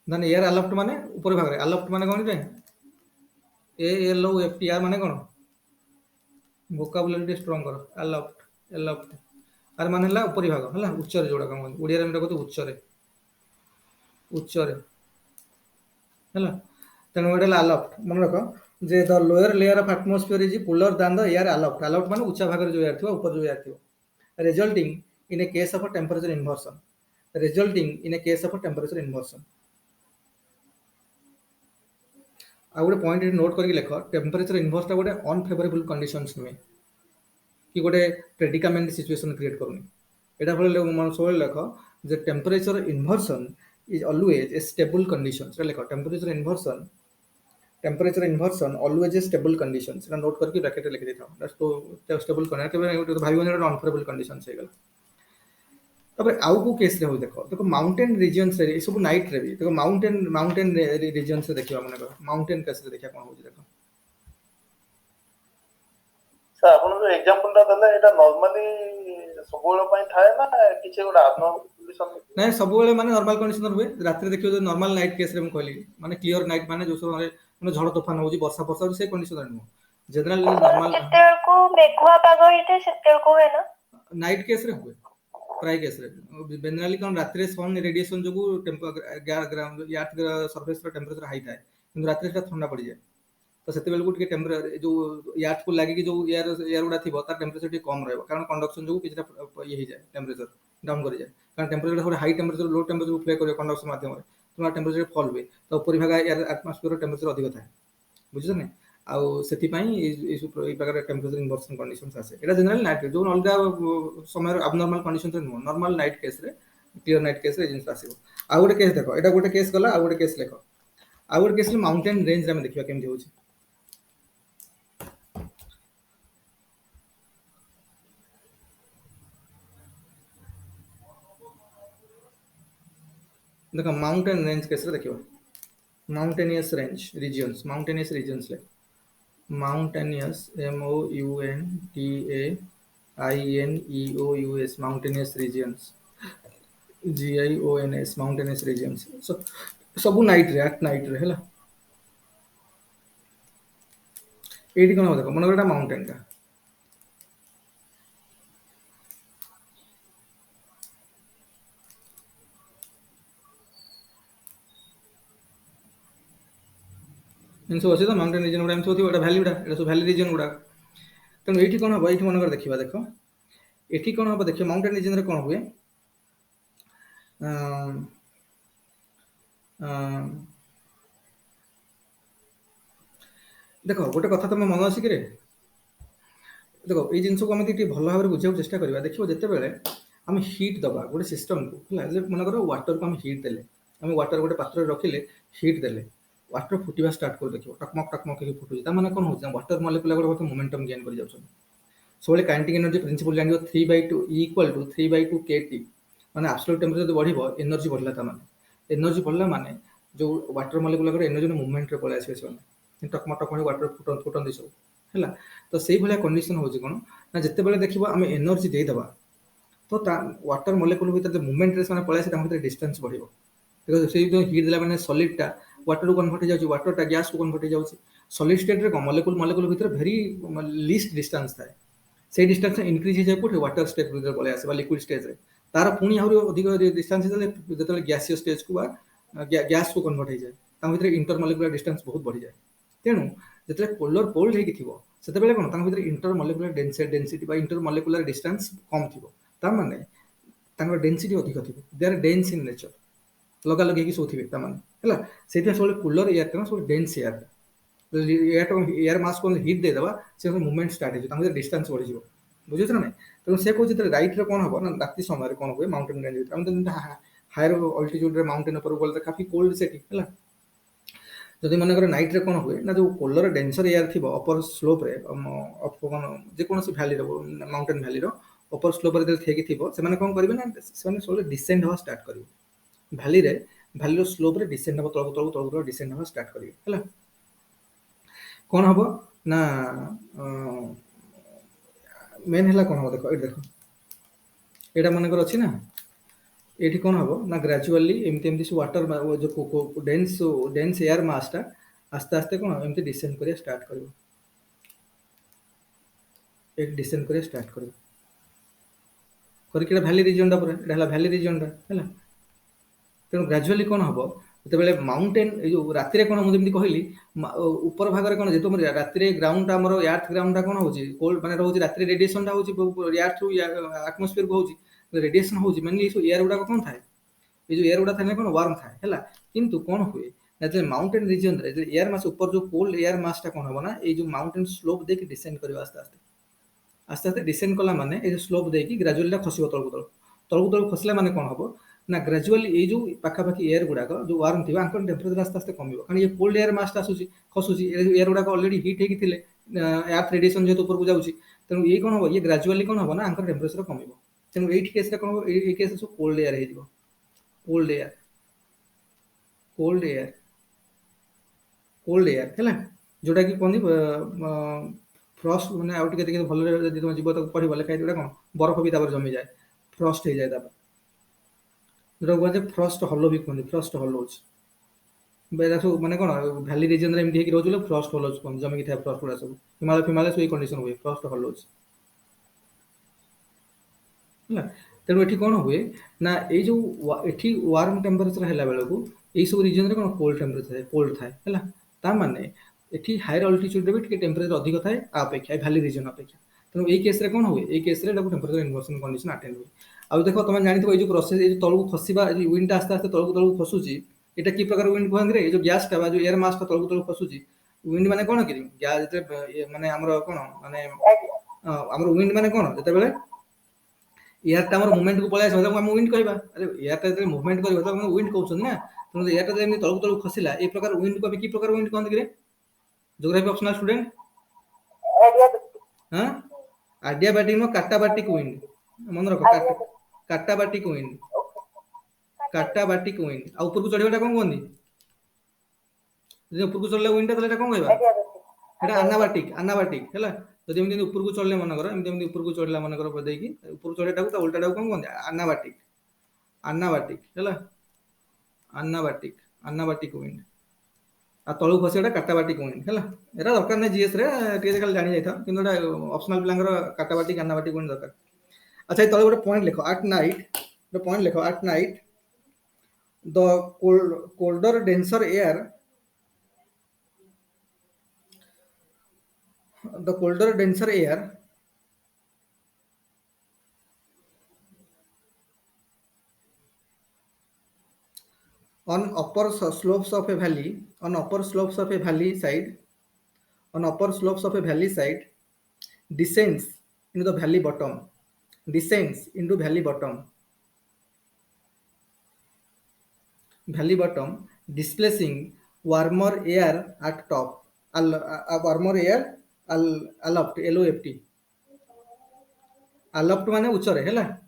than air aloft ମାନେ ଉପର ଭାଗରେ aloft ମାନେ କ'ଣ ଯେ ALOFT ମାନେ କ'ଣ ଭୋକାବୁଲାରି ଟିକେ ଷ୍ଟ୍ରଙ୍ଗ କର aloft ଆର ମାନେ ହେଲା ଉପରି ଭାଗ ହେଲା ଉଚ୍ଚରେ ଯୋଉଟା କ'ଣ ଓଡ଼ିଆରେ ଆମେ କହୁ ଉଚ୍ଚରେ ହେଲା ତେଣୁ ଏଇଟା ହେଲା aloft ମନେ ରଖ ଯେ the lower layer of atmosphere is cooler than the air aloft ମାନେ ଉଚ୍ଚ ଭାଗରେ ଯୋଉ ଏୟାର ଥିବ ଉପର ଯୋଉ ଏୟାର ଥିବ resulting in a case of a temperature inversion ଆଉ ଗୋଟେ ପଏଣ୍ଟ ଏଠି ନୋଟ୍ କରିକି ଲେଖ ଟେମ୍ପରେଚର ଇନଭର୍ସଟା ଗୋଟେ ଅନଫେଭରେବଲ କଣ୍ଡିସନ୍ସ ନୁହେଁ कि गोटे प्रेडिकामेंट सिचुएशन क्रिएट करूनी एटा फल मन सब लेख जे temperature inversion is always a stable condition लेख temperature inversion always a stable condition note करके ब्रैकेट लिखि देता तो स्टेबल करना केबे भाई बने अनफेवरेबल कंडीशन से गला तबे आउ को केस रे हो देखो माउंटेन रीजन्स रे सब नाइट रे भी देखो माउंटेन रीजन्स रे देखिबा माने माउंटेन केस रे देखिया कोन हो देखो सर आपण जो एग्जांपल ता दले एटा नॉर्मली सबोळ पई थाए ना किछि गोटा abnormal कंडीशन नहीं सब माने नॉर्मल कंडीशन हुए रात देखियो जो नॉर्मल नाइट केस रे कहली माने क्लियर नाइट माने जो सब माने झड़ तूफान हो वर्षा वर्षा से कंडीशन नुह जनरल नॉर्मल जितेल को मेघुआ पाग होइते सेतेल को है ना नाइट केस रे हुए प्राय केस रे जनरली कोन रात रे सन रेडिएशन जो ग्राउंड यार्थ सरफेस रो टेंपरेचर हाई थाए किंतु रात रे ठंडा पड़ जाए तो सेते बेल को टिके टेंपरेचर जो यार्थ को लागी कि जो एयर उडा थिबो तार टेंपरेचर टिके कम रहबो कारण कंडक्शन जो किछटा ये हो जाए टेंपरेचर डाउन कर जाए कारण टेंपरेचर थोड़ा हाई टेंपरेचर लो टेंपरेचर प्ले करे कंडक्शन माध्यम रे तो टेंपरेचर फॉल हुए तो ऊपर भाग एयर एटमॉस्फेयर टेंपरेचर अधिक थाए बुझिछ ने आउ सेति पई ए प्रकार टेंपरेचर इन्वर्सन कंडीशंस आसे एटा जनरल नाइट जो अलगा समय अबनॉर्मल कंडीशन रे नो नॉर्मल नाइट केस रे क्लियर नाइट केस रे जिंस आसीबो आ गोटे केस देखो एटा गोटे केस गला आ गोटे केस लेखो आ गोटे केस माउंटेन रेंज रे हम देखिबा केमथि होछि देखो माउंटेन रेंज केस रे देखिबा माउंटेनियस रेंज रीजन्स ले mountainous mountainous mountainous regions GIONS mountainous regions so सब नाइट रे एट नाइट रे हला एठी कोन देखो मन एटा माउंटेन का इनसो अछि तो माउंटेन रीजन गुडा एमथि होथि एटा वैली गुडा एटा सब वैली रीजन गुडा तन एठी कोन हबो एठी मन कर देखिबा देखो एठी कोन हबो देखियो माउंटेन रीजन रे कोन हुए देखो गोटे कथा तुम मन अछि कि रे देखो ए जिंस को हम टी भल भाव बुझा चेष्टा करबा देखियो जते बेले हम हीट दबा गोटे सिस्टम को हला मन कर वाटर को हम हीट देले हम वाटर गोटे पात्र रे रखिले हीट देले वाटर फुटिबा स्टार्ट कर देखियो टकमक के फुटु ता माने कोन हो वाटर मॉलिक्यूल गोटे मोमेंटम गेन कर जाउछन सोले काइनेटिक एनर्जी प्रिंसिपल जानियो 3/2 = 3/2 kT माने एब्सोल्यूट टेंपरेचर जो बढ़िबो एनर्जी बढ़ला ता माने एनर्जी बढ़ला माने जो वाटर मॉलिक्यूल एनर्जी मूवमेंट रे पळे आसे से टकमक वाटर फुटन दिस है तो से भाया कंडीशन हो ना जिते बड़े देखो आम एनर्जी देदेबा तो वाटर मॉलिक्यूल भीतर मूवमेंट रे पळे डिस्टेंस बढ़िबो देखो से जो हीट देला माने सॉलिडटा वाटर को कन्वर्ट हो जाउची वाटरटा गैस को कन्वर्ट हो जाउची सॉलिड स्टेट रे मॉलिक्यूल भीतर वेरी लीस्ट डिस्टेंस थाए से डिस्टेंस इंक्रीज हो जाए कोठे वाटर स्टेट भीतर पळे आसे लिक्विड स्टेज रे तार पुणी आहुरी अधिक डिस्टेंस जतले गैसियस स्टेज को गैस को कन्वर्ट हो जाए ता भीतर इंटरमॉलिक्यूलर डिस्टेंस बहुत बढ़ी जाए तेणु जिते पोलर पोल्ड होगी थी से कौन भर इंटरमॉलिक्यूलर डेनसीटी इंटरमॉलिक्यूलर डिस्टेंस कम थी ताने डेनसीटी अधिक थी they are dense in nature लगा लगे सब थे है से सब कूलर एयर सब डेन्स एयर मास को हिट देदेबा से मूवमेंट स्टार्ट हो डिस्टेंस बढ़ी बुझे ना तेणु से कौन रईट कौन हम ना राति समय कौन हुए mountain range higher altitude mountain ऊपर गले काफी कोल्ड से है जदि मन नाइट रे कौन हुए ना जो पोलर डेंसर एयर थी अपर स्लोप रे जेकोसी भैली माउंटेन भैली अपर स्लोप रे थे से कौन करेंगे ना से डिसेंड हवा स्टार्ट करेंगे भैली रे भैली स्लोप रे डिसेंड हम तल तल तल डिसेंड हवा स्टार्ट करेंगे है कौन हम ना मेन है कौन हम देख देखो यहाँ मनकर अच्छी ना ये कौन हम ना ग्रेजुअली एमती एमती सब वाटर जो डेन्स एयर मासटा आस्ते आस्ते कौन एमती डिसेंड करिया स्टार्ट कर एक डिसेंड करिया स्टार्ट कर करके वैली रीजनटा पूरा वैली रीजनटा है तेणु ग्रेजुअली कौन हम जो माउंटेन जो राति कौन मुझे कहली ऊपर भाग में कौन जेहतु राति ग्राउंड आम यार्थ ग्राउंड कौन हो कोल्ड मैंने रोज राति रेडिएशन हो यार्थ थ्रू एटमॉस्फेयर को हो रेडिएशन हो मेनली एयर गुड़ा कौन थाए ये जो एयर गुड़ा थाए कौन वार्म थाए है किंतु कौन हुए ना माउंटेन रीजन रे एयर मास ऊपर जो कोल्ड एयर मासटा कौन हम ना ये जो माउंटेन स्लोप देके डिसेंड कर आस्ते आस्ते आस्ते आस्ते डिसेंड कला माने ए स्लोप देकी ग्रेजुअली खसिबो तळकु तळकु खसला माने कोन हबो ना ग्रेजुअली ए जो पाखापाखि एयर गुड़ाक जो वार्म थी टेम्परेचर आस्ते आस्ते कम कारण ये कोल्ड एयर मास आसूसी खसुची एयर गुड़ाक ऑलरेडी हीट हेकी थिले अर्थ रेडिएशन जेहेतु ऊपर को जाउची तेणु ये कौन हम ये ग्रेजुअली कौन हम ना टेम्परेचर कम तेणु ये केस कौन हम ये केस सब कोल्ड एयर हो cold air cold air cold air है जोटा कि कहनी फ्रस्ट मैंने आउ टे भल तुम जीव तक पढ़ लेखाई कौन बरफ भी जमी जाए फ्रस्ट हो जाए जो कहते फ्रस्ट हल भी कहते फ्रस्ट हल सब माने कौन भैली रिजन एमती रोज फ्रस्ट हल कहते जमिक था फ्रस्ट गुड़ा सब हिमालय फिमालय सब कंडीशन हुए फ्रस्ट हल तेणु ये कौन हुए ना ये जो ये वार्म टेम्परेचर है बेलू यही सब रिजन में कौन कोल्ड टेम्परेचर कोल्ड थाए है ये हायर अल्टीट्यूड भी टेम्परेचर अधिक थाए अपेक्षा भैली रिजन अपेक्षा तेणु ये केस कौन हुए ये case temperature inversion condition attend हुए आउ देख तुम जानते ये प्रोसेस ये तलू खसवा विंड आस्ते आस्ते तलू खसुची ये कि प्रकार विंड कहते जो गैस टा जो एयर मास तलू तलू खसुची विंड माने कौन कि गैस माने आमर कौन माने आमर विंड माने कौन जिते एयर टा मुवमेंट को पलि आस विंड कहवा अरे एयर टा मुवमेंट कर विंड कहते ना तेणु एयर टा तलू तलू खसला ये प्रकार विंड को कि प्रकार विंड कहते कि ज्योग्राफी ऑप्शनल स्टूडेंट हाँ आडियाबैटिक नो काटाबाटिक विंड मन रख काटाबाटिक विंड काटाबाटिक विंड आ ऊपर को चढ़ीबाटा कौन कहंदी जे ऊपर को चढ़ला विंड ता कौन कहबा एटा अनाबाटिक अनाबाटिक हैला तो जेमि ऊपर को चढ़ले मन कर एमि ऊपर को चढ़ला मन कर बदे कि ऊपर चढ़ेटा को उल्टाटा कौन कहंदी अनाबाटिक अनाबाटिक हैला अनाबाटिक अनाबाटिक विंड आ तळु खसियाटा काटाबाटिक विंड हैला एरा दरकार नै जीएस रे टिके खाली जानि जाइथा किंतु एटा ऑप्शनल पिलांगर काटाबाटिक अनाबाटिक विंड दरकार अच्छा ये तळे गोटे पॉइंट लिखो एट नाइट द पॉइंट लिखो at night the colder denser air the colder denser air on upper slopes of a valley on upper slopes of a valley side on upper slopes of a valley side descends into the valley bottom descends into valley bottom displacing warmer air at top warmer air aloft loft aloft माने उच्चरे हैला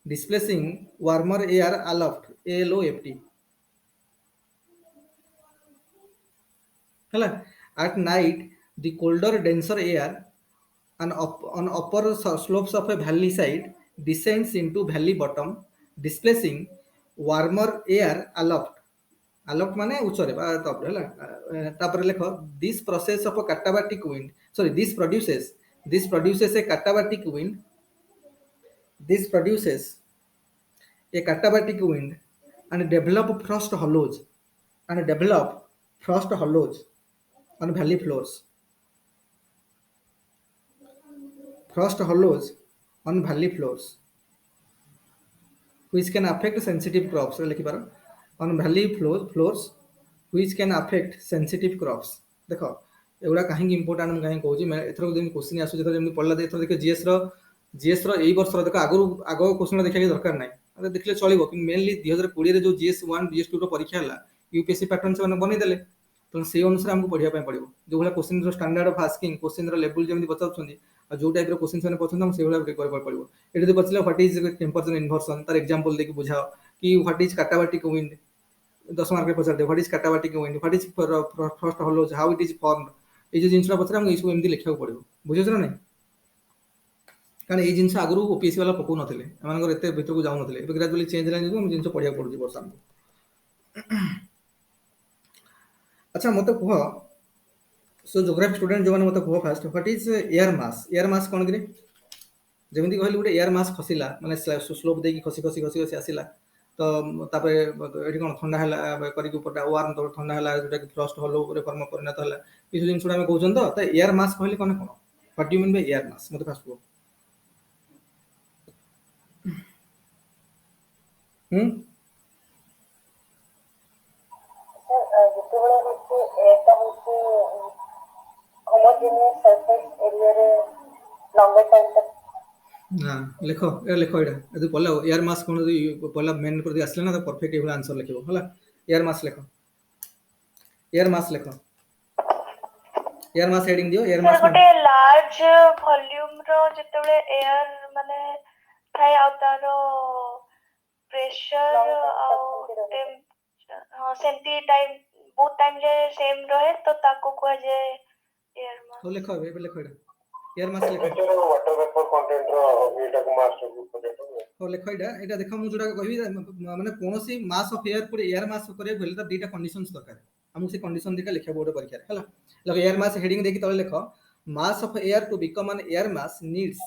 displacing warmer air aloft loft हैला at night the colder denser air on upper slopes of a valley side descends into valley bottom displacing warmer air aloft माने उच्चरे top हैला तापर लेखो this process of a katabatic wind sorry this produces a katabatic wind and develop frost hollows on valley floors which can affect sensitive crops लिखिपार on valley floors which can affect sensitive crops देखो एगुड़ा कहीं important मुझे कहीं कहूँ एथर जमी question आसूँ जमी पढ़ला एथर देख GS रही वर्ष देख आग क्वेश्चन देखा दरकार ना देखले चलो कि मेनली 2020 जो जीएस 1 जीएस 2 परीक्षा है यूपीएससी पैटर्न से बनईदे तेणु से अनुसार आमको पढ़ाई पड़ो जो भाई question standard of asking question level जमी पचार जो टाइप क्वेश्चन से पचार से भाई पड़ो ये पचारे व्हाट इज टेम्परेचर इनवर्सन तार एग्जांपल देखिए बुझाओ कि what is katabatic wind 10 mark पचार दे what is katabatic wind what is frost hollows how it is formed ये जो जिनसा पचारे हमको सब एमती लिखा पड़ो बुझे ना कारण ये जिन आगु ओपीएससी वाला पकाऊ नथिले एमानकर एते भीतर को जाऊ नथिले ग्रेजुअली चेंज होला जो जिन पढ़िया पड़ुची वर्ष हमको अच्छा मत कह सो ज्योग्राफी स्टूडेंट जो मत कह fast what is air mass कौन कि जमी कहली गोटे एयर मास खसला माने स्लोप देकी खसी आसला तो ये कौन ठंडा है करके वार्म तो ठंडा है जोटा कि फ्रस्ट हॉलो परिणत है ये जिन आम कहते तो एयर मास कहले कौन कौन what do mean by air mass मत फास्ट कह होमोजेनियस सरफेस एरिया रे longer time तक ना लिखो ए लिखो एटा यदि पल्ला एयर मास कोन यदि पल्ला मेन पर आसले ना तो परफेक्ट एवला आंसर लिखिबो हला एयर मास लिखो एयर मास लिखो एयर मास हेडिंग दियो एयर सर मास गोटे लार्ज वॉल्यूम रो जेतेबेले एयर माने थाय आ तारो प्रेशर हाँ सेंती टाइम बहुत टाइम जे सेम रहे तो ताको को जे एयर मास हो लिखो ए लिखो एटा एयर मास लिखो टेम्परेचर और वाटर वेपर कंटेंट रो एटा को मास को हो लिखो एटा देखो मु जोडा कहबी माने कोनोसी मास ऑफ एयर पर एयर मास करे बेले त दीटा कंडीशंस दरकार हमु से कंडीशन दिका लिखा बोर्ड परीक्षा हला लगे एयर मास हेडिंग देखि तले लिखो mass of air to become an air mass needs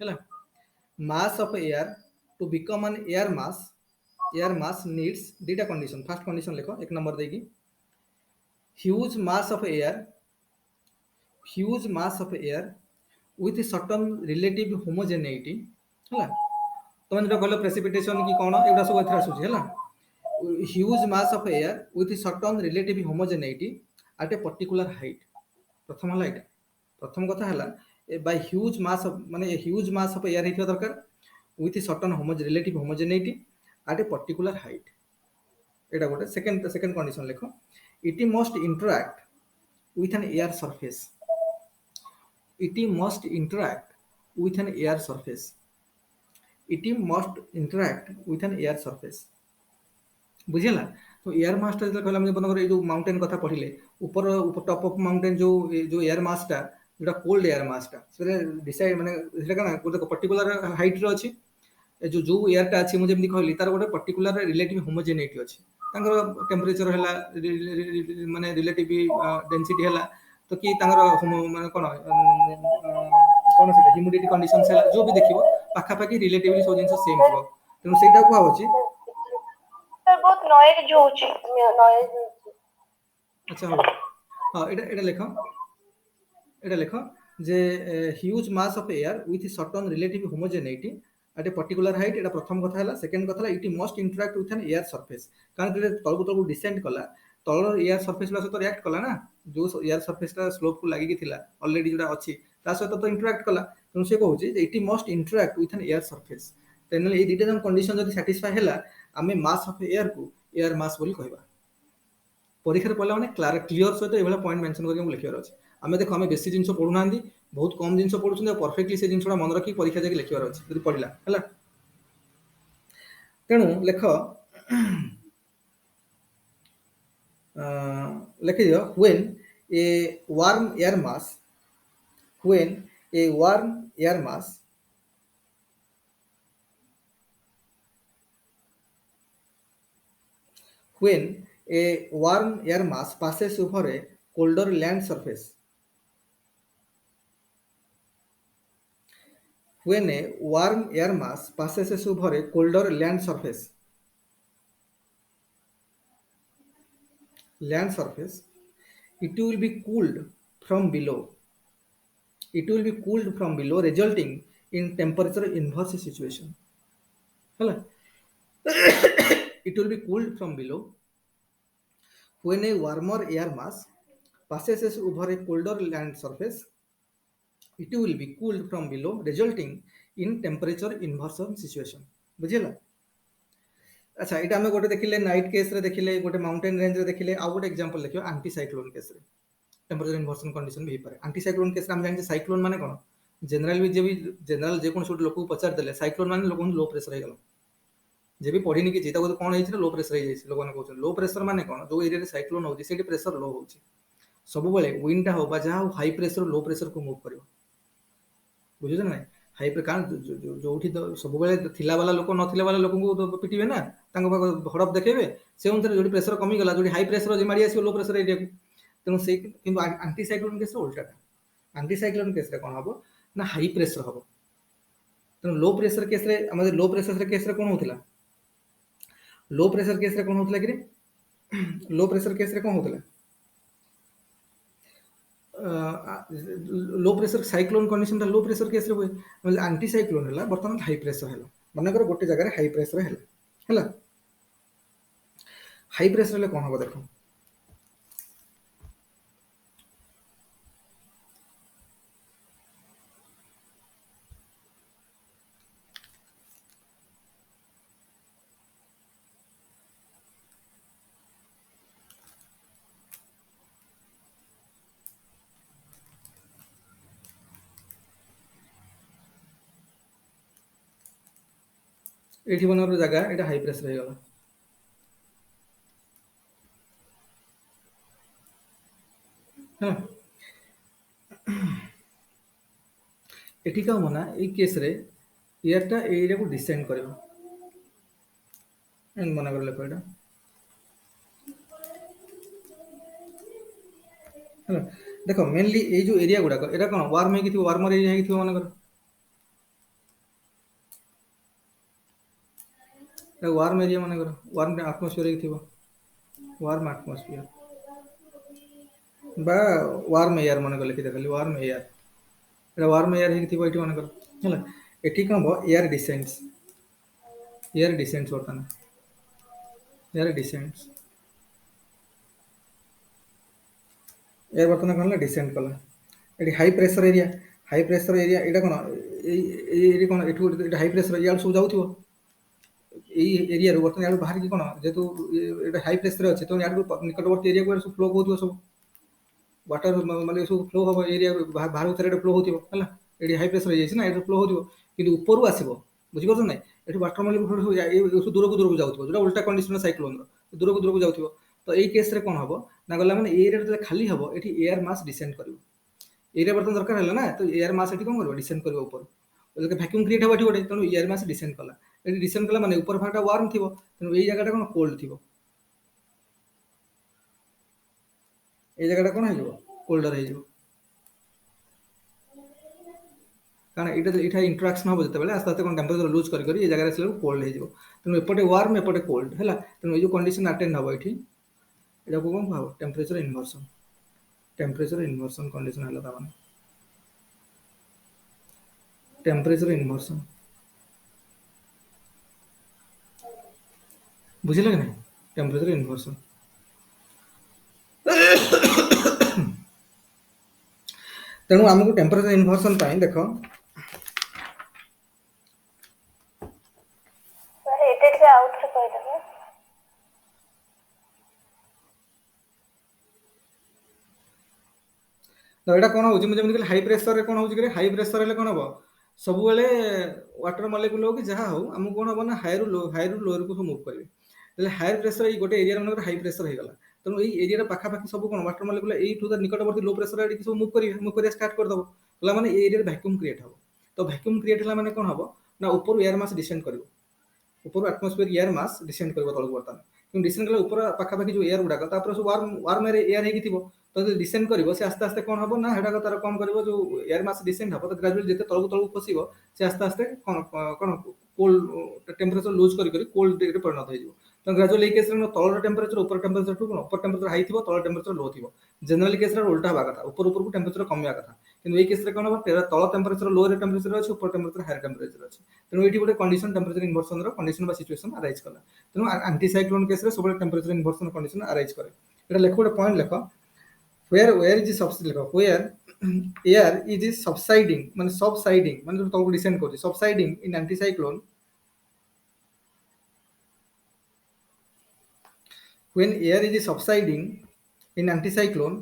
हला mass of air to become an air mass needs दीटा कंडीशन फर्स्ट कंडीशन लिखो एक नंबर देगी huge mass of air with certain relative homogeneity हला तुम जो कहलो प्रेसिपिटेशन की कोन एबडा सब एथरा सुझी हला huge mass of air with certain relative homogeneity at a particular height प्रथम हला एटा प्रथम कथा हला बाय ह्यूज मास माने ह्यूज मास ऑफ एयर हेथिया दरकार with certain relative homogeneity at a particular height एटा गोटे सेकंड कंडीशन लिखो it must interact with an air surface it must interact with an air surface it must interact with an air surface बुझिला तो air mass टा कहला हम बनकर ए जो mountain कथा पढ़िले ऊपर ऊपर टॉप ऑफ माउंटेन जो एयर मास टा जेटा कोल्ड एयर मास टा से डिसाइड माने सेटा कना गोटे पर्टिकुलर हाइट रो अछि जो एयर टा अछि मु जेमि कहली तार गोटे पर्टिकुलर रिलेटिव होमोजेनिटी अछि तांकर टेम्परेचर हला माने रिलेटिव डेंसिटी हला तो कि तांकर माने कोन से ह्यूमिडिटी कंडीशंस हला जो भी देखिबो पाखा पाखी रिलेटिवली सब जिंस सेम हो तेनु सेटा को होछि सर बहुत नॉइज होची अच्छा हो हां एटा लिखो जे huge mass of air with certain relative homogeneity at a particular height एटा प्रथम कथा हला सेकंड कथा हला it must interact with an air surface कारण जे तळबु डिसेंड कला तळर एयर सरफेस ला सहित रिएक्ट कला ना जो एयर सरफेस ता स्लोप को लागि थिला ऑलरेडी जोडा अछि ता सहित तो इंटरैक्ट कला तेनु से कहूची जे it must interact with an air surface तेनले ए दिटा जन कंडीशन जदी सैटिस्फाई हला आमे मास ऑफ एयर को एयर मास बोली कहबा परीक्षा रे पला माने क्लियर सहित एभला पॉइंट मेंशन करके लिखिबार अछि आमे देखो आमे बेसी जिंस पढु नांदी बहुत कम जिंस पढुछन परफेक्टली से जिंसडा मन रखी परीक्षा जाके लिखिबार अछि जदी पढिला हला तेनु लेख लिखि दियो when a warm air mass when a warm air mass when a warm air mass passes over a colder land surface when a warm air mass passes over a colder land surface it will be cooled from below resulting in temperature inverse situation hala it will be cooled from below when a warmer air mass passes over a colder land surface it will be cooled from below resulting in temperature inversion situation बुझिला अच्छा एटा हम गोटे देखिले night case रे देखिले गोटे mountain range रे देखिले आ गोटे एग्जांपल देखियो एंटी साइक्लोन केस रे टेम्परेचर इन्वर्सन कंडीशन भी पारे एंटी साइक्लोन केस रे हम जानि साइक्लोन माने कोन जनरल जे कोन छोट लोक को पचार देले साइक्लोन माने लोक लो प्रेशर हे गेलो जे भी पढिनि कि जेता कोन होई लो प्रेशर हे जाइछ लोक ने कहउछ लो प्रेशर माने कोन जो एरिया रे साइक्लोन होउची सेठी प्रेशर लो होउची सब बेले विंड टा हो बा जा हाई प्रेशर लो प्रेशर को मूव करियो बुझिछ ना हाई पे कान जोठी तो सब बेले थिला वाला लोक नथिला वाला लोक को पिटिबे ना तांको हड़प देखेबे से उनथरे जोडी प्रेशर कमी गला जोडी हाई प्रेशर जे मारी आसी लो प्रेशर एरिया को तेनु से किंतु एंटी साइक्लोन केस उल्टा एंटी साइक्लोन केस रे कोन हबो ना हाई प्रेशर हबो तेनु लो प्रेशर केस रे हमर लो प्रेशर केस रे कोन होतिला लो प्रेशर केस रे कोन होतिला कि लो प्रेशर केस रे कोन होतिला लो प्रेशर साइक्लोन कंडीशन ता लो प्रेशर केस रे होय मतलब एंटी साइक्लोन हला वर्तमान हाई प्रेशर हला माने कर गोटे जगह रे हाई प्रेशर हला हाई प्रेशर ले कोन हो देखो एठी बनर जगह एटा हाई प्रेशर हे गला हाँ एठी का मना ए केस रे एयरटा एरिया को डिसेंड करबो एन मना करले कोइडा ହେଲା ଦେଖ मेनली ए जो एरिया गुडा एटा कोन वार्म हेकी थिबो वार्मर एरिया हेकी थिबो माने कर एटा वार्म एरिया माने कर वार्म एटमॉस्फियर हेकी थिबो वार्म एटमॉस्फियर बा वार्म एयर माने कर लिखि देखली वार्म एयर एटा वार्म एयर हेकी थिबो एठी माने कर ହେଲା एठी कोन बो एयर डिसेंट्स वर्तन एयर डिसेंट्स एयर वर्तन कोन डिसेंट कला एटी हाई प्रेशर एरिया एटा कोन एरी कोन एठू एटा हाई प्रेशर एरिया सब जाउथिबो एई एरिया रो वर्तन याडू बाहर की कोन जेतु एटा हाई प्रेशर अछि तो याडू निकटवर्ती एरिया को सब फ्लो होथिबो सब वाटर माने सब फ्लो हो एरिया बाहर उतरे फ्लो होथिबो हला एटी हाई प्रेशर एरिया ना एटा फ्लो होथिबो किंतु ऊपर आसीबो बुझि परछ नै एठी वाटर मॉलिक्यूल ए दूर को जाउथिबो जोटा उल्टा कंडीशन साइक्लोन रो दूर को जाउथिबो तो एई केस रे कोन हबो ना गला माने एरिया रे खाली हबो एठी एयर मास डिसेंड करिवो एरिया बर्तन दरकार है ना तो एयर मास एठी कोन करबो डिसेंड करबो ऊपर जब वैक्यूम क्रिएट होबा एठी गोटे तनो एयर मास डिसेंड कला एठी डिसेंड कला माने ऊपर भागटा वार्म थिबो तनो एई जगहटा कोन कोल्ड थिबो एई जगहटा कोन हेजो कोल्डर हेजो कारण एटा इंटरेक्शन हो जते बेले आस्ते आस्ते कोन टेंपरेचर लूज करी ए जगह रे कोल्ड हेजो तनो एपटे वार्म एपटे कोल्ड हैला तनो ए जो कंडीशन अटेंड हो एठी एटा को कोन भाव टेंपरेचर इन्वर्सन कंडीशन हला ता माने टेंपरेचर इन्वर्सन बुझिले कि नहीं टेंपरेचर इन्वर्सन तेणु आमको टेंपरेचर इन्वर्सन पाई देखो सर एटा के आउट रे कह देबे तो एटा कोन होची मुझे हाई प्रेशर रे कोन होची कि हाई प्रेशर हेले कोन हबो सब बेले वाटर मॉलिक्यूल हो कि जहा हो हमको कोन हबो ना हाई रु लोअर को मूव करबे तले हाई प्रेशर ई गोटे एरिया मनकर हाई प्रेशर हे गला तनो एई एरिया रे पाखा पाखी सब कोन वाटर मॉलिक्यूल एई टू द निकटवर्ती लो प्रेशर एडी सब मूव करिवे स्टार्ट कर दबो हला माने ए एरिया रे वैक्यूम क्रिएट हबो तो वैक्यूम क्रिएट हला माने कोन हबो ना ऊपर एयर मास डिसेंड करिवो ऊपर एटमॉस्फेयर एयर मास डिसेंड करिवो तळक वर्तन कि डिसेंड कला ऊपर पाखा पाखी जो एयर गुडा तापर सब वार्म एयर हेकी थिबो तो डिसेंड करिवो से आस्ते आस्ते कोन हबो ना हेडा तार कोन करिवो जो एयर मास डिसेंड हबो तो ग्रेजुअली जेते तळक खसिबो से आस्ते आस्ते कोन कोल्ड टेंपरेचर लूज करी कोल्ड रे परिणत हो जिवो तो ग्रेजुअली केस रे तळर टेंपरेचर ऊपर टेंपरेचर टू ऊपर टेंपरेचर हाई थिबो तळ टेंपरेचर लो थिबो जनरली केस रे उल्टा हवा कथा ऊपर ऊपर को टेंपरेचर कमिया कथा किंतु ए केस रे कोन हबो तळ टेंपरेचर लो रे टेंपरेचर अछि ऊपर टेंपरेचर हायर टेंपरेचर अछि तेनु एठी गोटे कंडीशन टेंपरेचर इन्वर्सन रो कंडीशन बा सिचुएशन अराइज कला तेनु एंटी साइक्लोन केस रे सब टेंपरेचर इन्वर्सन कंडीशन अराइज करे एटा लेखो गोटे पॉइंट लेखो where is subsiding where air is subsiding माने जो तळको डिसेंड करछि subsiding in anticyclone when air is subsiding in anticyclone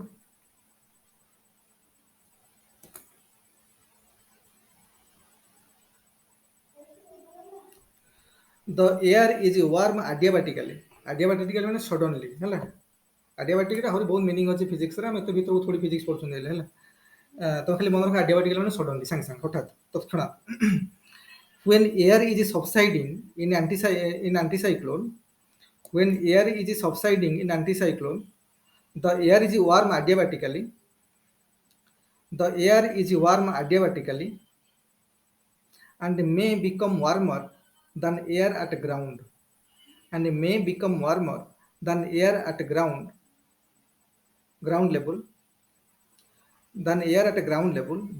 the air is warm adiabatically माने suddenly हैला adiabatic रा हरि बहुत मीनिंग अछि फिजिक्स रे हम एते भीतर थोड़ी फिजिक्स पढछन हैला तो खाली मन रख adiabatic माने suddenly संग संग हठात तत्क्षणात when air is subsiding in anticyclone when air is subsiding in anticyclone the air is warm adiabatically and may become warmer than air at ground level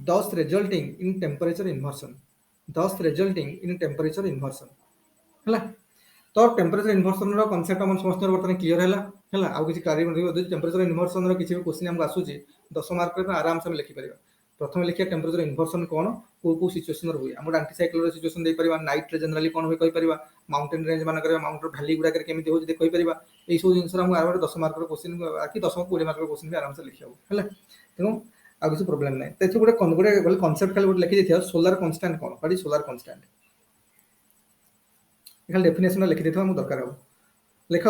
thus resulting in temperature inversion ହେଲା तो temperature inversion रो concept हम समस्त वर्तमान clear हैला आ किछि कार्य मतलब temperature inversion रो किछि क्वेश्चन हमको आसुची 10 मार्क रे आराम से हम लिखि परिबा प्रथम लिखिया टेंपरेचर इन्वर्सन कोन को सिचुएशन रो हुई हम एंटी साइक्लोन सिचुएशन दे परिबा नाइट रे जनरली कोन होई कहि परिबा माउंटेन रेंज मान करे माउंटेन वैली गुडा करे केमिति हो जे कहि परिबा एई सब जिंस हम आरो 10 मार्क रो क्वेश्चन आकि 10 20 मार्क रो क्वेश्चन भी आराम से लिखियो हैला तेनु आ किछि प्रॉब्लम नै तेथु गुडे कांसेप्ट खाली गुडे लिखि देथिया सोलर कांस्टेंट कोन व्हाट इज सोलर कांस्टेंट खाली डेफिनेशन लिखि देथवा हम दरकार हो लेख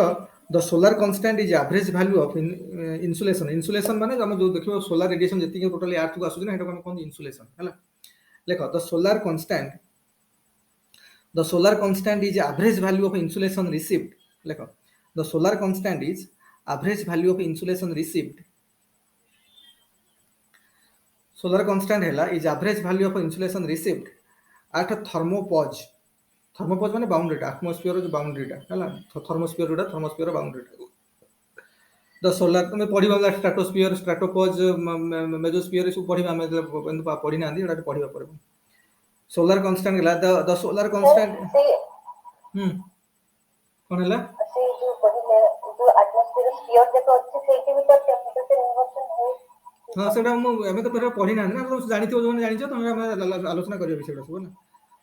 the solar constant is average value of insulation insulation माने हम जो देखियो सोलार रेडिएशन जति टोटली अर्थ को आसु ना हेटा हम कोन इन्सुलेशन हला लेख the solar constant is average value of insulation received लेख the solar constant is average value of insulation received solar constant हैला is average value of insulation received at a thermopause माने बाउंड्री एटमॉस्फेयर जो boundary हैला thermosphere boundary the solar में पढ़िबा stratosphere stratopause mesosphere सब पढ़िबा पढ़ी ना एटा पढ़िबा पड़बो सोलार कांस्टेंट हैला द सोलार कांस्टेंट कोन हैला से जो पहिले जो एटमॉस्फेयर स्फीयर देखो अच्छे सेठी भी तो टेंपरेचर इन्वर्जन हो हां सेटा हम तो पहले पढ़ी ना तो जानिथियो जो जानिछो तो हम आलोचना करियो विषय सब ना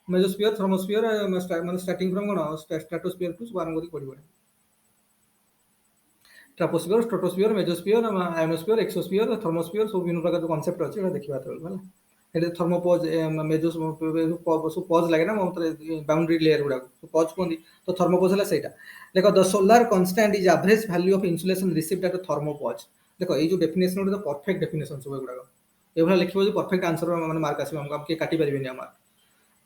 मेसोस्फियर थर्मोस्फियर माने स्टार्टिंग फ्रॉम कोन स्ट्रेटोस्फियर टू बारन करी पढ़िबो troposphere stratosphere mesosphere ionosphere exosphere thermosphere सब विभिन्न प्रकार कांसेप्ट अछि एटा देखिबा तो होला एटा थर्मोपॉज मेसोस्फियर सब पॉज लागे ना मतलब बाउंड्री लेयर गुडा तो पॉज कोन तो थर्मोपॉज हला सेटा देखो the solar constant is average value of insulation received at thermopause देखो ये जो डेफिनेशन तो परफेक्ट डेफिनेशन सब गुडा ए भला लिखिबो जो परफेक्ट आंसर माने मार्क आसीबो हम के काटी परिबेनी हम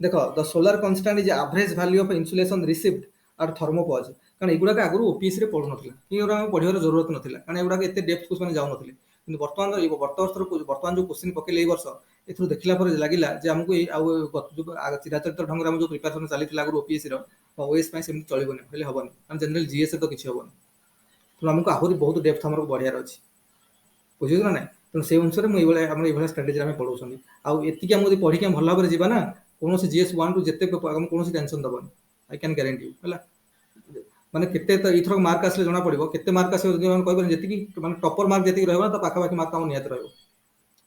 देखो the solar constant is average value of insulation received at thermopause कारण एगुडा आगु ओपीएस रे पढु नथिला कि एगुडा पढिबार जरूरत नथिला कारण एगुडा एते डेप्थ को जाउ नथिले किंतु वर्तमान जो क्वेश्चन पकेले ए वर्ष एथु देखिला पर लागिला जे हमको जो चिराचरित ढंग रे हम जो प्रिपरेशन चली आगु ओपीएस रो ओएस पय सेम चलिबोनी हेले हबनी हम जनरल जीएस तो किछि हबनी तो हमको आहुरी बहुत डेप्थ हमर बढ़ियार अछि बुझियो ना नै तो से अनुसार हम एबले स्ट्रेटजी हम पढौछनी आ एति के हम यदि पढि के भल भाबरे जीवा ना कोनोसी जीएस 1 टू जते हम कोनोसी टेंशन दबनी आई कैन गारंटी यू हला माने केते तो इथरो मार्क आसले जणा पड़िबो केते मार्क आसे हम कहबो जेति की माने टॉपर मार्क जेति रहबो त पाखा पाखी मार्क हम नियत रहबो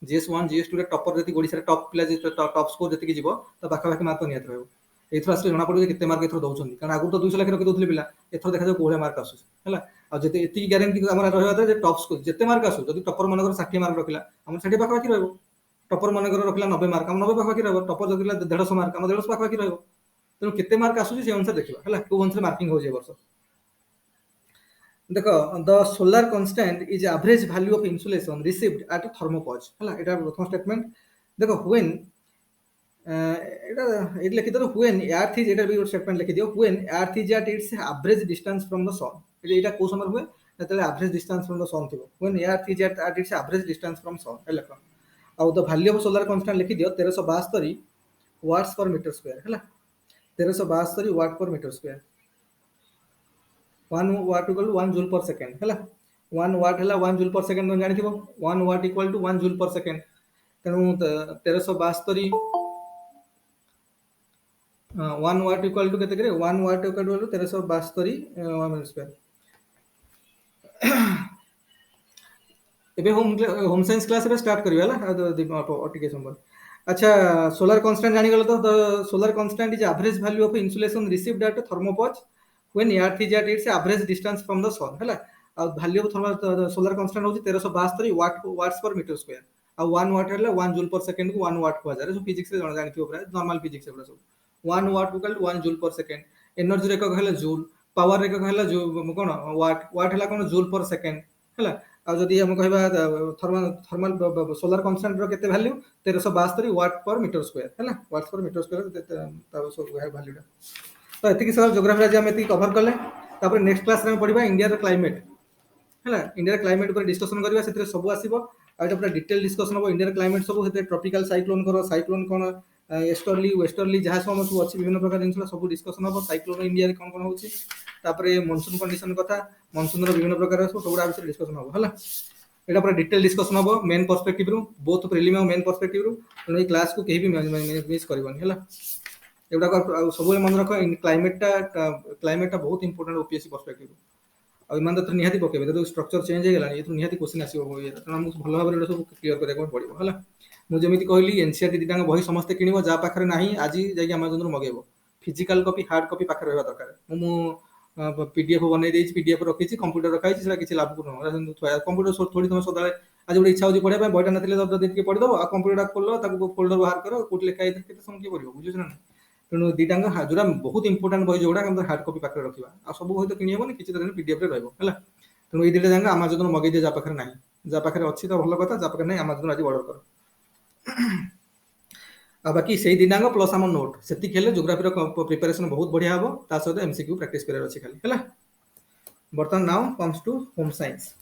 जीएस 1 जीएस 2 रे टॉपर जेति ओडिसा रे टॉप प्लेस टॉप स्कोर जेति की जीवो त पाखा पाखी मार्क नियत रहबो एथरो आसले जणा पड़िबो केते मार्क एथरो दउछन कारण आगु तो 200 लाख रखि दउथले पिला एथरो देखा जाय कोहले मार्क आसु हला आ जेति एति की गारंटी हमरा रहबा जे टॉप स्कोर जेते मार्क आसु जदि टॉपर मानकर 60 मार्क रखिला हम 60 पाखा पाखी रहबो टॉपर मानकर रखिला 90 मार्क हम 90 पाखा पाखी रहबो टॉपर जदिला 150 मार्क हम 150 पाखा पाखी रहबो तेनु केते मार्क आसु से अनुसार देखिबा हला को अनुसार मार्किंग हो जे वर्ष देखो the solar constant is average value of insulation received at thermopause हला एटा प्रथम स्टेटमेंट देखो व्हेन एटा लिखि दो व्हेन अर्थ इज एटा भी स्टेटमेंट लिखि दियो when earth is at its average distance from the sun एटा को समय हुए जतले average distance from the sun थिबो when earth is at its average distance from sun हला आ the value of solar constant लिखि दियो 1372 वाट्स पर मीटर स्क्वायर हला 1372 वाट पर metre square 1 watt equal to 1 joule per second हला 1 watt हला 1 joule per second जानि थिबो 1 watt equal to 1 joule per second तेनु 1372 1 watt equal to केते करे 1 watt equal to 1372 meter square एबे होम साइंस क्लास रे स्टार्ट करियो हला ओटिके संबंध अच्छा सोलर कांस्टेंट जानि गेल तो solar constant is average value of insulation received at thermopause when earth is at its average distance from the sun हला आ value of thermal solar constant होची 1372 वाट्स पर मीटर स्क्वायर आ 1 वाट हला 1 जूल पर सेकंड को 1 वाट को हजार जो physics रे जानि थियो प्राय नॉर्मल फिजिक्स एबरा सब 1 watt equal to 1 joule per second energy रे कहला जूल पावर रे कहला जो कोन वाट हला कोन जूल पर सेकंड हला आ जदी हम कहबा थर्मल सोलर कांस्टेंट रो केते वैल्यू 1372 वाट पर मीटर स्क्वायर हला वाट्स पर मीटर स्क्वायर तब सब वैल्यूटा तो एतिकी सब ज्योग्राफी आज हम एतिकी कवर करले तापर नेक्स्ट क्लास रे हम पढिबा इंडिया रो क्लाइमेट हला इंडिया रो क्लाइमेट पर डिस्कशन करबा सेते सब आसीबो आ एटा पूरा डिटेल डिस्कशन हो इंडिया रो क्लाइमेट सब हेते ट्रॉपिकल साइक्लोन करो साइक्लोन कोन ईस्टर्ली वेस्टर्ली जहा सब अछि विभिन्न प्रकार जिंस सब डिस्कशन हो साइक्लोन इंडिया रे कोन कोन होछि तापर मॉनसून कंडीशन कथा मॉनसून रो विभिन्न प्रकार सब गुडा विषय डिस्कशन हो हला एटा पूरा डिटेल डिस्कसन हो मेन पर्सपेक्टिव रो बोथ प्रीलिम और मेन पर्सपेक्टिव रो तो ए क्लास को केही भी मिस करबनी हला एवडा सब मन रख क्लाइमेटा बहुत इंपोर्टेंट ओपीएससी पर्सपेक्टिव आ ईमान तो निहाती पकेबे तो स्ट्रक्चर चेंज हे गेला एथु निहाती क्वेश्चन आसीबो ये त हमहु भलो भाबरे सब क्लियर करे को पड़िबो हला मु जेमिति कहली एनसीईआरटी दिटांग बही समस्त किनिबो जा पाखरे नाही आज जाई अमेज़न रो मगेबो फिजिकल कॉपी हार्ड कॉपी पाखरे रहबा दरकार मु पीडीएफ बनै देछि पीडीएफ रखिछि कंप्यूटर रखाइछि सेला किछि लाभ करू कंप्यूटर थोड़ी तुम सदाळे आज गोटे इच्छा होछि पढे पय बयटा नथिले जब दिन के पढि दबो आ कंप्यूटर खोललो ताको फोल्डर बाहर करो कोट लिखा इधर केते समय के पढिबो बुझिस ना तेणु दीटांग जोड़ा बहुत इंपोर्टेंट बही जोड़ा हार्ड कॉपी पाखे रखा आ सब बही तो किनी हेबनी किसी दिन पीडीएफ रे रहबो हैला तेणु ये दुटा जाक अमेजन मगै दे जा पाखे नहीं जा पाखे अच्छी तो भल कथा जा पाखे नहीं अमेजन आज ऑर्डर कर आ बाकी से दिनांग प्लस आम नोट से जोग्राफी प्रिपरेशन बहुत बढ़िया हम ता सहित एमसीक्यू प्रैक्टिस कर खाली है बर्तमान now comes to home science